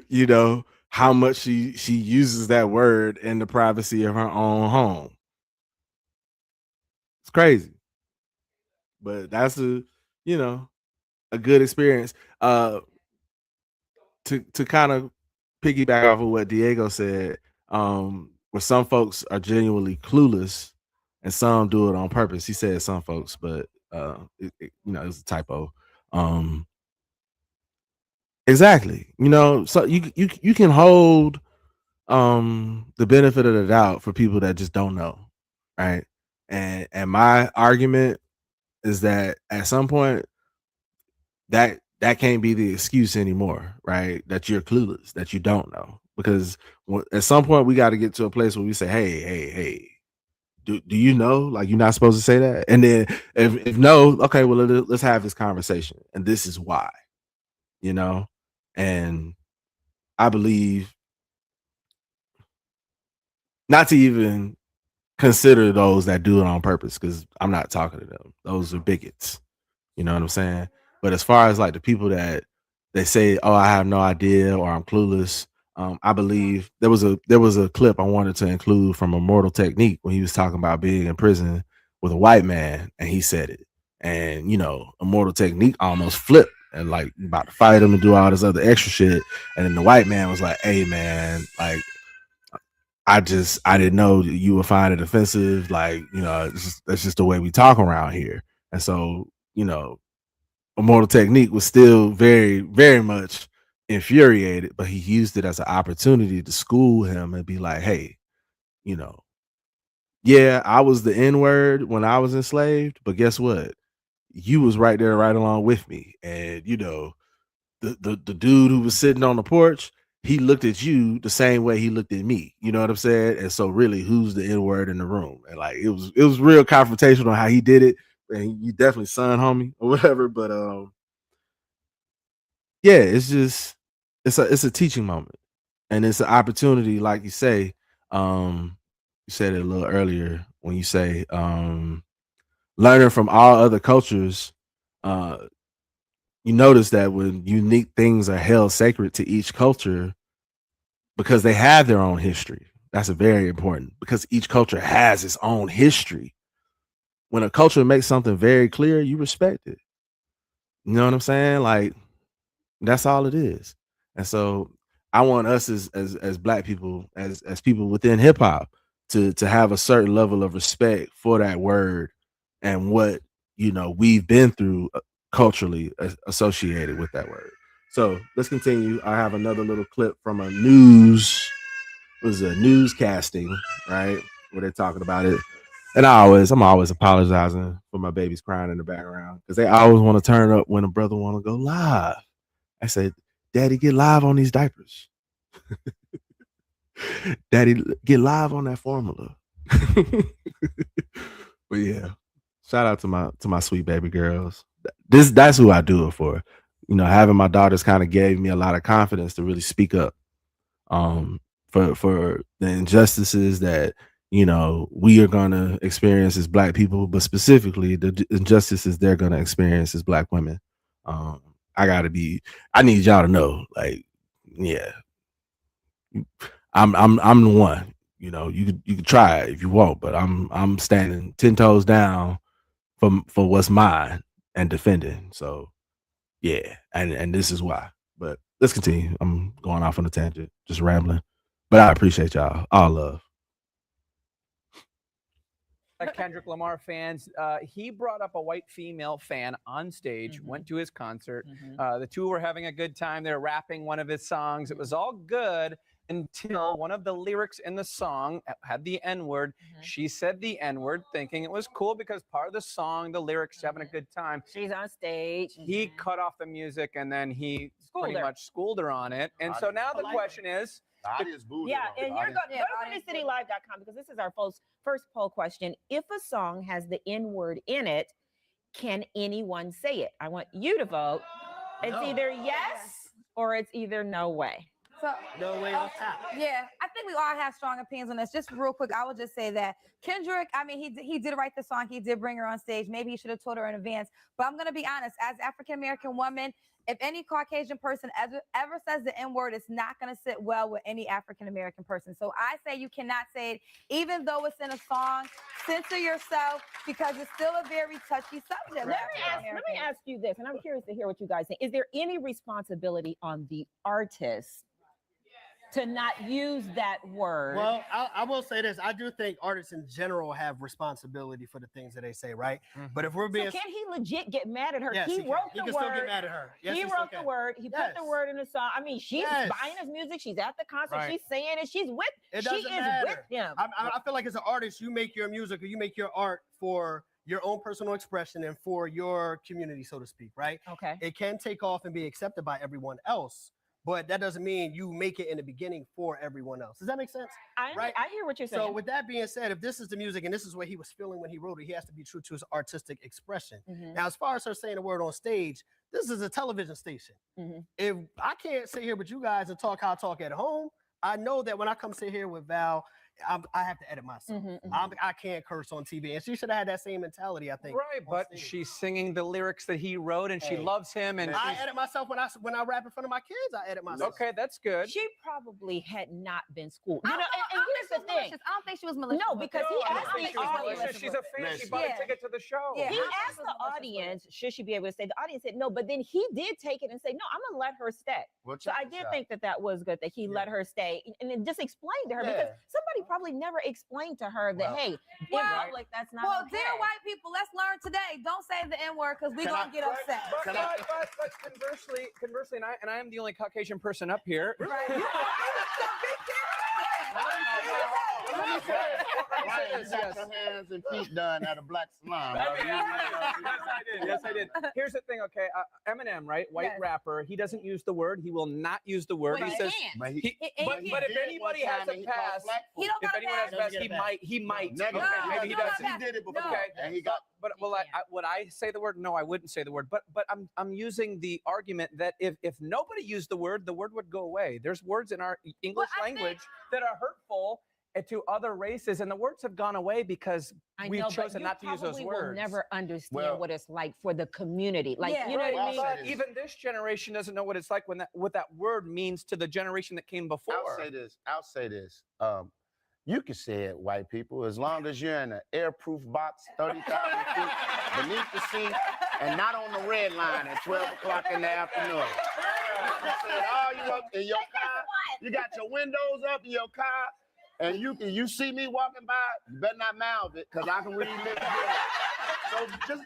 you know, how much she uses that word in the privacy of her own home. It's crazy, but that's a good experience. To kind of piggyback off of what Diego said, where some folks are genuinely clueless and some do it on purpose. He said some folks, but it was a typo. Exactly. So you can hold the benefit of the doubt for people that just don't know, right? And my argument is that at some point that can't be the excuse anymore, right? That you're clueless, that you don't know, because at some point we got to get to a place where we say, hey, do you know? Like, you're not supposed to say that. And then if no, okay, well, let's have this conversation, and this is why, and I believe not to even consider those that do it on purpose, because I'm not talking to them. Those are bigots. You know what I'm saying? But as far as like the people that they say, oh, I have no idea, or I'm clueless, I believe there was a clip I wanted to include from Immortal Technique when he was talking about being in prison with a white man, and he said it. And Immortal Technique almost flipped and like about to fight him and do all this other extra shit. And then the white man was like, hey man, like, I didn't know you would find it offensive. Like, that's just the way we talk around here. And so, Immortal Technique was still very, very much infuriated, but he used it as an opportunity to school him and be like, hey, yeah, I was the N-word when I was enslaved, but guess what? You was right there right along with me. And, the dude who was sitting on the porch, he looked at you the same way he looked at me. You know what I'm saying? And so really, who's the N-word in the room? And like, it was real confrontational how he did it. And you definitely son homie or whatever. But yeah, it's just it's a teaching moment. And it's an opportunity, like you say, you said it a little earlier when you say learning from all other cultures. You notice that when unique things are held sacred to each culture because they have their own history. That's very important, because each culture has its own history. When a culture makes something very clear, you respect it. You know what I'm saying? Like, that's all it is. And so I want us as Black people, as people within hip hop, to have a certain level of respect for that word and what we've been through culturally associated with that word. So let's continue. I have another little clip from a newscasting, right? where they're talking about it. And I'm always apologizing for my babies crying in the background because they always want to turn up when a brother want to go live. I said, Daddy, get live on these diapers. Daddy, get live on that formula. But yeah, shout out to my sweet baby girls. That's who I do it for. You know, having my daughters kind of gave me a lot of confidence to really speak up for the injustices that, you know, we are gonna experience as Black people, but specifically the injustices they're gonna experience as Black women. I need y'all to know, like, yeah, I'm the one. You know, you can try it if you want, but I'm standing 10 toes down for what's mine and defending. So yeah, and this is why. But let's continue. I'm going off on a tangent, just rambling. But I appreciate y'all. All love. Kendrick Lamar fans, he brought up a white female fan on stage, went to his concert. The two were having a good time. They're rapping one of his songs. It was all good until one of the lyrics in the song had the N-word. She said the N-word, thinking it was cool because part of the song, the lyrics, having a good time. She's on stage. He cut off the music and then he pretty much schooled her on it. And so now the question is, Yeah, and here go to PhoenixCityLive.com because this is our first poll question. If a song has the N-word in it, can anyone say it? I want you to vote. It's either yes or it's either no way. So, no way on top. Yeah, I think we all have strong opinions on this. Just real quick, I will just say that Kendrick, I mean, he did write the song. He did bring her on stage. Maybe he should have told her in advance. But I'm going to be honest, as African-American woman, if any Caucasian person ever says the N-word, it's not going to sit well with any African-American person. So I say you cannot say it, even though it's in a song. Censor yourself because it's still a very touchy subject. Let me ask you this, and I'm curious to hear what you guys think. Is there any responsibility on the artist to not use that word? Well, I will say this. I do think artists in general have responsibility for the things that they say, right? But if we're being... So can he legit get mad at her? Yes, he wrote the can word. still get mad at her. Yes, he still wrote the can. word. He put the word in the song. I mean, she's buying his music. She's at the concert. Right. She's saying it. She's with. It she doesn't is matter. with him. I feel like as an artist, you make your music or you make your art for your own personal expression and for your community, so to speak, right? Okay. It can take off and be accepted by everyone else, but that doesn't mean you make it in the beginning for everyone else. Does that make sense? I hear what you're saying. So with that being said, if this is the music and this is what he was feeling when he wrote it, he has to be true to his artistic expression. Now, as far as her saying the word on stage, this is a television station. If I can't sit here with you guys and talk how I talk at home, I know that when I come sit here with Val, I have to edit myself. I can't curse on TV. And she should have had that same mentality, I think. right, but she's singing the lyrics that he wrote and she loves him. And I edit myself when I rap in front of my kids. I edit myself. Okay, that's good. She probably had not been schooled. You know, and here's the thing. I don't think she was malicious. No, because he asked the audience. She's a fan. She bought a ticket to the show. Yeah, he asked the audience, should she be able to stay? The audience said no, but then he did take it and say, no, I'm going to let her stay. So I did think that was good that he let her stay and then just explained to her because somebody probably never explained to her that, hey, in public, that's not okay. Dear white people, let's learn today. Don't say the N-word because we're going to get upset. But conversely, and I am the only Caucasian person up here. Right. You got your hands and feet done at a black salon. Yes, I did. Here's the thing, okay? Eminem, right? White rapper. He doesn't use the word. He will not use the word. He says, but if anybody has a pass, if anyone has a pass, he might. Maybe he doesn't. He did it before. Okay, and he got. But would I say the word? No, I wouldn't say the word. But I'm using the argument that if nobody used the word would go away. There's words in our English language that are hurtful to other races, and the words have gone away because we've chosen not to use those words. Will never understand what it's like for the community. Like, you know what I mean? But even this generation doesn't know what it's like when what that word means to the generation that came before. I'll say this. You can say it, white people, as long as you're in an airproof box 30,000 feet beneath the sea and not on the red line at 12 o'clock in the afternoon. You say it all you up in your car. You got your windows up in your car. And you see me walking by, you better not mouth it, because I can really live here. So just,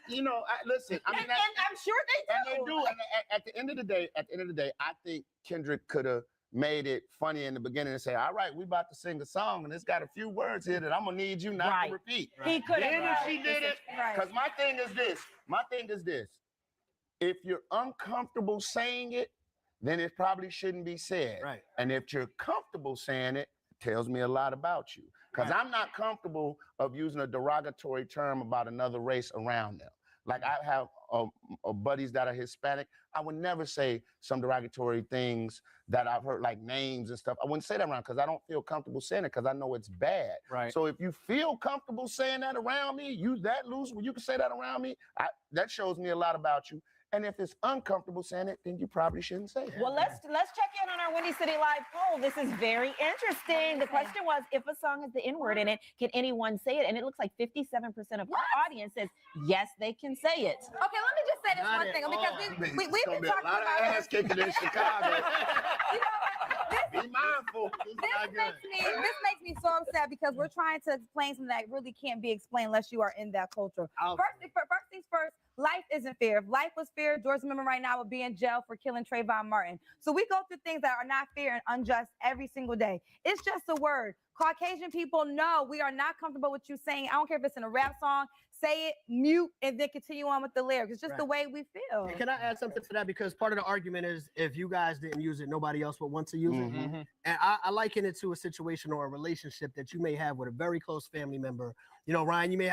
listen. I mean, and I'm sure they do. And they do. And at the end of the day, I think Kendrick could have made it funny in the beginning and say, all right, we about to sing a song and it's got a few words here that I'm gonna need you not to repeat. He could have. Then if she did it, because my thing is this, if you're uncomfortable saying it, then it probably shouldn't be said. Right. And if you're comfortable saying it, it tells me a lot about you. Because I'm not comfortable of using a derogatory term about another race around them. Like I have buddies that are Hispanic. I would never say some derogatory things that I've heard, like names and stuff. I wouldn't say that around because I don't feel comfortable saying it because I know it's bad. Right. So if you feel comfortable saying that around me, you that loose when you can say that around me, that shows me a lot about you. And if it's uncomfortable saying it, then you probably shouldn't say it. Well, let's check in on our Windy City Live poll. This is very interesting. The question was, if a song has the N-word in it, can anyone say it? And it looks like 57% of our audience says, yes, they can say it. Okay, let me just say this one thing because we've been talking a lot about of ass kicking in Chicago. Be mindful. This makes me so upset because we're trying to explain something that really can't be explained unless you are in that culture. First things first, life isn't fair. If life was fair, George Zimmerman right now would be in jail for killing Trayvon Martin. So we go through things that are not fair and unjust every single day. It's just a word. Caucasian people know we are not comfortable with you saying, I don't care if it's in a rap song, say it, mute, and then continue on with the lyrics. It's just the way we feel. And can I add something to that? Because part of the argument is if you guys didn't use it, nobody else would want to use it. And I liken it to a situation or a relationship that you may have with a very close family member. You know, Ryan, you may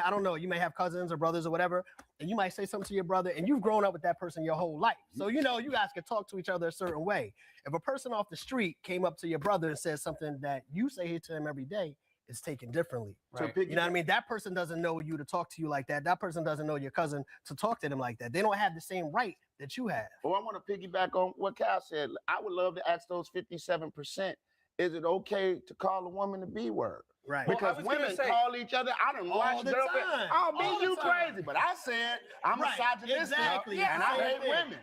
have cousins or brothers or whatever, and you might say something to your brother, and you've grown up with that person your whole life. So, you know, you guys can talk to each other a certain way. If a person off the street came up to your brother and said something that you say to him every day, it's taken differently. Right. You know what I mean? That person doesn't know you to talk to you like that. That person doesn't know your cousin to talk to them like that. They don't have the same right that you have. Well, I want to piggyback on what Cal said. I would love to ask those 57%, is it okay to call a woman the B word? Right. Because women call each other, I done watched the girlfriend. time. Oh, All B, you the time. crazy. But I said I'm misogynistic Exactly. and I hate Exactly. women.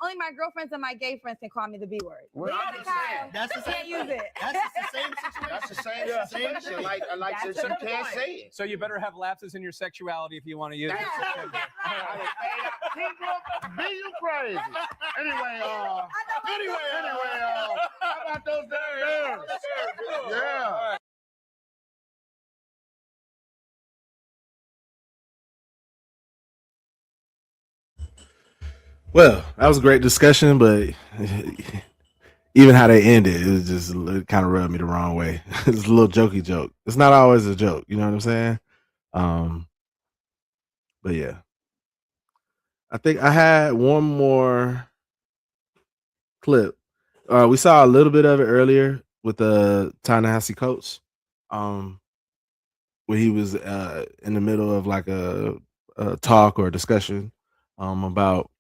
Only my girlfriends and my gay friends can call me the B word. Well, I'm just saying. That's the can't use it. That's the same situation. That's the same situation. Like That's you the can't point. say it. So you better have lapses in your sexuality if you want to use it. Be you crazy. Anyway, how about those bears? Yeah. Well, that was a great discussion, but even how they ended, it kind of rubbed me the wrong way. It's a little jokey joke. It's not always a joke, you know what I'm saying? But yeah, I think I had one more clip. We saw a little bit of it earlier with the Ta-Nehisi Coates, where he was in the middle of like a talk or a discussion about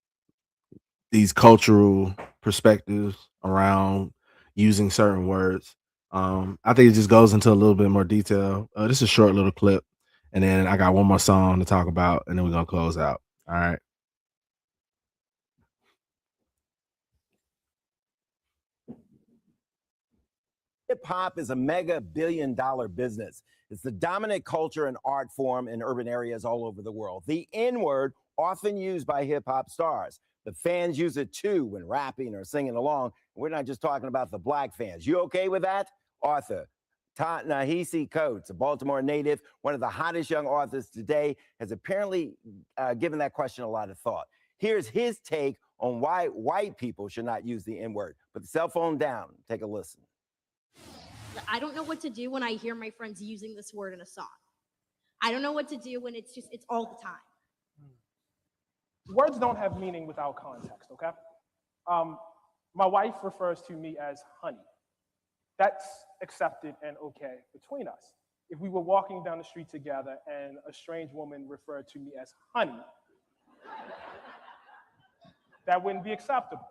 these cultural perspectives around using certain words. I think it just goes into a little bit more detail. This is a short little clip, and then I got one more song to talk about, and then we're gonna close out. All right. Hip hop is a mega billion-dollar business. It's the dominant culture and art form in urban areas all over the world. The N-word, often used by hip hop stars. The fans use it too when rapping or singing along. We're not just talking about the black fans. You okay with that? Author Ta-Nehisi Coates, a Baltimore native, one of the hottest young authors today, has apparently given that question a lot of thought. Here's his take on why white people should not use the N-word. Put the cell phone down. Take a listen. I don't know what to do when I hear my friends using this word in a song. I don't know what to do when it's all the time. Words don't have meaning without context, okay? My wife refers to me as honey. That's accepted and okay between us. If we were walking down the street together and a strange woman referred to me as honey, that wouldn't be acceptable.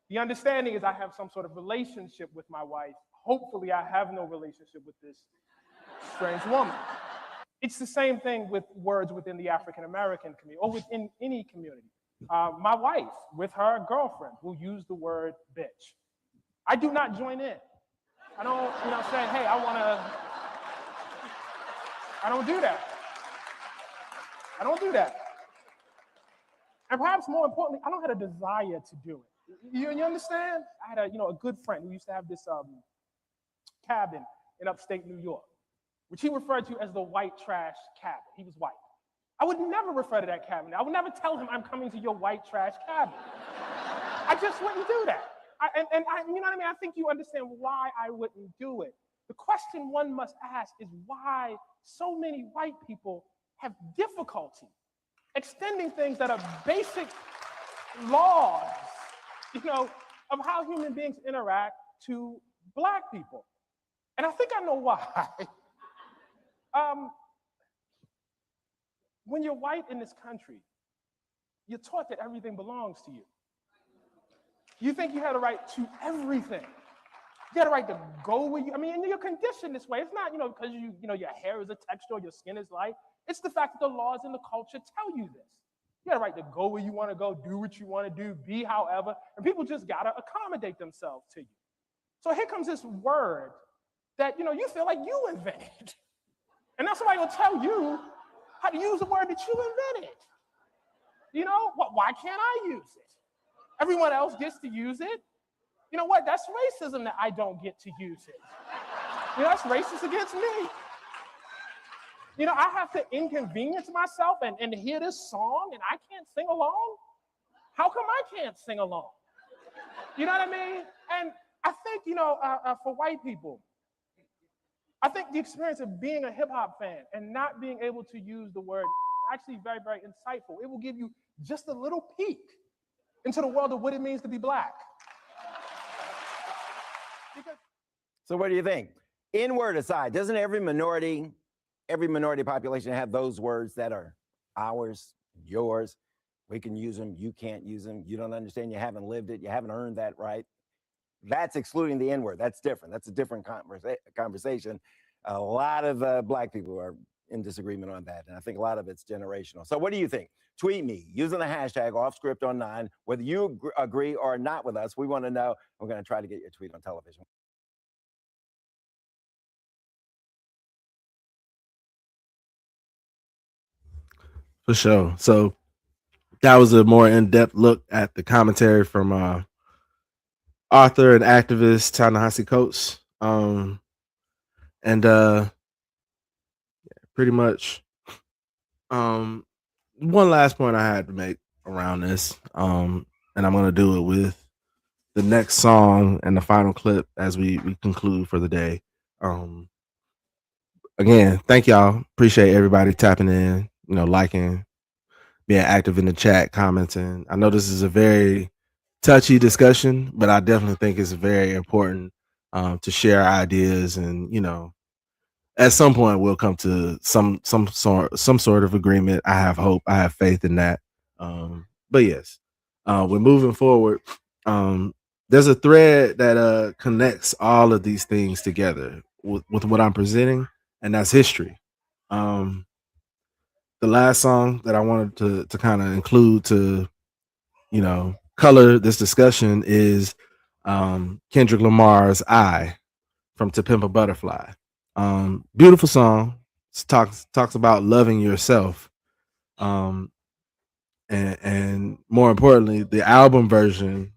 The understanding is I have some sort of relationship with my wife. Hopefully I have no relationship with this strange woman. It's the same thing with words within the African-American community or within any community. My wife, with her girlfriend, will use the word bitch. I do not join in. I don't, say, hey, I don't do that. I don't do that. And perhaps more importantly, I don't have a desire to do it. You understand? I had a good friend who used to have this cabin in upstate New York, which he referred to as the white trash cabin. He was white. I would never refer to that cabin. I would never tell him I'm coming to your white trash cabin. I just wouldn't do that. You know what I mean? I think you understand why I wouldn't do it. The question one must ask is why so many white people have difficulty extending things that are basic laws, of how human beings interact to Black people. And I think I know why. When you're white in this country, you're taught that everything belongs to you. You think you have a right to everything. You have a right to go where you, and you're conditioned this way. It's not, because your hair is a texture or your skin is light. It's the fact that the laws and the culture tell you this. You have a right to go where you want to go, do what you want to do, be however, and people just got to accommodate themselves to you. So here comes this word that, you feel like you invented. And now somebody will tell you how to use a word that you invented. Why can't I use it? Everyone else gets to use it. You know what? That's racism that I don't get to use it. That's racist against me. I have to inconvenience myself and hear this song and I can't sing along? How come I can't sing along? You know what I mean? And I think, for white people, I think the experience of being a hip hop fan and not being able to use the word is actually very, very insightful. It will give you just a little peek into the world of what it means to be Black. So what do you think? N-word aside, doesn't every minority population have those words that are ours, yours? We can use them, you can't use them. You don't understand, you haven't lived it, you haven't earned that right. That's excluding the N-word. That's different. That's a different conversation. A lot of Black people are in disagreement on that, and I think a lot of it's generational. So what do you think? Tweet me using the hashtag #OffScriptOn9, whether you agree or not with us. We want to know. We're going to try to get your tweet on television. For sure. So that was a more in-depth look at the commentary from author and activist Ta-Nehisi Coates. Pretty much one last point I had to make around this, and I'm going to do it with the next song and the final clip as we conclude for the day. Again, thank y'all. Appreciate everybody tapping in, liking, being active in the chat, commenting. I know this is a very touchy discussion, but I definitely think it's very important to share ideas, and at some point we'll come to some sort of agreement. I have hope. I have faith in that. But yes, we're moving forward. There's a thread that connects all of these things together with what I'm presenting, and that's history. The last song that I wanted to kind of include to, color this discussion is Kendrick Lamar's "I" from To Pimp a Butterfly. Beautiful song. It talks about loving yourself. And more importantly, the album version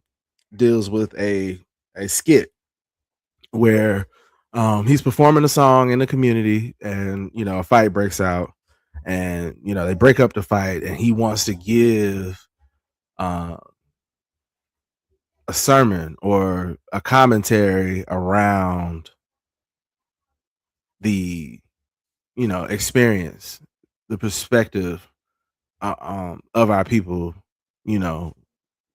deals with a skit where he's performing a song in the community, and a fight breaks out, and they break up the fight, and he wants to give a sermon or a commentary around the experience, the perspective of our people, when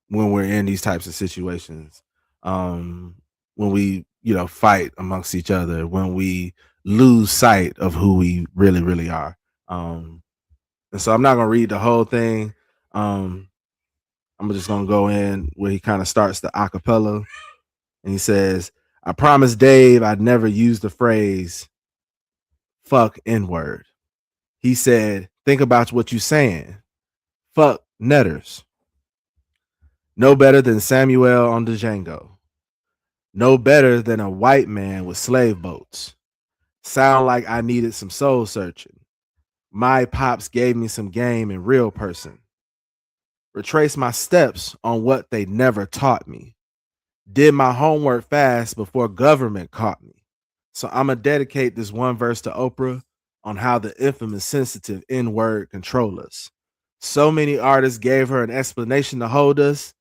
we're in these types of situations, when we fight amongst each other, when we lose sight of who we really, really are. And so I'm not gonna read the whole thing. I'm just gonna go in where he kind of starts the acapella, and he says, "I promised Dave I'd never use the phrase fuck N-word. He said, think about what you saying. Fuck netters. No better than Samuel on the Django. No better than a white man with slave boats. Sound like I needed some soul searching. My pops gave me some game in real person. retrace my steps on what they never taught me. Did my homework fast before government caught me. So I'm going to dedicate this one verse to Oprah on how the infamous sensitive N-word control us. So many artists gave her an explanation to hold us.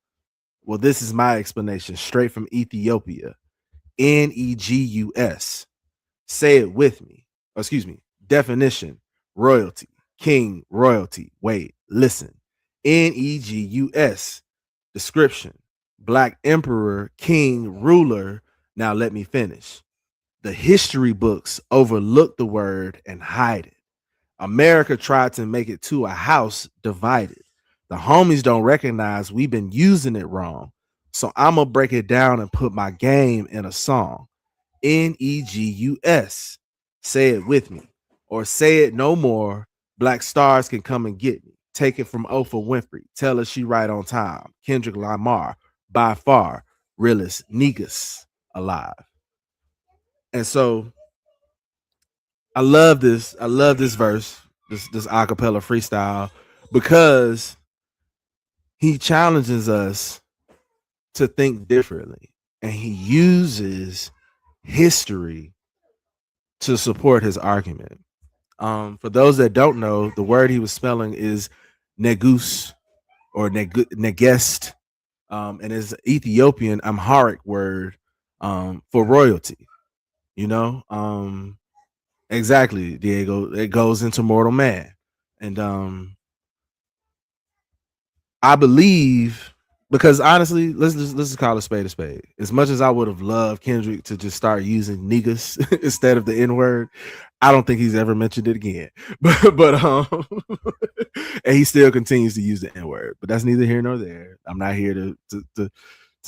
Well, this is my explanation straight from Ethiopia. Negus. Say it with me. Excuse me. Definition: royalty, king, royalty. Wait, listen. Negus. Description: black emperor, king, ruler. Now let me finish. The history books overlook the word and hide it. America tried to make it to a house divided. The homies don't recognize we've been using it wrong. So I'm going to break it down and put my game in a song. Negus. Say it with me. Or say it no more. Black stars can come and get me. Take it from Oprah Winfrey. Tell her she right on time. Kendrick Lamar. By far. Realest niggas alive. And so I love this. I love this verse, this acapella freestyle, because he challenges us to think differently, and he uses history to support his argument. For those that don't know, the word he was spelling is negus or negest, and is Ethiopian Amharic word for royalty. You know, exactly, Diego. It goes into mortal man, and I believe, because honestly, let's just call a spade a spade. As much as I would have loved Kendrick to just start using niggas instead of the N-word, I don't think he's ever mentioned it again. But and he still continues to use the N-word. But that's neither here nor there. I'm not here to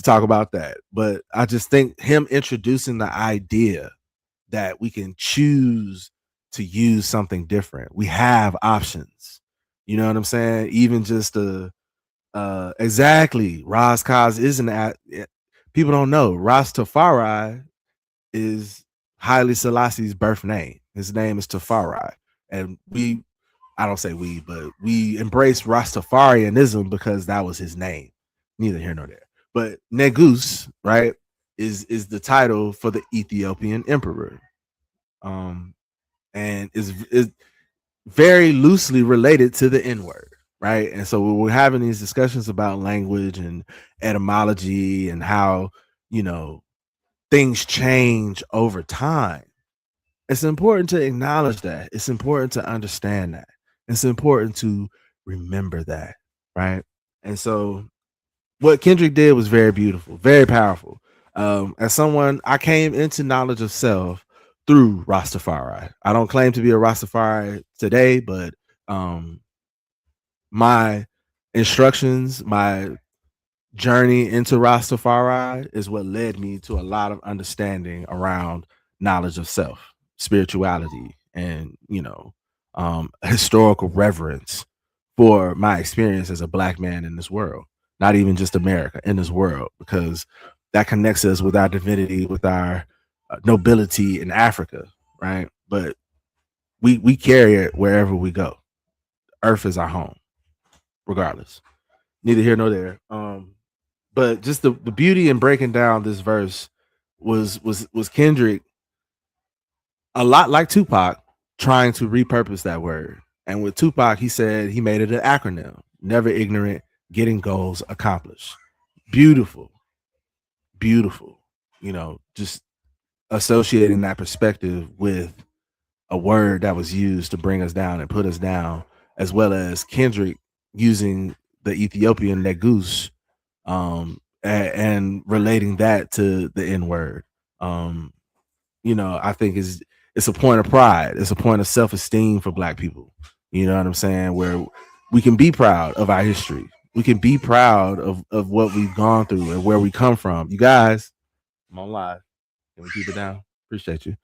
talk about that. But I just think him introducing the idea that we can choose to use something different. We have options. You know what I'm saying? Even just exactly. Ras Kaz isn't people don't know. Rastafari is Haile Selassie's birth name. His name is Tafari. And I don't say we, but we embrace Rastafarianism because that was his name. Neither here nor there. But Negus, right, is the title for the Ethiopian emperor. And is very loosely related to the N-word. Right. And so we're having these discussions about language and etymology and how, you know, things change over time. It's important to acknowledge that. It's important to understand that. It's important to remember that. Right. And so what Kendrick did was very beautiful, very powerful. As someone, I came into knowledge of self through Rastafari. I don't claim to be a Rastafari today, but my instructions, my journey into Rastafari is what led me to a lot of understanding around knowledge of self, spirituality, and, you know, historical reverence for my experience as a black man in this world, not even just America, in this world, because that connects us with our divinity, with our nobility in Africa, right? But we carry it wherever we go. Earth is our home, regardless. Neither here nor there. But just the beauty in breaking down this verse was Kendrick, a lot like Tupac, trying to repurpose that word. And with Tupac, he said he made it an acronym: never ignorant, getting goals accomplished. Beautiful, beautiful. You know, just associating that perspective with a word that was used to bring us down and put us down, as well as Kendrick using the Ethiopian negus, and relating that to the N-word. You know, I think it's a point of pride. It's a point of self-esteem for black people. You know what I'm saying? Where we can be proud of our history. We can be proud of what we've gone through and where we come from. You guys, I'm on live. Can we keep it down? Appreciate you.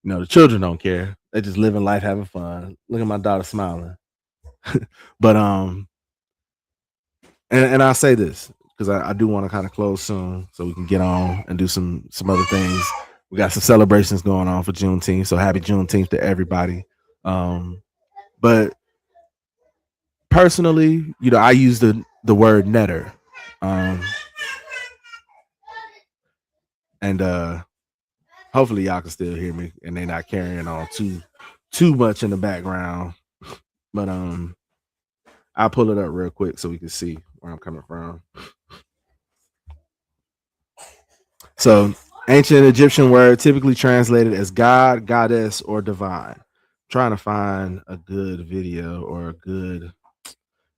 You know, the children don't care. They're just living life, having fun. Look at my daughter smiling. But and I'll say this, because I do want to kind of close soon so we can get on and do some other things. We got some celebrations going on for Juneteenth, so happy Juneteenth to everybody. But personally, I use the word netter. And hopefully y'all can still hear me and they're not carrying on too much in the background. But I'll pull it up real quick so we can see where I'm coming from. So, ancient Egyptian word typically translated as God, goddess, or divine. I'm trying to find a good video or a good,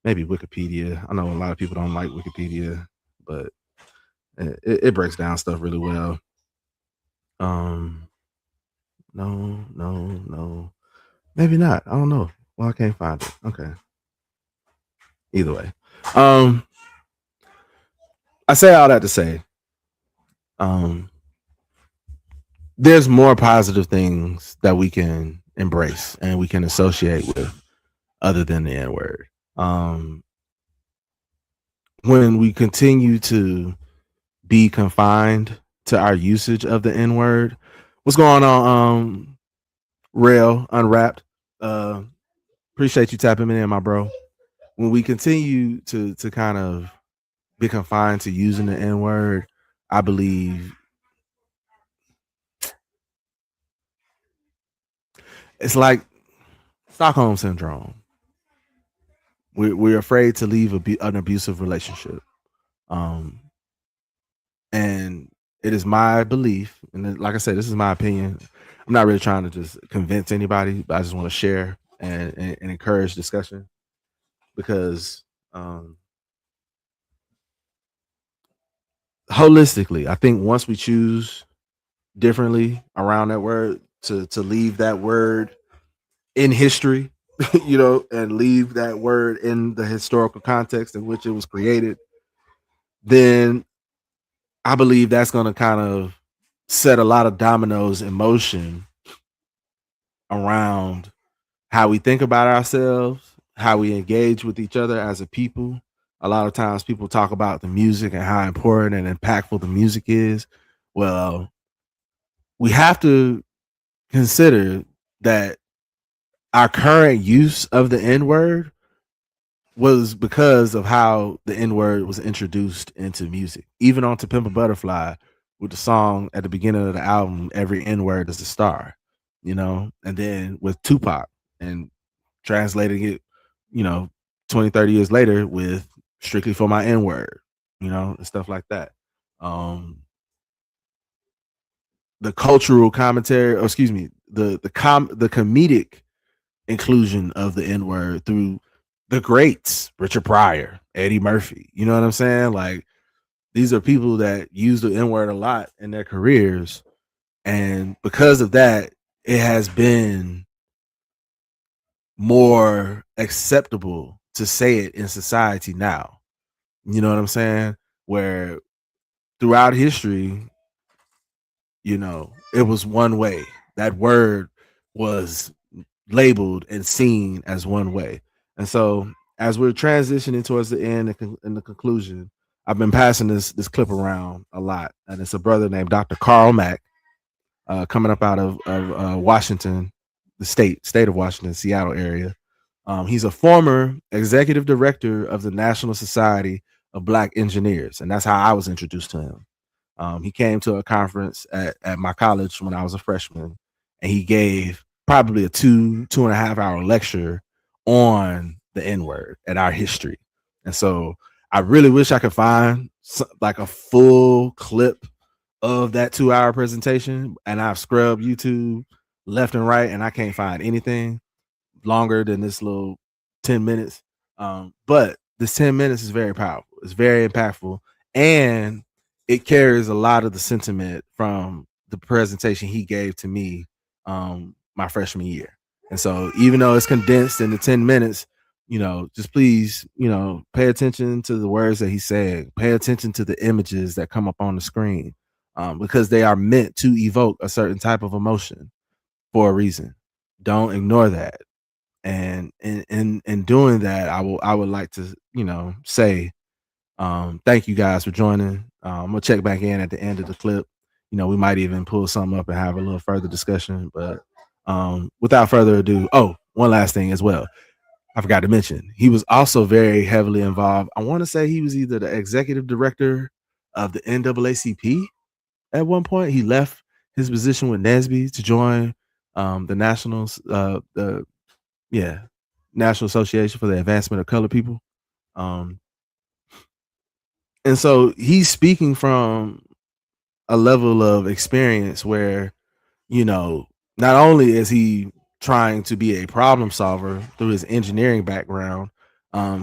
maybe Wikipedia. I know a lot of people don't like Wikipedia, but it breaks down stuff really well. No. Maybe not. I don't know. Well, I can't find it. Okay. Either way. I say all that to say, there's more positive things that we can embrace and we can associate with other than the N-word. When we continue to be confined to our usage of the N-word, what's going on, Rail Unwrapped? Appreciate you tapping me in, my bro. When we continue to kind of be confined to using the N-word, I believe it's like Stockholm syndrome. We're afraid to leave an abusive relationship. And it is my belief, and like I said, this is my opinion. I'm not really trying to just convince anybody, but I just want to share and encourage discussion, because holistically, I think once we choose differently around that word, to leave that word in history, and leave that word in the historical context in which it was created, then I believe that's going to kind of set a lot of dominoes in motion around how we think about ourselves, how we engage with each other as a people. A lot of times people talk about the music and how important and impactful the music is. Well, we have to consider that our current use of the N-word was because of how the N-word was introduced into music. Even on To Pimp a Butterfly, with the song at the beginning of the album, every N-word is a star, and then with Tupac and translating it, 20, 30 years later with Strictly for My N-word, and stuff like that. The cultural commentary, or excuse me, the comedic inclusion of the N-word through the greats, Richard Pryor, Eddie Murphy. You know what I'm saying? Like, these are people that use the N-word a lot in their careers. And because of that, it has been more acceptable to say it in society now. You know what I'm saying? Where throughout history, it was one way. That word was labeled and seen as one way. And so as we're transitioning towards the end and the conclusion, I've been passing this clip around a lot. And it's a brother named Dr. Carl Mack, coming up out of Washington, the state of Washington, Seattle area. He's a former executive director of the National Society of Black Engineers. And that's how I was introduced to him. He came to a conference at my college when I was a freshman, and he gave probably a 2.5 hour lecture on the N-word and our history. And so I really wish I could find like a full clip of that 2-hour presentation, and I've scrubbed YouTube left and right, and I can't find anything longer than this little 10 minutes. But this 10 minutes is very powerful. It's very impactful, and it carries a lot of the sentiment from the presentation he gave to me my freshman year. And so even though it's condensed into 10 minutes, just please, pay attention to the words that he said. Pay attention to the images that come up on the screen, because they are meant to evoke a certain type of emotion for a reason. Don't ignore that. And in doing that, I would like to, say thank you guys for joining. I'm gonna check back in at the end of the clip. We might even pull something up and have a little further discussion. But without further ado, one last thing as well. I forgot to mention, he was also very heavily involved. I want to say he was either the executive director of the NAACP at one point. He left his position with Nesby to join the National Association for the Advancement of Colored People. And so he's speaking from a level of experience where, you know, not only is he trying to be a problem solver through his engineering background,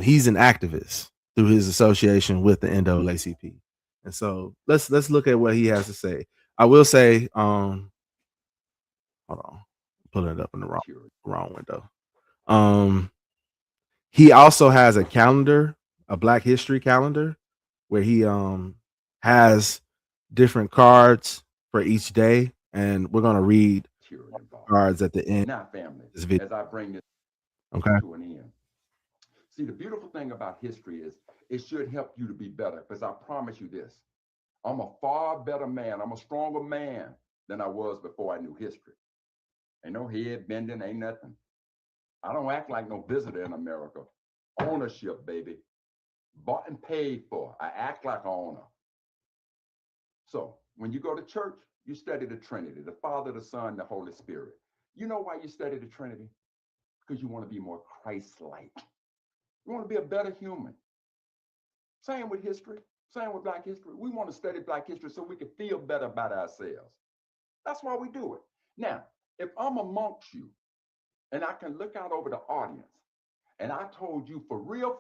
he's an activist through his association with the NAACP. And so let's look at what he has to say. I will say, hold on, pulling it up in the wrong window. He also has a calendar, a Black History calendar, where he has different cards for each day, and we're gonna read cards at the end. Now, family, This video. as I bring this Okay. to an end. See, the beautiful thing about history is it should help you to be better, because I promise you this, I'm a far better man, I'm a stronger man than I was before I knew history. Ain't no head bending, ain't nothing. I don't act like no visitor in America. Ownership, baby. Bought and paid for. I act like an owner. So when you go to church, you study the Trinity, the Father, the Son, the Holy Spirit. You know why you study the Trinity? Because you want to be more Christ-like. You want to be a better human. Same with history. Same with Black history. We want to study Black history so we can feel better about ourselves. That's why we do it. Now, if I'm amongst you and I can look out over the audience and I told you for real,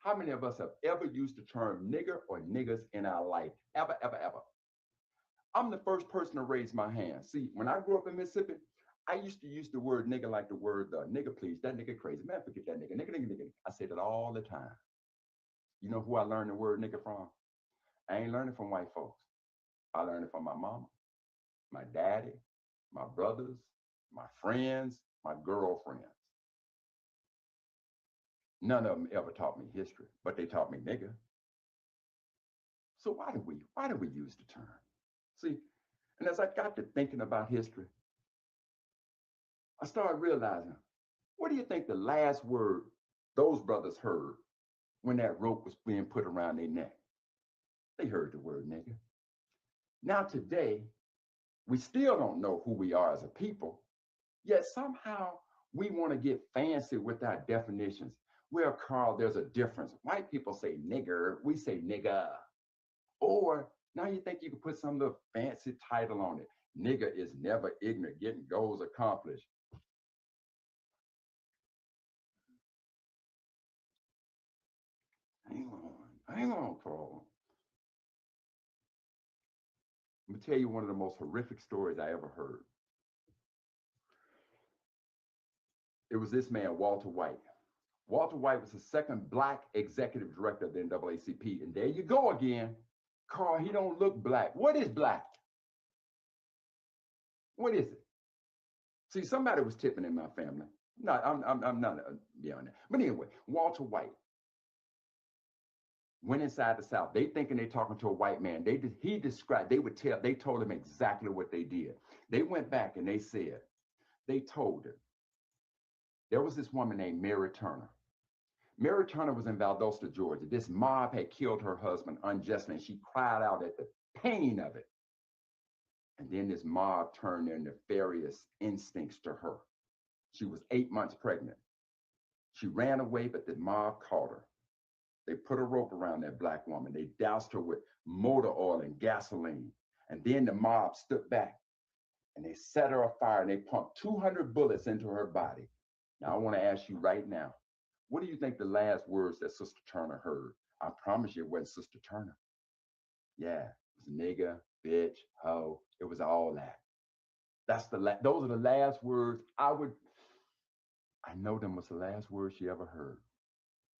how many of us have ever used the term nigger or niggers in our life? Ever, ever, ever. I'm the first person to raise my hand. See, when I grew up in Mississippi, I used to use the word nigger like the word nigger, please. That nigga crazy. Man, forget that nigga. Nigga. I said it all the time. You know who I learned the word nigger from? I ain't learning from white folks. I learned it from my mama, my daddy, my brothers, my friends, my girlfriends. None of them ever taught me history, but they taught me nigger. So why do we use the term? See, and as I got to thinking about history, I started realizing, what do you think the last word those brothers heard when that rope was being put around their neck? They heard the word nigger. Now today, we still don't know who we are as a people, yet somehow we want to get fancy with our definitions. Well, Carl, there's a difference. White people say nigger, we say nigga. Or now you think you can put some little fancy title on it. Nigger is never ignorant, getting goals accomplished. Hang on, Carl. Let me tell you one of the most horrific stories I ever heard. It was this man, Walter White. Walter White was the second Black executive director of the NAACP. And there you go again. Carl, he don't look black. What is black? What is it? See, somebody was tipping in my family. No, I'm not beyond that. But anyway, Walter White went inside the South. They thinking they talking to a white man. They told him exactly what they did. They went back and they told her. There was this woman named Mary Turner. Mary Turner was in Valdosta, Georgia. This mob had killed her husband unjustly, and she cried out at the pain of it. And then this mob turned their nefarious instincts to her. She was 8 months pregnant. She ran away, but the mob caught her. They put a rope around that Black woman. They doused her with motor oil and gasoline. And then the mob stood back and they set her afire and they pumped 200 bullets into her body. Now, I want to ask you right now, what do you think the last words that Sister Turner heard? I promise you it wasn't Sister Turner. Yeah, it was nigga, bitch, hoe. It was all that. Those are the last words I know them was the last words she ever heard.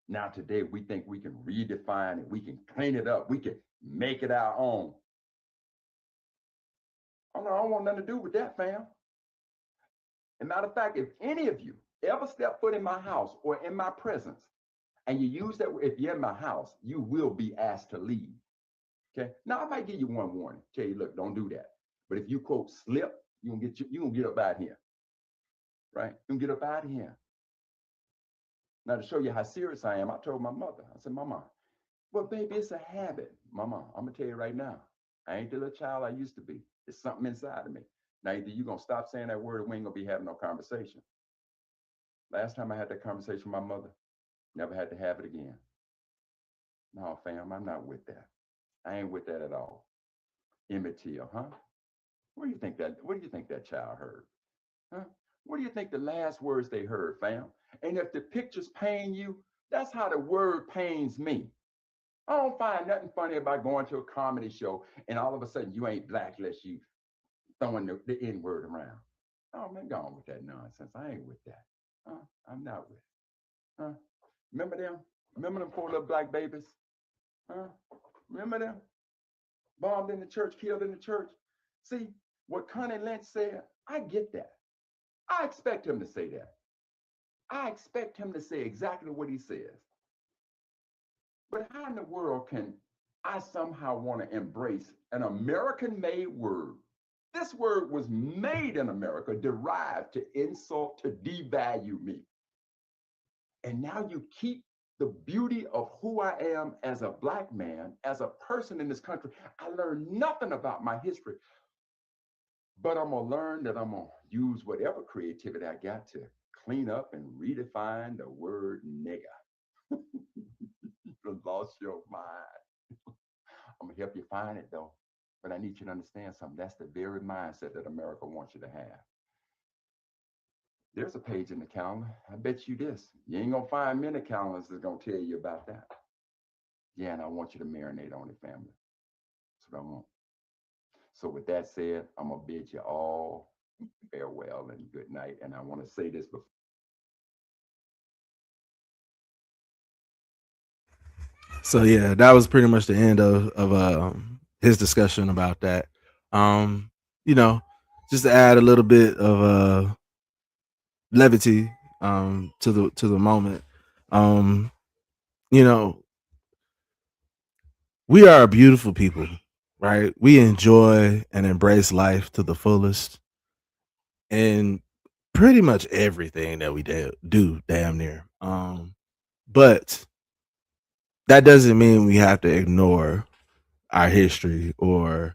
Now today, we think we can redefine it. We can clean it up. We can make it our own. I don't want nothing to do with that, fam. As a matter of fact, if any of you ever step foot in my house or in my presence, and you use that, if you're in my house, you will be asked to leave. Okay. Now I might give you one warning. Tell you, look, don't do that. But if you quote slip, you gonna get up out of here. Right? You gonna get up out of here. Now, to show you how serious I am, I told my mother, I said, Mama, well, baby, it's a habit. Mama, I'm going to tell you right now, I ain't the little child I used to be. It's something inside of me. Now, either you're going to stop saying that word or we ain't going to be having no conversation. Last time I had that conversation with my mother, never had to have it again. No, fam, I'm not with that. I ain't with that at all. Emmett Till, huh? What do you think that child heard? Huh? What do you think the last words they heard, fam? And if the pictures pain you, that's how the word pains me. I don't find nothing funny about going to a comedy show and all of a sudden you ain't black unless you throwing the N-word around. Oh, man, go on with that nonsense. I ain't with that. I'm not with it. Huh? Remember them? Remember them poor little black babies? Huh? Remember them? Bombed in the church, killed in the church. See, what Connie Lynch said, I get that. I expect him to say that. I expect him to say exactly what he says. But how in the world can I somehow want to embrace an American-made word? This word was made in America, derived to insult, to devalue me. And now you keep the beauty of who I am as a black man, as a person in this country. I learned nothing about my history, but I'm gonna learn that I'm gonna use whatever creativity I got to clean up and redefine the word nigga. You lost your mind. I'm gonna help you find it though, but I need you to understand something. That's the very mindset that America wants you to have. There's a page in the calendar. I bet you this. You ain't gonna find many calendars that's gonna tell you about that. Yeah, and I want you to marinate on it, family. That's what I want. So with that said, I'm gonna bid you all farewell and good night. And I want to say this before. So yeah, that was pretty much the end of his discussion about that. You know, just to add a little bit of levity to the moment. You know, we are a beautiful people, right? We enjoy and embrace life to the fullest, and pretty much everything that we do, damn near. But that doesn't mean we have to ignore our history or,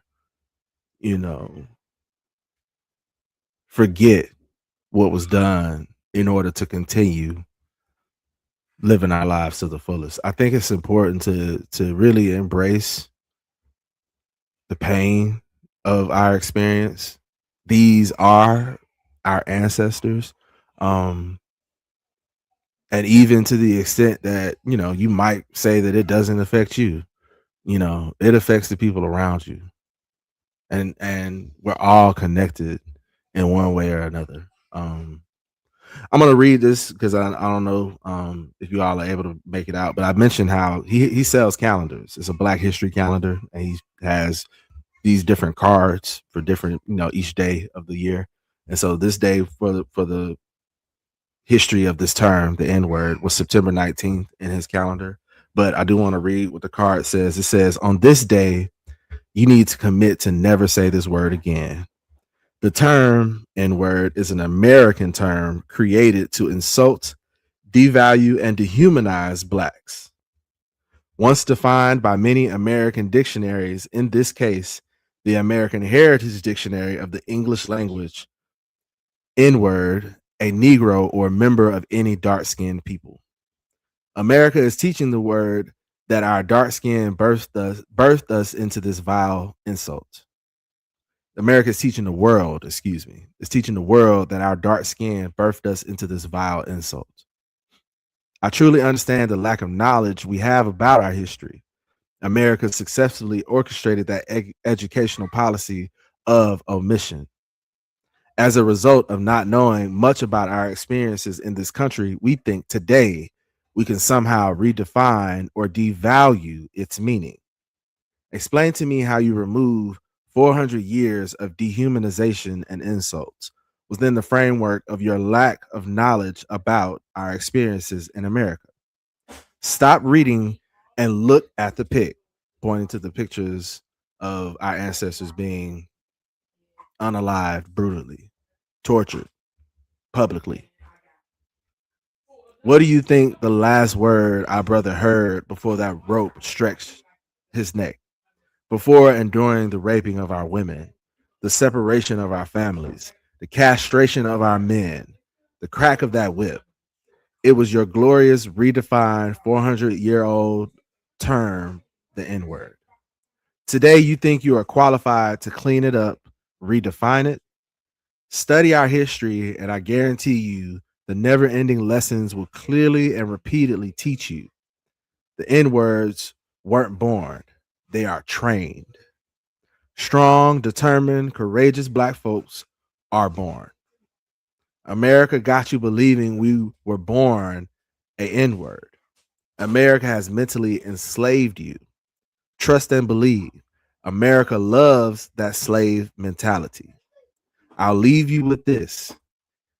you know, forget what was done in order to continue living our lives to the fullest. I think it's important to really embrace the pain of our experience. These are our ancestors. And even to the extent that, you know, you might say that it doesn't affect you, you know, it affects the people around you. And we're all connected in one way or another. I'm gonna read this because I don't know if you all are able to make it out, but I mentioned how he sells calendars. It's a Black History calendar, and he has these different cards for different, you know, each day of the year. And so this day for the history of this term, the N-word, was September 19th in his calendar. But I do want to read what the card says. It says, on this day, you need to commit to never say this word again. The term N-word is an American term created to insult, devalue, and dehumanize Blacks. Once defined by many American dictionaries, in this case, the American Heritage Dictionary of the English Language, N-word, a Negro or member of any dark-skinned people. America is teaching the word that our dark skin birthed us into this vile insult. America is teaching the world, is teaching the world that our dark skin birthed us into this vile insult. I truly understand the lack of knowledge we have about our history. America successfully orchestrated that educational policy of omission. As a result of not knowing much about our experiences in this country, we think today we can somehow redefine or devalue its meaning. Explain to me how you remove 400 years of dehumanization and insults within the framework of your lack of knowledge about our experiences in America. Stop reading and look at the pic, pointing to the pictures of our ancestors being unalived brutally, tortured publicly. What do you think the last word our brother heard before that rope stretched his neck? Before and during the raping of our women, the separation of our families, the castration of our men, the crack of that whip. It was your glorious, redefined 400-year-old term, the N word. Today, you think you are qualified to clean it up, redefine it. Study our history, and I guarantee you the never ending lessons will clearly and repeatedly teach you the N words weren't born, they are trained. Strong, determined, courageous Black folks are born. America got you believing we were born a N-word. America has mentally enslaved you. Trust and believe. America loves that slave mentality. I'll leave you with this.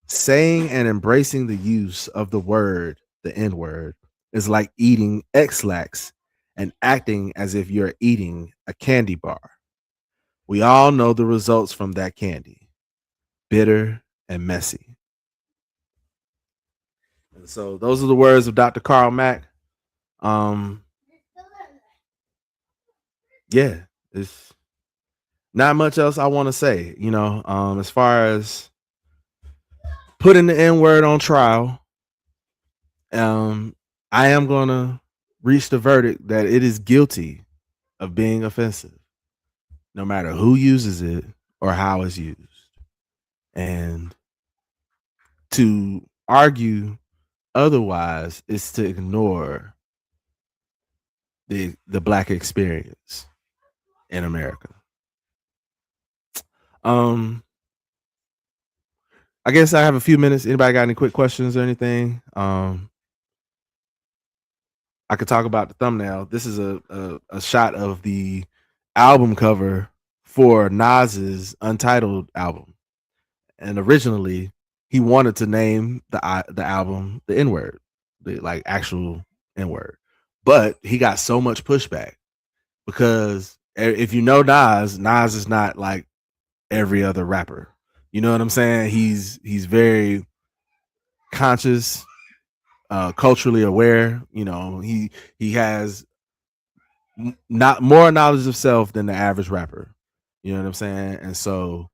Saying and embracing the use of the word, the N-word, is like eating X-Lax and acting as if you're eating a candy bar. We all know the results from that candy. Bitter and messy. And so those are the words of Dr. Carl Mack. Yeah, it's not much else I want to say, as far as putting the N-word on trial. I am going to reach the verdict that it is guilty of being offensive, no matter who uses it or how it's used. And to argue otherwise is to ignore the Black experience in America. I guess I have a few minutes. Anybody got any quick questions or anything? I could talk about the thumbnail. This is a shot of the album cover for Nas's Untitled album. And originally, he wanted to name the album the N-word, the like actual N-word. But he got so much pushback because if you know Nas is not like every other rapper. You know what I'm saying? He's very conscious, culturally aware. He has not more knowledge of self than the average rapper. You know what I'm saying? And so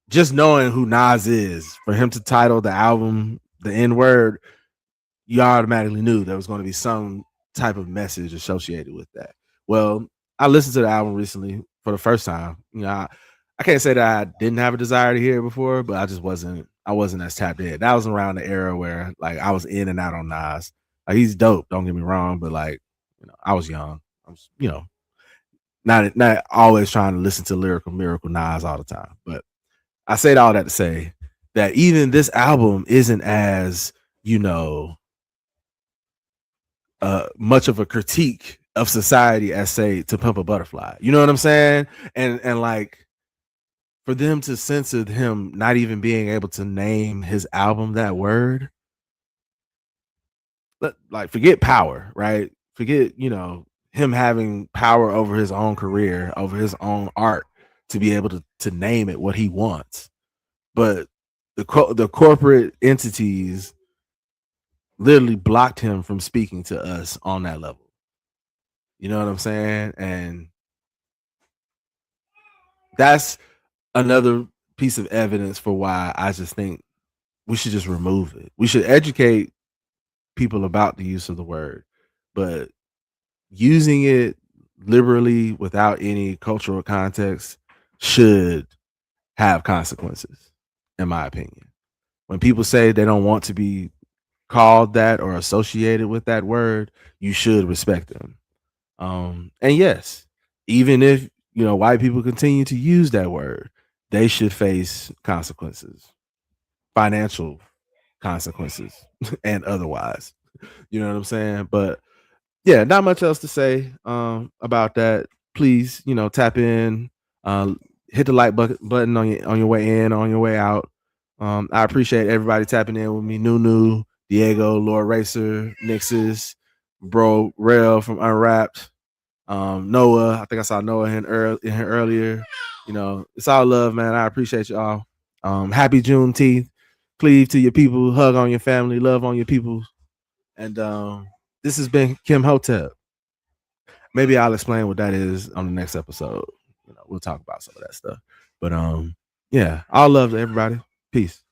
just knowing who Nas is, for him to title the album the N-word, you automatically knew there was going to be some type of message associated with that. Well, I listened to the album recently for the first time. I can't say that I didn't have a desire to hear it before, but I wasn't as tapped in. That was around the era where like I was in and out on Nas. Like he's dope, don't get me wrong, but like, I was young. I was, not always trying to listen to lyrical miracle Nas all the time. But I said all that to say that even this album isn't as, much of a critique of society as, say, To Pimp a Butterfly. You know what I'm saying? And like for them to censor him not even being able to name his album that word, like forget power, right? Forget, him having power over his own career, over his own art, to be able to name it what he wants. But the corporate entities literally blocked him from speaking to us on that level. You know what I'm saying? And that's another piece of evidence for why I just think we should just remove it. We should educate people about the use of the word, but using it liberally without any cultural context should have consequences, in my opinion. When people say they don't want to be called that or associated with that word, you should respect them. And yes, even if white people continue to use that word, they should face consequences, financial consequences, and otherwise. You know what I'm saying? But yeah, not much else to say about that. Please, tap in, hit the like button on your way in, on your way out. I appreciate everybody tapping in with me. Nunu, Diego, Lord Racer, Nixus, Bro Rail from Unwrapped, Noah. I think I saw Noah in here earlier. It's all love, man. I appreciate y'all. Happy Juneteenth. cleave to your people, hug on your family, love on your people. And this has been KhemHotep. Maybe I'll explain what that is on the next episode. We'll talk about some of that stuff. But yeah, all love to everybody. Peace.